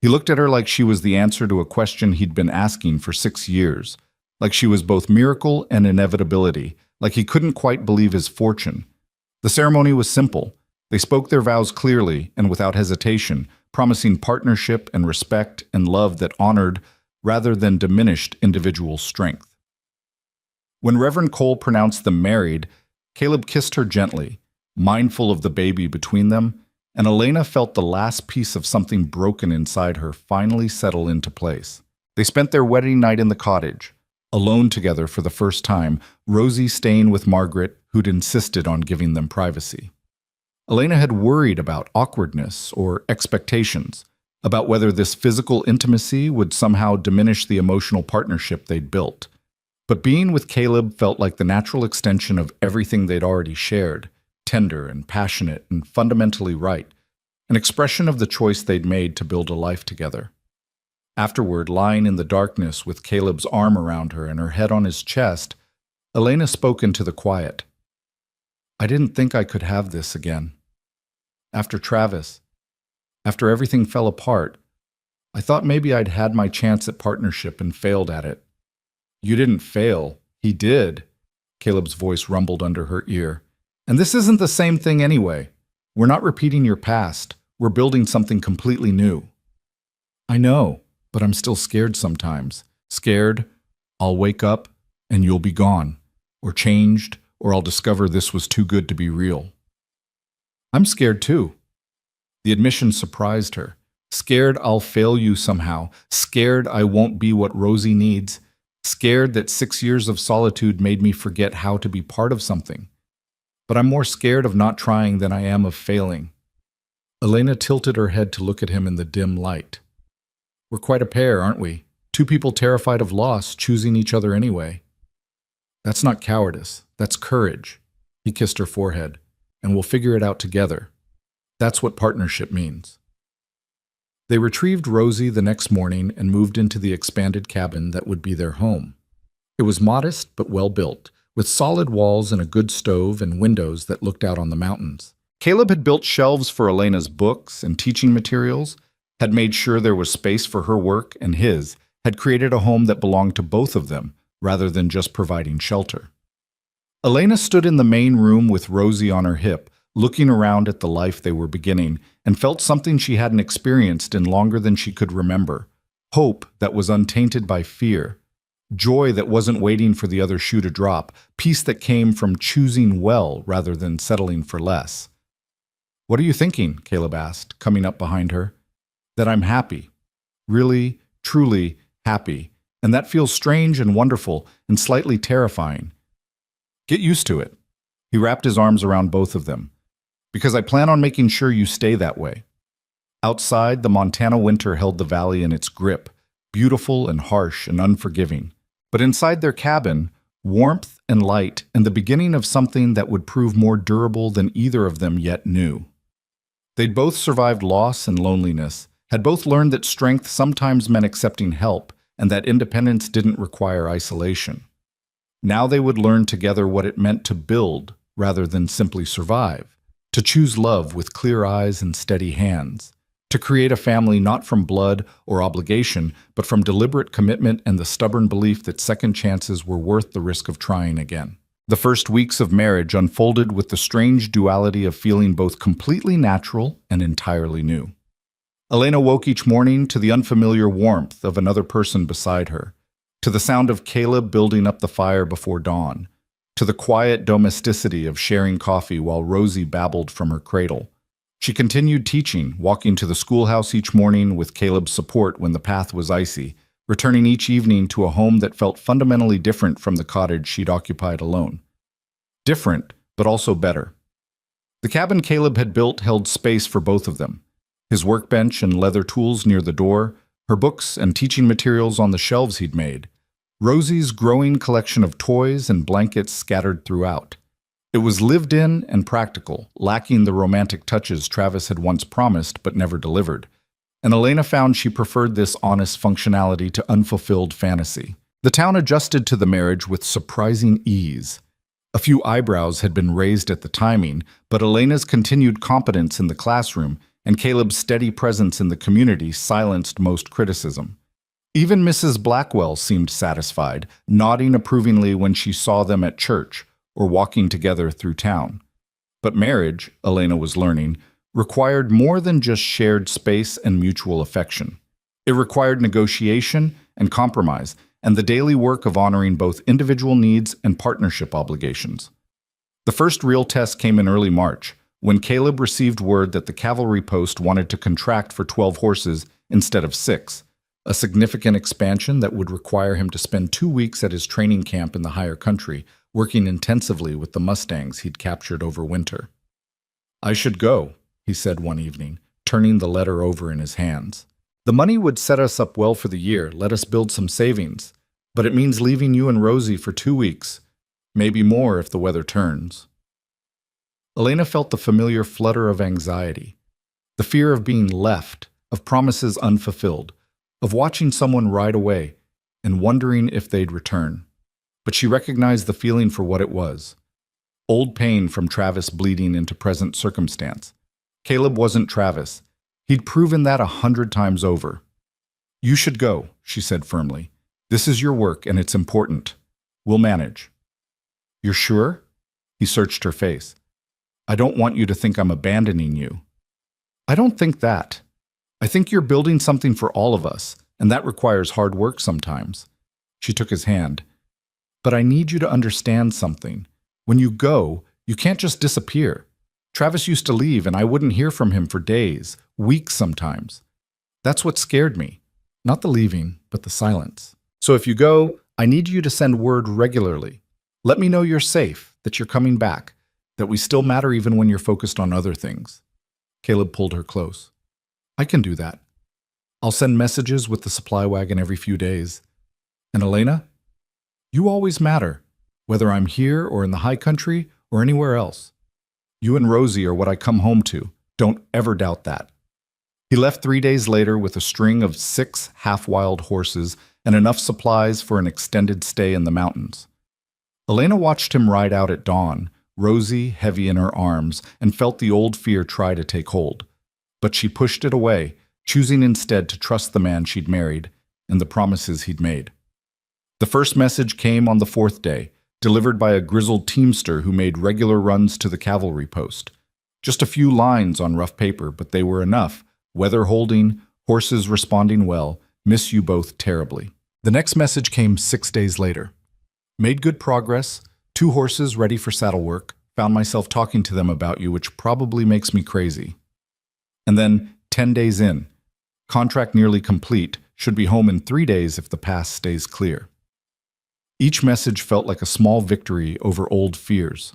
Speaker 1: He looked at her like she was the answer to a question he'd been asking for 6 years, like she was both miracle and inevitability, like he couldn't quite believe his fortune. The ceremony was simple. They spoke their vows clearly and without hesitation, promising partnership and respect and love that honored rather than diminished individual strength. When Reverend Cole pronounced them married, Caleb kissed her gently, mindful of the baby between them, and Elena felt the last piece of something broken inside her finally settle into place. They spent their wedding night in the cottage, alone together for the first time, Rosie staying with Margaret, who'd insisted on giving them privacy. Elena had worried about awkwardness or expectations, about whether this physical intimacy would somehow diminish the emotional partnership they'd built. But being with Caleb felt like the natural extension of everything they'd already shared, tender and passionate and fundamentally right, an expression of the choice they'd made to build a life together. Afterward, lying in the darkness with Caleb's arm around her and her head on his chest, Elena spoke into the quiet. I didn't think I could have this again. After Travis, after everything fell apart, I thought maybe I'd had my chance at partnership and failed at it. You didn't fail. He did. Caleb's voice rumbled under her ear. And this isn't the same thing anyway. We're not repeating your past. We're building something completely new. I know, but I'm still scared sometimes. Scared, I'll wake up and you'll be gone, or changed, or I'll discover this was too good to be real. I'm scared too. The admission surprised her. Scared I'll fail you somehow. Scared I won't be what Rosie needs. Scared that 6 years of solitude made me forget how to be part of something. But I'm more scared of not trying than I am of failing. Elena tilted her head to look at him in the dim light. We're quite a pair, aren't we? Two people terrified of loss, choosing each other anyway. That's not cowardice. That's courage. He kissed her forehead. And we'll figure it out together. That's what partnership means. They retrieved Rosie the next morning and moved into the expanded cabin that would be their home. It was modest but well built, with solid walls and a good stove and windows that looked out on the mountains. Caleb had built shelves for Elena's books and teaching materials, had made sure there was space for her work and his, had created a home that belonged to both of them, rather than just providing shelter. Elena stood in the main room with Rosie on her hip, looking around at the life they were beginning, and felt something she hadn't experienced in longer than she could remember. Hope that was untainted by fear. Joy that wasn't waiting for the other shoe to drop. Peace that came from choosing well rather than settling for less. What are you thinking? Caleb asked, coming up behind her. That I'm happy. Really, truly happy. And that feels strange and wonderful and slightly terrifying. Get used to it. He wrapped his arms around both of them. Because I plan on making sure you stay that way. Outside, the Montana winter held the valley in its grip, beautiful and harsh and unforgiving. But inside their cabin, warmth and light and the beginning of something that would prove more durable than either of them yet knew. They'd both survived loss and loneliness, had both learned that strength sometimes meant accepting help and that independence didn't require isolation. Now they would learn together what it meant to build rather than simply survive, to choose love with clear eyes and steady hands, to create a family not from blood or obligation, but from deliberate commitment and the stubborn belief that second chances were worth the risk of trying again. The first weeks of marriage unfolded with the strange duality of feeling both completely natural and entirely new. Elena woke each morning to the unfamiliar warmth of another person beside her, to the sound of Caleb building up the fire before dawn, to the quiet domesticity of sharing coffee while Rosie babbled from her cradle. She continued teaching, walking to the schoolhouse each morning with Caleb's support when the path was icy, returning each evening to a home that felt fundamentally different from the cottage she'd occupied alone. Different, but also better. The cabin Caleb had built held space for both of them. His workbench and leather tools near the door, her books and teaching materials on the shelves he'd made, Rosie's growing collection of toys and blankets scattered throughout. It was lived in and practical, lacking the romantic touches Travis had once promised but never delivered. And Elena found she preferred this honest functionality to unfulfilled fantasy. The town adjusted to the marriage with surprising ease. A few eyebrows had been raised at the timing, but Elena's continued competence in the classroom and Caleb's steady presence in the community silenced most criticism. Even Mrs. Blackwell seemed satisfied, nodding approvingly when she saw them at church or walking together through town. But marriage, Elena was learning, required more than just shared space and mutual affection. It required negotiation and compromise, and the daily work of honoring both individual needs and partnership obligations. The first real test came in early March, when Caleb received word that the cavalry post wanted to contract for 12 horses instead of 6, a significant expansion that would require him to spend 2 weeks at his training camp in the higher country, working intensively with the Mustangs he'd captured over winter. "I should go," he said one evening, turning the letter over in his hands. "The money would set us up well for the year, let us build some savings, but it means leaving you and Rosie for 2 weeks, maybe more if the weather turns." Elena felt the familiar flutter of anxiety, the fear of being left, of promises unfulfilled, of watching someone ride away and wondering if they'd return. But she recognized the feeling for what it was. Old pain from Travis bleeding into present circumstance. Caleb wasn't Travis. He'd proven that 100 times over. "You should go," she said firmly. "This is your work and it's important. We'll manage." "You're sure?" He searched her face. "I don't want you to think I'm abandoning you." "I don't think that. I think you're building something for all of us, and that requires hard work sometimes." She took his hand. "But I need you to understand something. When you go, you can't just disappear. Travis used to leave, and I wouldn't hear from him for days, weeks sometimes. That's what scared me. Not the leaving, but the silence. So if you go, I need you to send word regularly. Let me know you're safe, that you're coming back, that we still matter even when you're focused on other things." Caleb pulled her close. "I can do that. I'll send messages with the supply wagon every few days. And Elena, you always matter, whether I'm here or in the high country or anywhere else. You and Rosie are what I come home to. Don't ever doubt that." He left 3 days later with a string of 6 half-wild horses and enough supplies for an extended stay in the mountains. Elena watched him ride out at dawn, Rosie heavy in her arms, and felt the old fear try to take hold. But she pushed it away, choosing instead to trust the man she'd married and the promises he'd made. The first message came on the 4th day, delivered by a grizzled teamster who made regular runs to the cavalry post. Just a few lines on rough paper, but they were enough. Weather holding, horses responding well, miss you both terribly. The next message came 6 days later. Made good progress, 2 horses ready for saddle work, found myself talking to them about you, which probably makes me crazy. And then, 10 days in, contract nearly complete, should be home in 3 days if the pass stays clear. Each message felt like a small victory over old fears.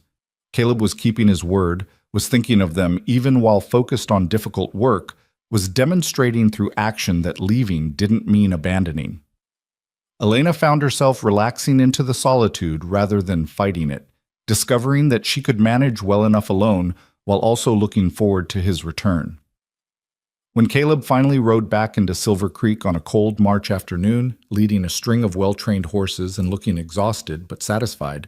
Speaker 1: Caleb was keeping his word, was thinking of them even while focused on difficult work, was demonstrating through action that leaving didn't mean abandoning. Elena found herself relaxing into the solitude rather than fighting it, discovering that she could manage well enough alone while also looking forward to his return. When Caleb finally rode back into Silver Creek on a cold March afternoon, leading a string of well-trained horses and looking exhausted but satisfied,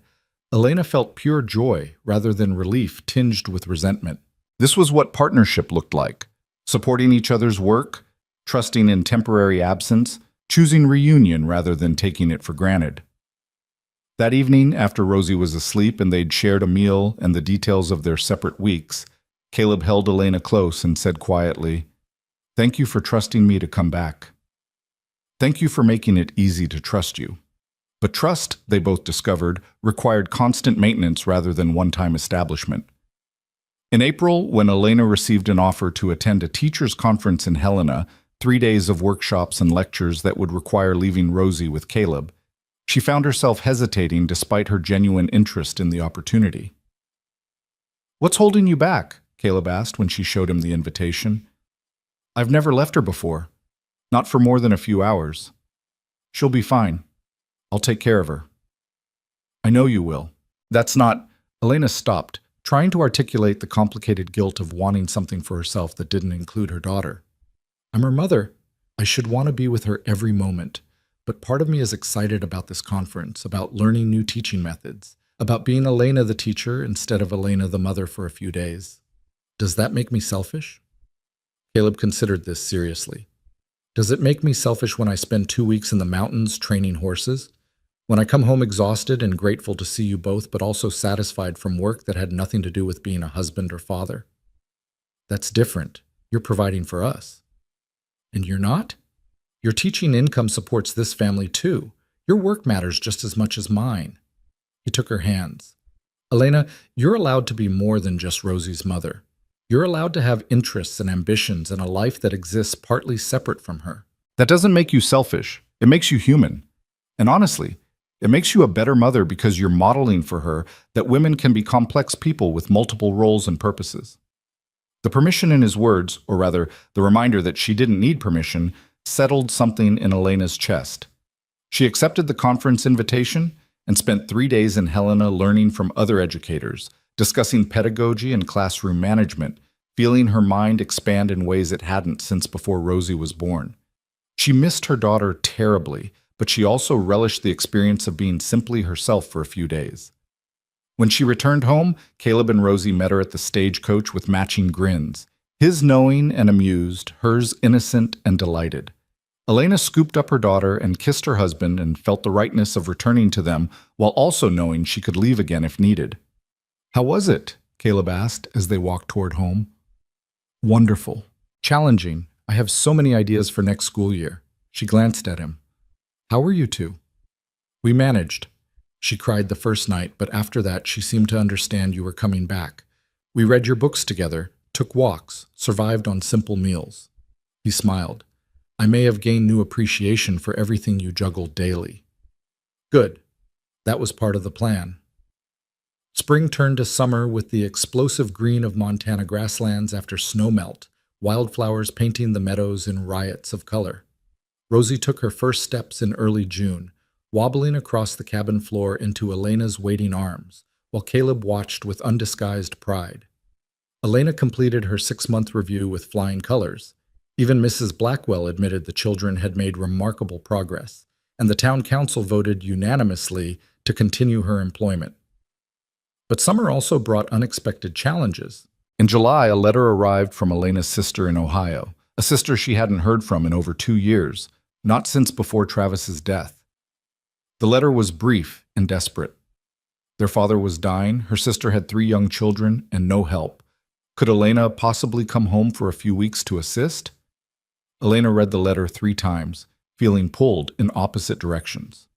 Speaker 1: Elena felt pure joy rather than relief tinged with resentment. This was what partnership looked like. Supporting each other's work, trusting in temporary absence, choosing reunion rather than taking it for granted. That evening, after Rosie was asleep and they'd shared a meal and the details of their separate weeks, Caleb held Elena close and said quietly, "Thank you for trusting me to come back. Thank you for making it easy to trust you." But trust, they both discovered, required constant maintenance rather than one-time establishment. In April, when Elena received an offer to attend a teachers' conference in Helena, 3 days of workshops and lectures that would require leaving Rosie with Caleb, she found herself hesitating despite her genuine interest in the opportunity. "What's holding you back?" Caleb asked when she showed him the invitation. "I've never left her before. Not for more than a few hours. She'll be fine. I'll take care of her." "I know you will." "That's not..." Elena stopped, trying to articulate the complicated guilt of wanting something for herself that didn't include her daughter. I'm her mother. I should want to be with her every moment. But part of me is excited about this conference, about learning new teaching methods, about being Elena the teacher instead of Elena the mother for a few days. Does that make me selfish? Caleb considered this seriously. Does it make me selfish when I spend 2 weeks in the mountains training horses? When I come home exhausted and grateful to see you both, but also satisfied from work that had nothing to do with being a husband or father? That's different. You're providing for us. And you're not? Your teaching income supports this family too. Your work matters just as much as mine. He took her hands. Elena, you're allowed to be more than just Rosie's mother. You're allowed to have interests and ambitions and a life that exists partly separate from her. That doesn't make you selfish. It makes you human. And honestly, it makes you a better mother because you're modeling for her that women can be complex people with multiple roles and purposes. The permission in his words, or rather, the reminder that she didn't need permission, settled something in Elena's chest. She accepted the conference invitation and spent 3 days in Helena learning from other educators, discussing pedagogy and classroom management, feeling her mind expand in ways it hadn't since before Rosie was born. She missed her daughter terribly, but she also relished the experience of being simply herself for a few days. When she returned home, Caleb and Rosie met her at the stagecoach with matching grins, his knowing and amused, hers innocent and delighted. Elena scooped up her daughter and kissed her husband and felt the rightness of returning to them while also knowing she could leave again if needed. How was it? Caleb asked as they walked toward home. Wonderful. Challenging. I have so many ideas for next school year. She glanced at him. How were you two? We managed. She cried the first night, but after that she seemed to understand you were coming back. We read your books together, took walks, survived on simple meals. He smiled. I may have gained new appreciation for everything you juggled daily. Good. That was part of the plan. Spring turned to summer with the explosive green of Montana grasslands after snowmelt, wildflowers painting the meadows in riots of color. Rosie took her first steps in early June, wobbling across the cabin floor into Elena's waiting arms, while Caleb watched with undisguised pride. Elena completed her 6-month review with flying colors. Even Mrs. Blackwell admitted the children had made remarkable progress, and the town council voted unanimously to continue her employment. But summer also brought unexpected challenges. In July, a letter arrived from Elena's sister in Ohio, a sister she hadn't heard from in over 2 years, not since before Travis's death. The letter was brief and desperate. Their father was dying, her sister had 3 young children, and no help. Could Elena possibly come home for a few weeks to assist? Elena read the letter 3 times, feeling pulled in opposite directions.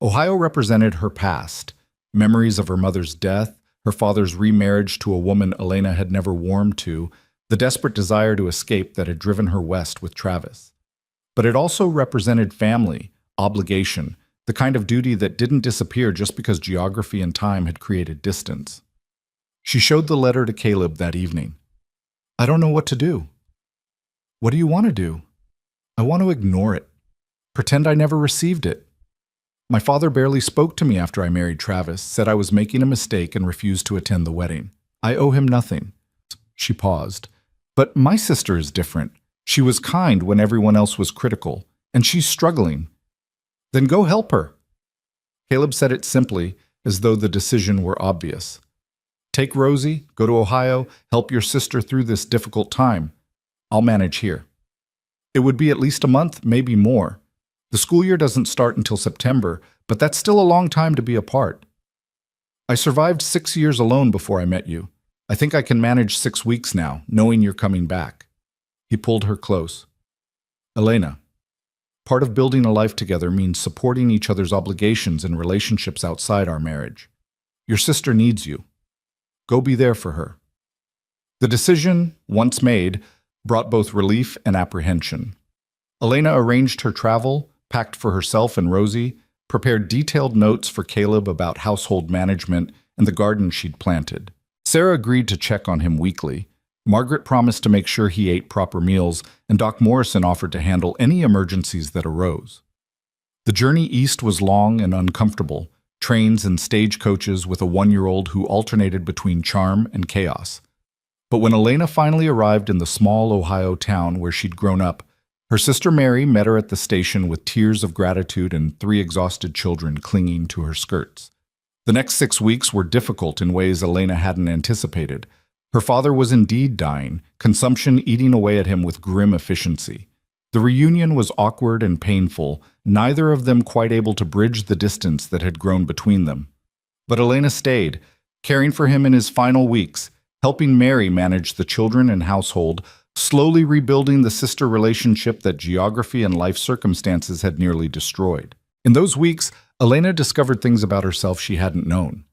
Speaker 1: Ohio represented her past, memories of her mother's death, her father's remarriage to a woman Elena had never warmed to, the desperate desire to escape that had driven her west with Travis. But it also represented family, obligation, the kind of duty that didn't disappear just because geography and time had created distance. She showed the letter to Caleb that evening. I don't know what to do. What do you want to do? I want to ignore it. Pretend I never received it. My father barely spoke to me after I married Travis, said I was making a mistake and refused to attend the wedding. I owe him nothing. She paused. But my sister is different. She was kind when everyone else was critical, and she's struggling. Then go help her. Caleb said it simply, as though the decision were obvious. Take Rosie, go to Ohio, help your sister through this difficult time. I'll manage here. It would be at least a month, maybe more. The school year doesn't start until September, but that's still a long time to be apart. I survived 6 years alone before I met you. I think I can manage 6 weeks now, knowing you're coming back. He pulled her close. Elena, part of building a life together means supporting each other's obligations and relationships outside our marriage. Your sister needs you. Go be there for her. The decision, once made, brought both relief and apprehension. Elena arranged her travel, packed for herself and Rosie, prepared detailed notes for Caleb about household management and the garden she'd planted. Sarah agreed to check on him weekly. Margaret promised to make sure he ate proper meals, and Doc Morrison offered to handle any emergencies that arose. The journey east was long and uncomfortable. trains and stagecoaches with a 1-year-old who alternated between charm and chaos. But when Elena finally arrived in the small Ohio town where she'd grown up, her sister Mary met her at the station with tears of gratitude and 3 exhausted children clinging to her skirts. The next 6 weeks were difficult in ways Elena hadn't anticipated. Her father was indeed dying, consumption eating away at him with grim efficiency. The reunion was awkward and painful, neither of them quite able to bridge the distance that had grown between them. But Elena stayed, caring for him in his final weeks, helping Mary manage the children and household, slowly rebuilding the sister relationship that geography and life circumstances had nearly destroyed. In those weeks, Elena discovered things about herself she hadn't known.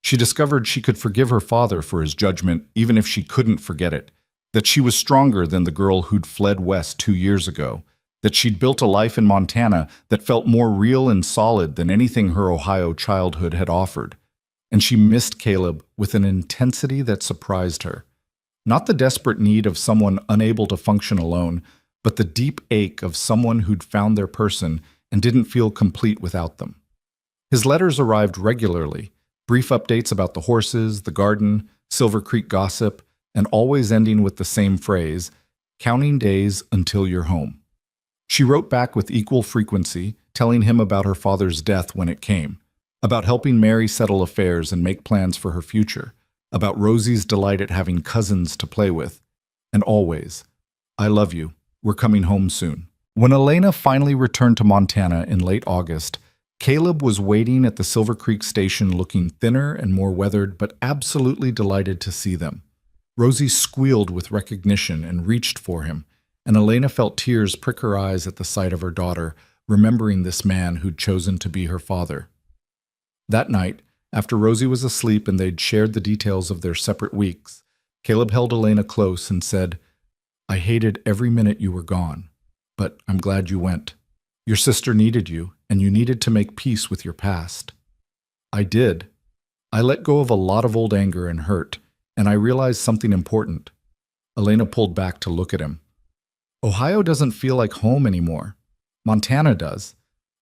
Speaker 1: She discovered she could forgive her father for his judgment even if she couldn't forget it, that she was stronger than the girl who'd fled west 2 years ago, that she'd built a life in Montana that felt more real and solid than anything her Ohio childhood had offered. And she missed Caleb with an intensity that surprised her. Not the desperate need of someone unable to function alone, but the deep ache of someone who'd found their person and didn't feel complete without them. His letters arrived regularly, brief updates about the horses, the garden, Silver Creek gossip, and always ending with the same phrase, "Counting days until you're home." She wrote back with equal frequency, telling him about her father's death when it came, about helping Mary settle affairs and make plans for her future, about Rosie's delight at having cousins to play with, and always, "I love you. We're coming home soon." When Elena finally returned to Montana in late August, Caleb was waiting at the Silver Creek station looking thinner and more weathered, but absolutely delighted to see them. Rosie squealed with recognition and reached for him, and Elena felt tears prick her eyes at the sight of her daughter, remembering this man who'd chosen to be her father. That night, after Rosie was asleep and they'd shared the details of their separate weeks, Caleb held Elena close and said, "I hated every minute you were gone, but I'm glad you went. Your sister needed you, and you needed to make peace with your past." "I did. I let go of a lot of old anger and hurt, and I realized something important." Elena pulled back to look at him. "Ohio doesn't feel like home anymore. Montana does.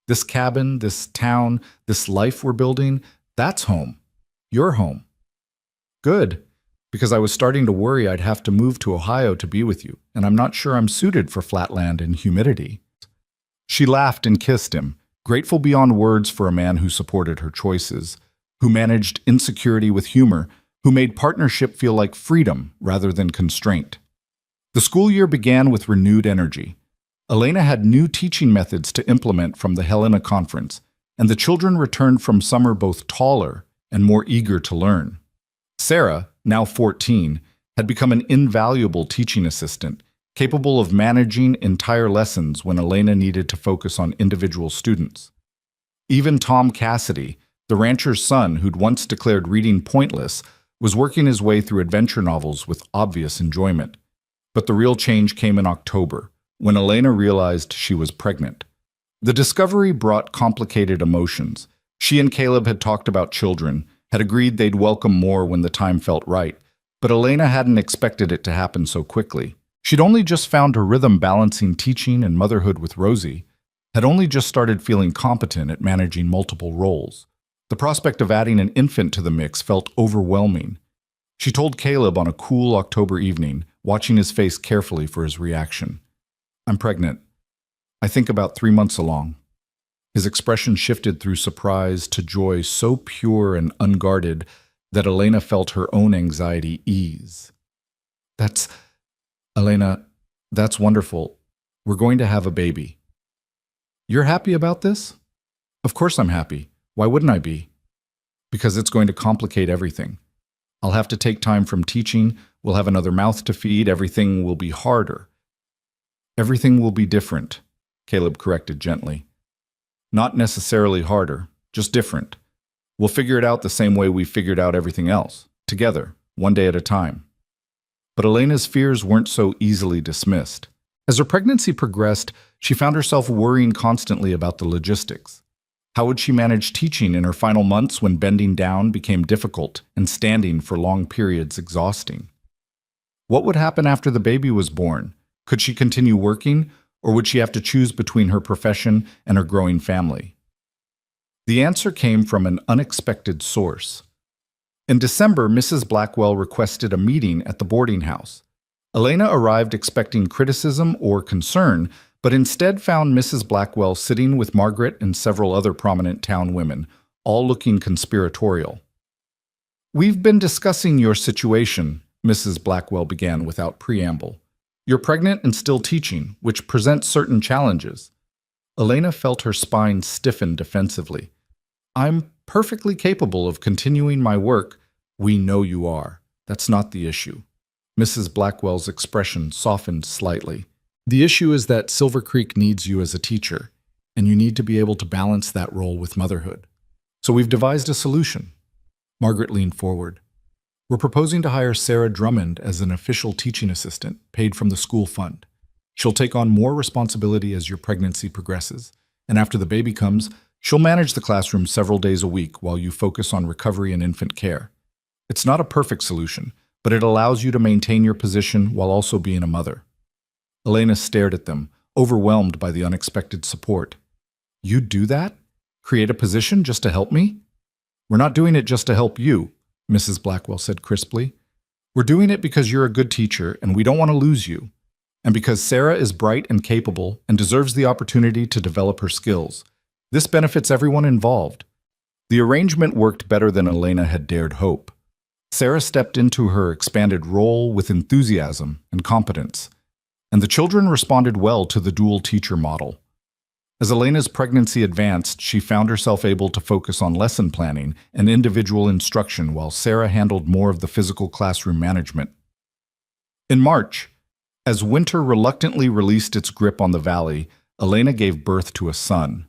Speaker 1: This cabin, this town, this life we're building, that's home. You're home." "Good, because I was starting to worry I'd have to move to Ohio to be with you, and I'm not sure I'm suited for flatland and humidity." She laughed and kissed him, grateful beyond words for a man who supported her choices, who managed insecurity with humor, who made partnership feel like freedom rather than constraint. The school year began with renewed energy. Elena had new teaching methods to implement from the Helena Conference, and the children returned from summer both taller and more eager to learn. Sarah, now 14, had become an invaluable teaching assistant, capable of managing entire lessons when Elena needed to focus on individual students. Even Tom Cassidy, the rancher's son who'd once declared reading pointless, was working his way through adventure novels with obvious enjoyment. But the real change came in October, when Elena realized she was pregnant. The discovery brought complicated emotions. She and Caleb had talked about children, had agreed they'd welcome more when the time felt right, but Elena hadn't expected it to happen so quickly. She'd only just found her rhythm balancing teaching and motherhood with Rosie, had only just started feeling competent at managing multiple roles. The prospect of adding an infant to the mix felt overwhelming. She told Caleb on a cool October evening, watching his face carefully for his reaction, "I'm pregnant. I think about 3 months along." His expression shifted through surprise to joy so pure and unguarded that Elena felt her own anxiety ease. Elena, that's wonderful. We're going to have a baby." "You're happy about this?" "Of course I'm happy. Why wouldn't I be?" "Because it's going to complicate everything. I'll have to take time from teaching, we'll have another mouth to feed, everything will be harder." "Everything will be different," Caleb corrected gently. "Not necessarily harder, just different. We'll figure it out the same way we figured out everything else, together, one day at a time." But Elena's fears weren't so easily dismissed. As her pregnancy progressed, she found herself worrying constantly about the logistics. How would she manage teaching in her final months when bending down became difficult and standing for long periods exhausting? What would happen after the baby was born? Could she continue working, or would she have to choose between her profession and her growing family? The answer came from an unexpected source. In December, Mrs. Blackwell requested a meeting at the boarding house. Elena arrived expecting criticism or concern, but instead found Mrs. Blackwell sitting with Margaret and several other prominent town women, all looking conspiratorial. "We've been discussing your situation," Mrs. Blackwell began without preamble. "You're pregnant and still teaching, which presents certain challenges." Elena felt her spine stiffen defensively. "I'm perfectly capable of continuing my work." "We know you are. That's not the issue." Mrs. Blackwell's expression softened slightly. "The issue is that Silver Creek needs you as a teacher, and you need to be able to balance that role with motherhood. So we've devised a solution." Margaret leaned forward. "We're proposing to hire Sarah Drummond as an official teaching assistant, paid from the school fund. She'll take on more responsibility as your pregnancy progresses, and after the baby comes, she'll manage the classroom several days a week while you focus on recovery and infant care. It's not a perfect solution, but it allows you to maintain your position while also being a mother." Elena stared at them, overwhelmed by the unexpected support. "You'd do that? Create a position just to help me?" "We're not doing it just to help you," Mrs. Blackwell said crisply. "We're doing it because you're a good teacher and we don't want to lose you, and because Sarah is bright and capable and deserves the opportunity to develop her skills. This benefits everyone involved." The arrangement worked better than Elena had dared hope. Sarah stepped into her expanded role with enthusiasm and competence, and the children responded well to the dual teacher model. As Elena's pregnancy advanced, she found herself able to focus on lesson planning and individual instruction while Sarah handled more of the physical classroom management. In March, as winter reluctantly released its grip on the valley, Elena gave birth to a son.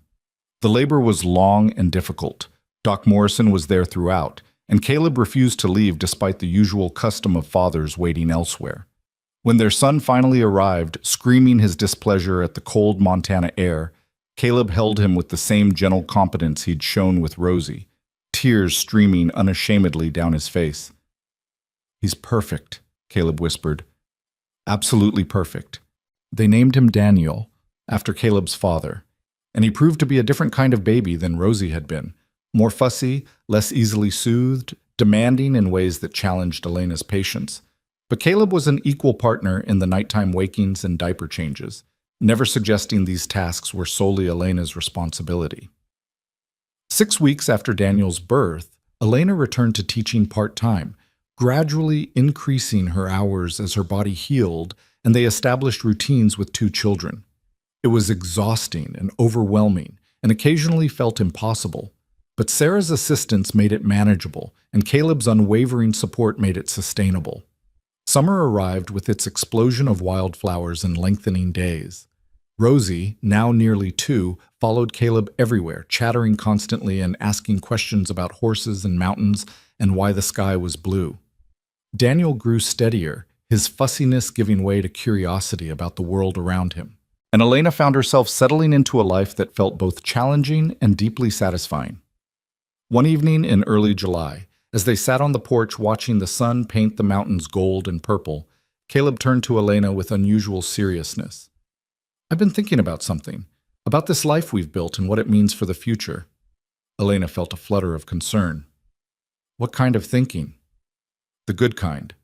Speaker 1: The labor was long and difficult. Doc Morrison was there throughout, and Caleb refused to leave despite the usual custom of fathers waiting elsewhere. When their son finally arrived, screaming his displeasure at the cold Montana air, Caleb held him with the same gentle competence he'd shown with Rosie, tears streaming unashamedly down his face. "He's perfect," Caleb whispered. "Absolutely perfect." They named him Daniel, after Caleb's father, and he proved to be a different kind of baby than Rosie had been, more fussy, less easily soothed, demanding in ways that challenged Elena's patience. But Caleb was an equal partner in the nighttime wakings and diaper changes, never suggesting these tasks were solely Elena's responsibility. 6 weeks after Daniel's birth, Elena returned to teaching part-time, gradually increasing her hours as her body healed and they established routines with 2 children. It was exhausting and overwhelming and occasionally felt impossible, but Sarah's assistance made it manageable and Caleb's unwavering support made it sustainable. Summer arrived with its explosion of wildflowers and lengthening days. Rosie, now nearly 2, followed Caleb everywhere, chattering constantly and asking questions about horses and mountains and why the sky was blue. Daniel grew steadier, his fussiness giving way to curiosity about the world around him. And Elena found herself settling into a life that felt both challenging and deeply satisfying. One evening in early July, as they sat on the porch watching the sun paint the mountains gold and purple, Caleb turned to Elena with unusual seriousness. "I've been thinking about something, about this life we've built and what it means for the future." Elena felt a flutter of concern. "What kind of thinking?" "The good kind,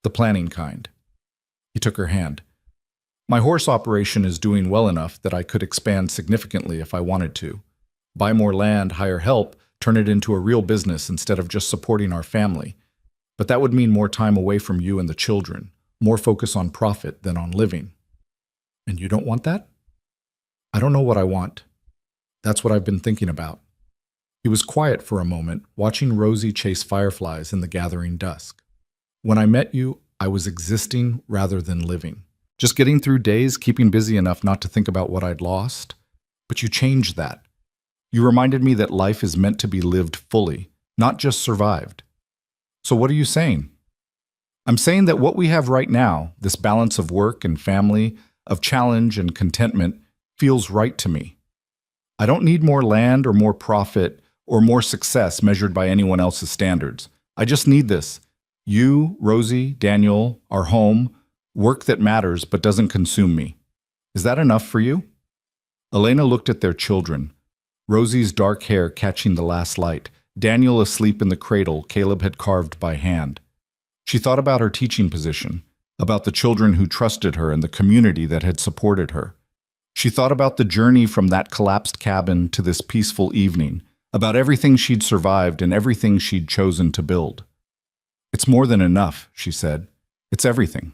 Speaker 1: the planning kind." He took her hand. "My horse operation is doing well enough that I could expand significantly if I wanted to. Buy more land, hire help, turn it into a real business instead of just supporting our family. But that would mean more time away from you and the children, more focus on profit than on living." "And you don't want that?" "I don't know what I want. That's what I've been thinking about." He was quiet for a moment, watching Rosie chase fireflies in the gathering dusk. "When I met you, I was existing rather than living. Just getting through days, keeping busy enough not to think about what I'd lost. But you changed that. You reminded me that life is meant to be lived fully, not just survived." "So what are you saying?" "I'm saying that what we have right now, this balance of work and family, of challenge and contentment, feels right to me. I don't need more land or more profit or more success measured by anyone else's standards. I just need this. You, Rosie, Daniel, our home, work that matters but doesn't consume me. Is that enough for you?" Elena looked at their children. Rosie's dark hair catching the last light, Daniel asleep in the cradle Caleb had carved by hand. She thought about her teaching position, about the children who trusted her and the community that had supported her. She thought about the journey from that collapsed cabin to this peaceful evening, about everything she'd survived and everything she'd chosen to build. "It's more than enough," she said. "It's everything."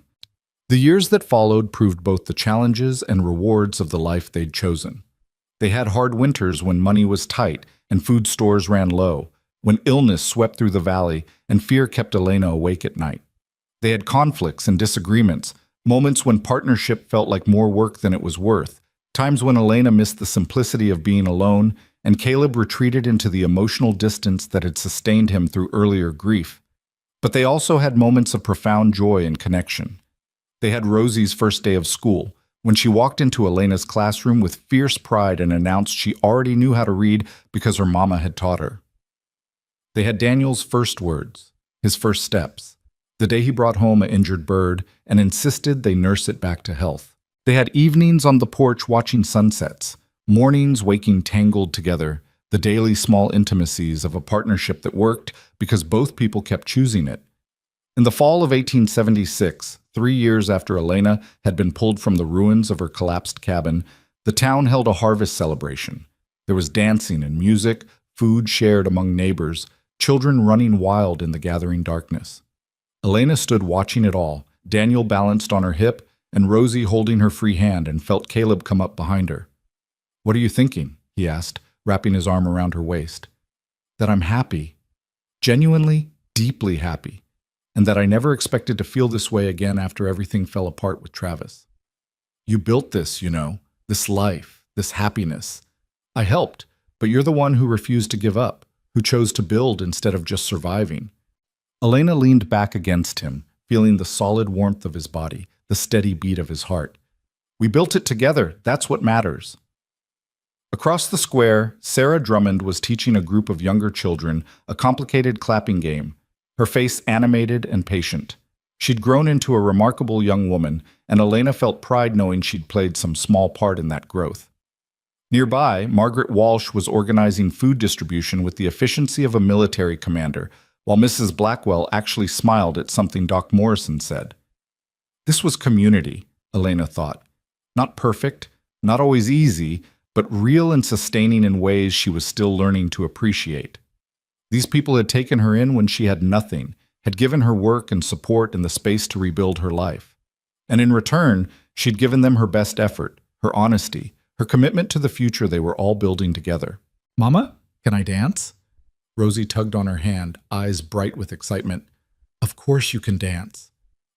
Speaker 1: The years that followed proved both the challenges and rewards of the life they'd chosen. They had hard winters when money was tight and food stores ran low, when illness swept through the valley and fear kept Elena awake at night. They had conflicts and disagreements, moments when partnership felt like more work than it was worth, times when Elena missed the simplicity of being alone and Caleb retreated into the emotional distance that had sustained him through earlier grief. But they also had moments of profound joy and connection. They had Rosie's first day of school, when she walked into Elena's classroom with fierce pride and announced she already knew how to read because her mama had taught her. They had Daniel's first words, his first steps, the day he brought home an injured bird and insisted they nurse it back to health. They had evenings on the porch watching sunsets, mornings waking tangled together, the daily small intimacies of a partnership that worked because both people kept choosing it. In the fall of 1876, 3 years after Elena had been pulled from the ruins of her collapsed cabin, the town held a harvest celebration. There was dancing and music, food shared among neighbors, children running wild in the gathering darkness. Elena stood watching it all, Daniel balanced on her hip, and Rosie holding her free hand, and felt Caleb come up behind her. "What are you thinking?" he asked, wrapping his arm around her waist. "That I'm happy. Genuinely, deeply happy. And that I never expected to feel this way again after everything fell apart with Travis. You built this, this life, this happiness. I helped, but you're the one who refused to give up, who chose to build instead of just surviving." Elena leaned back against him, feeling the solid warmth of his body, the steady beat of his heart. "We built it together. That's what matters." Across the square, Sarah Drummond was teaching a group of younger children a complicated clapping game, her face animated and patient. She'd grown into a remarkable young woman, and Elena felt pride knowing she'd played some small part in that growth. Nearby, Margaret Walsh was organizing food distribution with the efficiency of a military commander, while Mrs. Blackwell actually smiled at something Doc Morrison said. This was community, Elena thought. Not perfect, not always easy, but real and sustaining in ways she was still learning to appreciate. These people had taken her in when she had nothing, had given her work and support and the space to rebuild her life. And in return, she'd given them her best effort, her honesty, her commitment to the future they were all building together. "Mama, can I dance?" Rosie tugged on her hand, eyes bright with excitement. "Of course you can dance."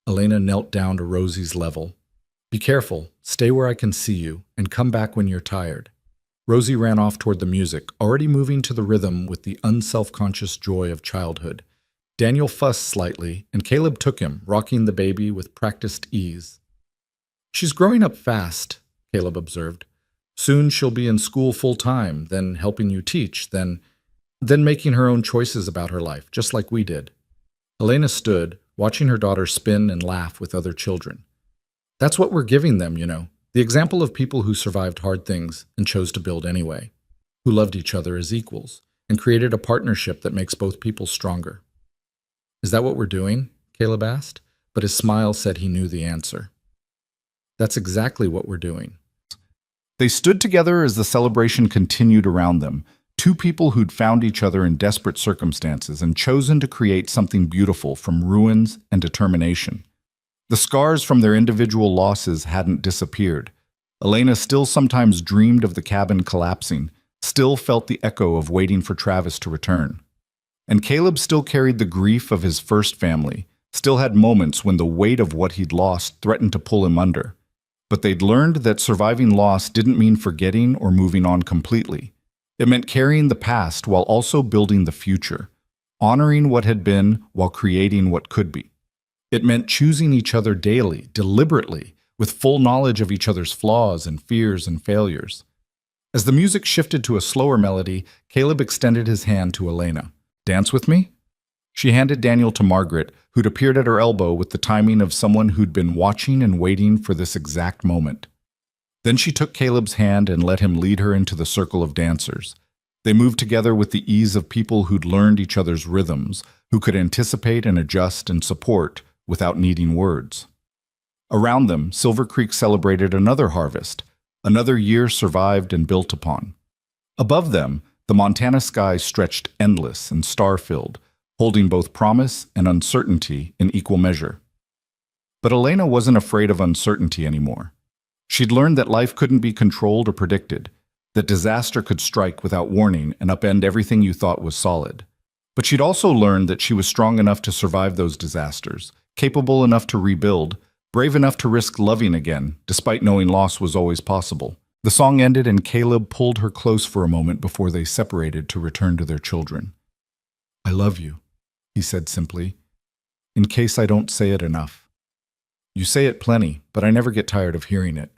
Speaker 1: Elena knelt down to Rosie's level. "Be careful, stay where I can see you, and come back when you're tired." Rosie ran off toward the music, already moving to the rhythm with the unself-conscious joy of childhood. Daniel fussed slightly, and Caleb took him, rocking the baby with practiced ease. "She's growing up fast," Caleb observed. "Soon she'll be in school full-time, then helping you teach, then making her own choices about her life, just like we did." Elena stood, watching her daughter spin and laugh with other children. "That's what we're giving them, the example of people who survived hard things and chose to build anyway, who loved each other as equals, and created a partnership that makes both people stronger." "Is that what we're doing?" Caleb asked, but his smile said he knew the answer. "That's exactly what we're doing." They stood together as the celebration continued around them, two people who'd found each other in desperate circumstances and chosen to create something beautiful from ruins and determination. The scars from their individual losses hadn't disappeared. Elena still sometimes dreamed of the cabin collapsing, still felt the echo of waiting for Travis to return. And Caleb still carried the grief of his first family, still had moments when the weight of what he'd lost threatened to pull him under. But they'd learned that surviving loss didn't mean forgetting or moving on completely. It meant carrying the past while also building the future, honoring what had been while creating what could be. It meant choosing each other daily, deliberately, with full knowledge of each other's flaws and fears and failures. As the music shifted to a slower melody, Caleb extended his hand to Elena. "Dance with me?" She handed Daniel to Margaret, who'd appeared at her elbow with the timing of someone who'd been watching and waiting for this exact moment. Then she took Caleb's hand and let him lead her into the circle of dancers, They moved together with the ease of people who'd learned each other's rhythms, who could anticipate and adjust and support without needing words. Around them, Silver Creek celebrated another harvest, another year survived and built upon. Above them, the Montana sky stretched endless and star-filled, holding both promise and uncertainty in equal measure. But Elena wasn't afraid of uncertainty anymore. She'd learned that life couldn't be controlled or predicted, that disaster could strike without warning and upend everything you thought was solid. But she'd also learned that she was strong enough to survive those disasters, capable enough to rebuild, brave enough to risk loving again, despite knowing loss was always possible. The song ended and Caleb pulled her close for a moment before they separated to return to their children. "I love you," he said simply, "in case I don't say it enough. You say it plenty, but I never get tired of hearing it."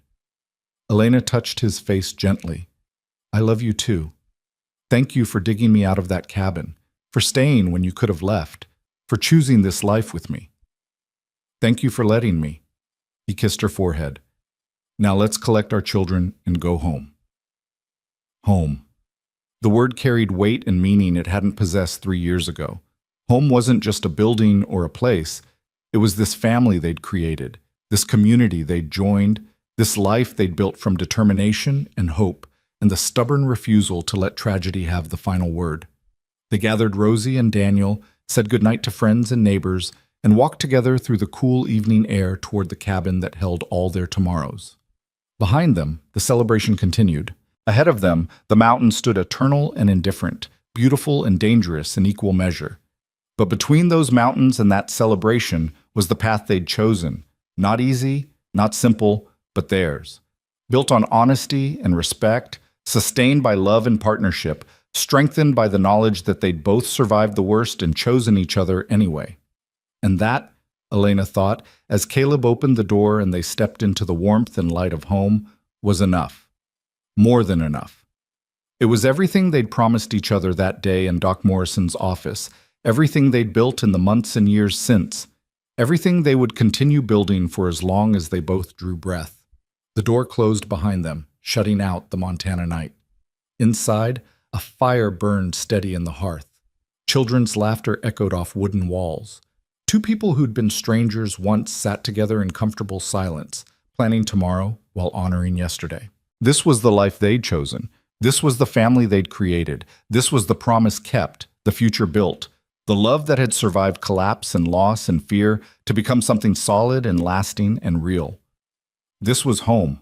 Speaker 1: Elena touched his face gently. "I love you too. Thank you for digging me out of that cabin, for staying when you could have left, for choosing this life with me. Thank you for letting me." He kissed her forehead. "Now let's collect our children and go home." Home. The word carried weight and meaning it hadn't possessed 3 years ago. Home wasn't just a building or a place. It was this family they'd created, this community they'd joined, this life they'd built from determination and hope, and the stubborn refusal to let tragedy have the final word. They gathered Rosie and Daniel, said goodnight to friends and neighbors, and walked together through the cool evening air toward the cabin that held all their tomorrows. Behind them, the celebration continued. Ahead of them, the mountain stood eternal and indifferent, beautiful and dangerous in equal measure. But between those mountains and that celebration was the path they'd chosen, not easy, not simple, but theirs. Built on honesty and respect, sustained by love and partnership, strengthened by the knowledge that they'd both survived the worst and chosen each other anyway. And that, Elena thought, as Caleb opened the door and they stepped into the warmth and light of home, was enough. More than enough. It was everything they'd promised each other that day in Doc Morrison's office, everything they'd built in the months and years since, everything they would continue building for as long as they both drew breath. The door closed behind them, shutting out the Montana night. Inside, a fire burned steady in the hearth. Children's laughter echoed off wooden walls. Two people who'd been strangers once sat together in comfortable silence, planning tomorrow while honoring yesterday. This was the life they'd chosen. This was the family they'd created. This was the promise kept, the future built, the love that had survived collapse and loss and fear to become something solid and lasting and real. This was home,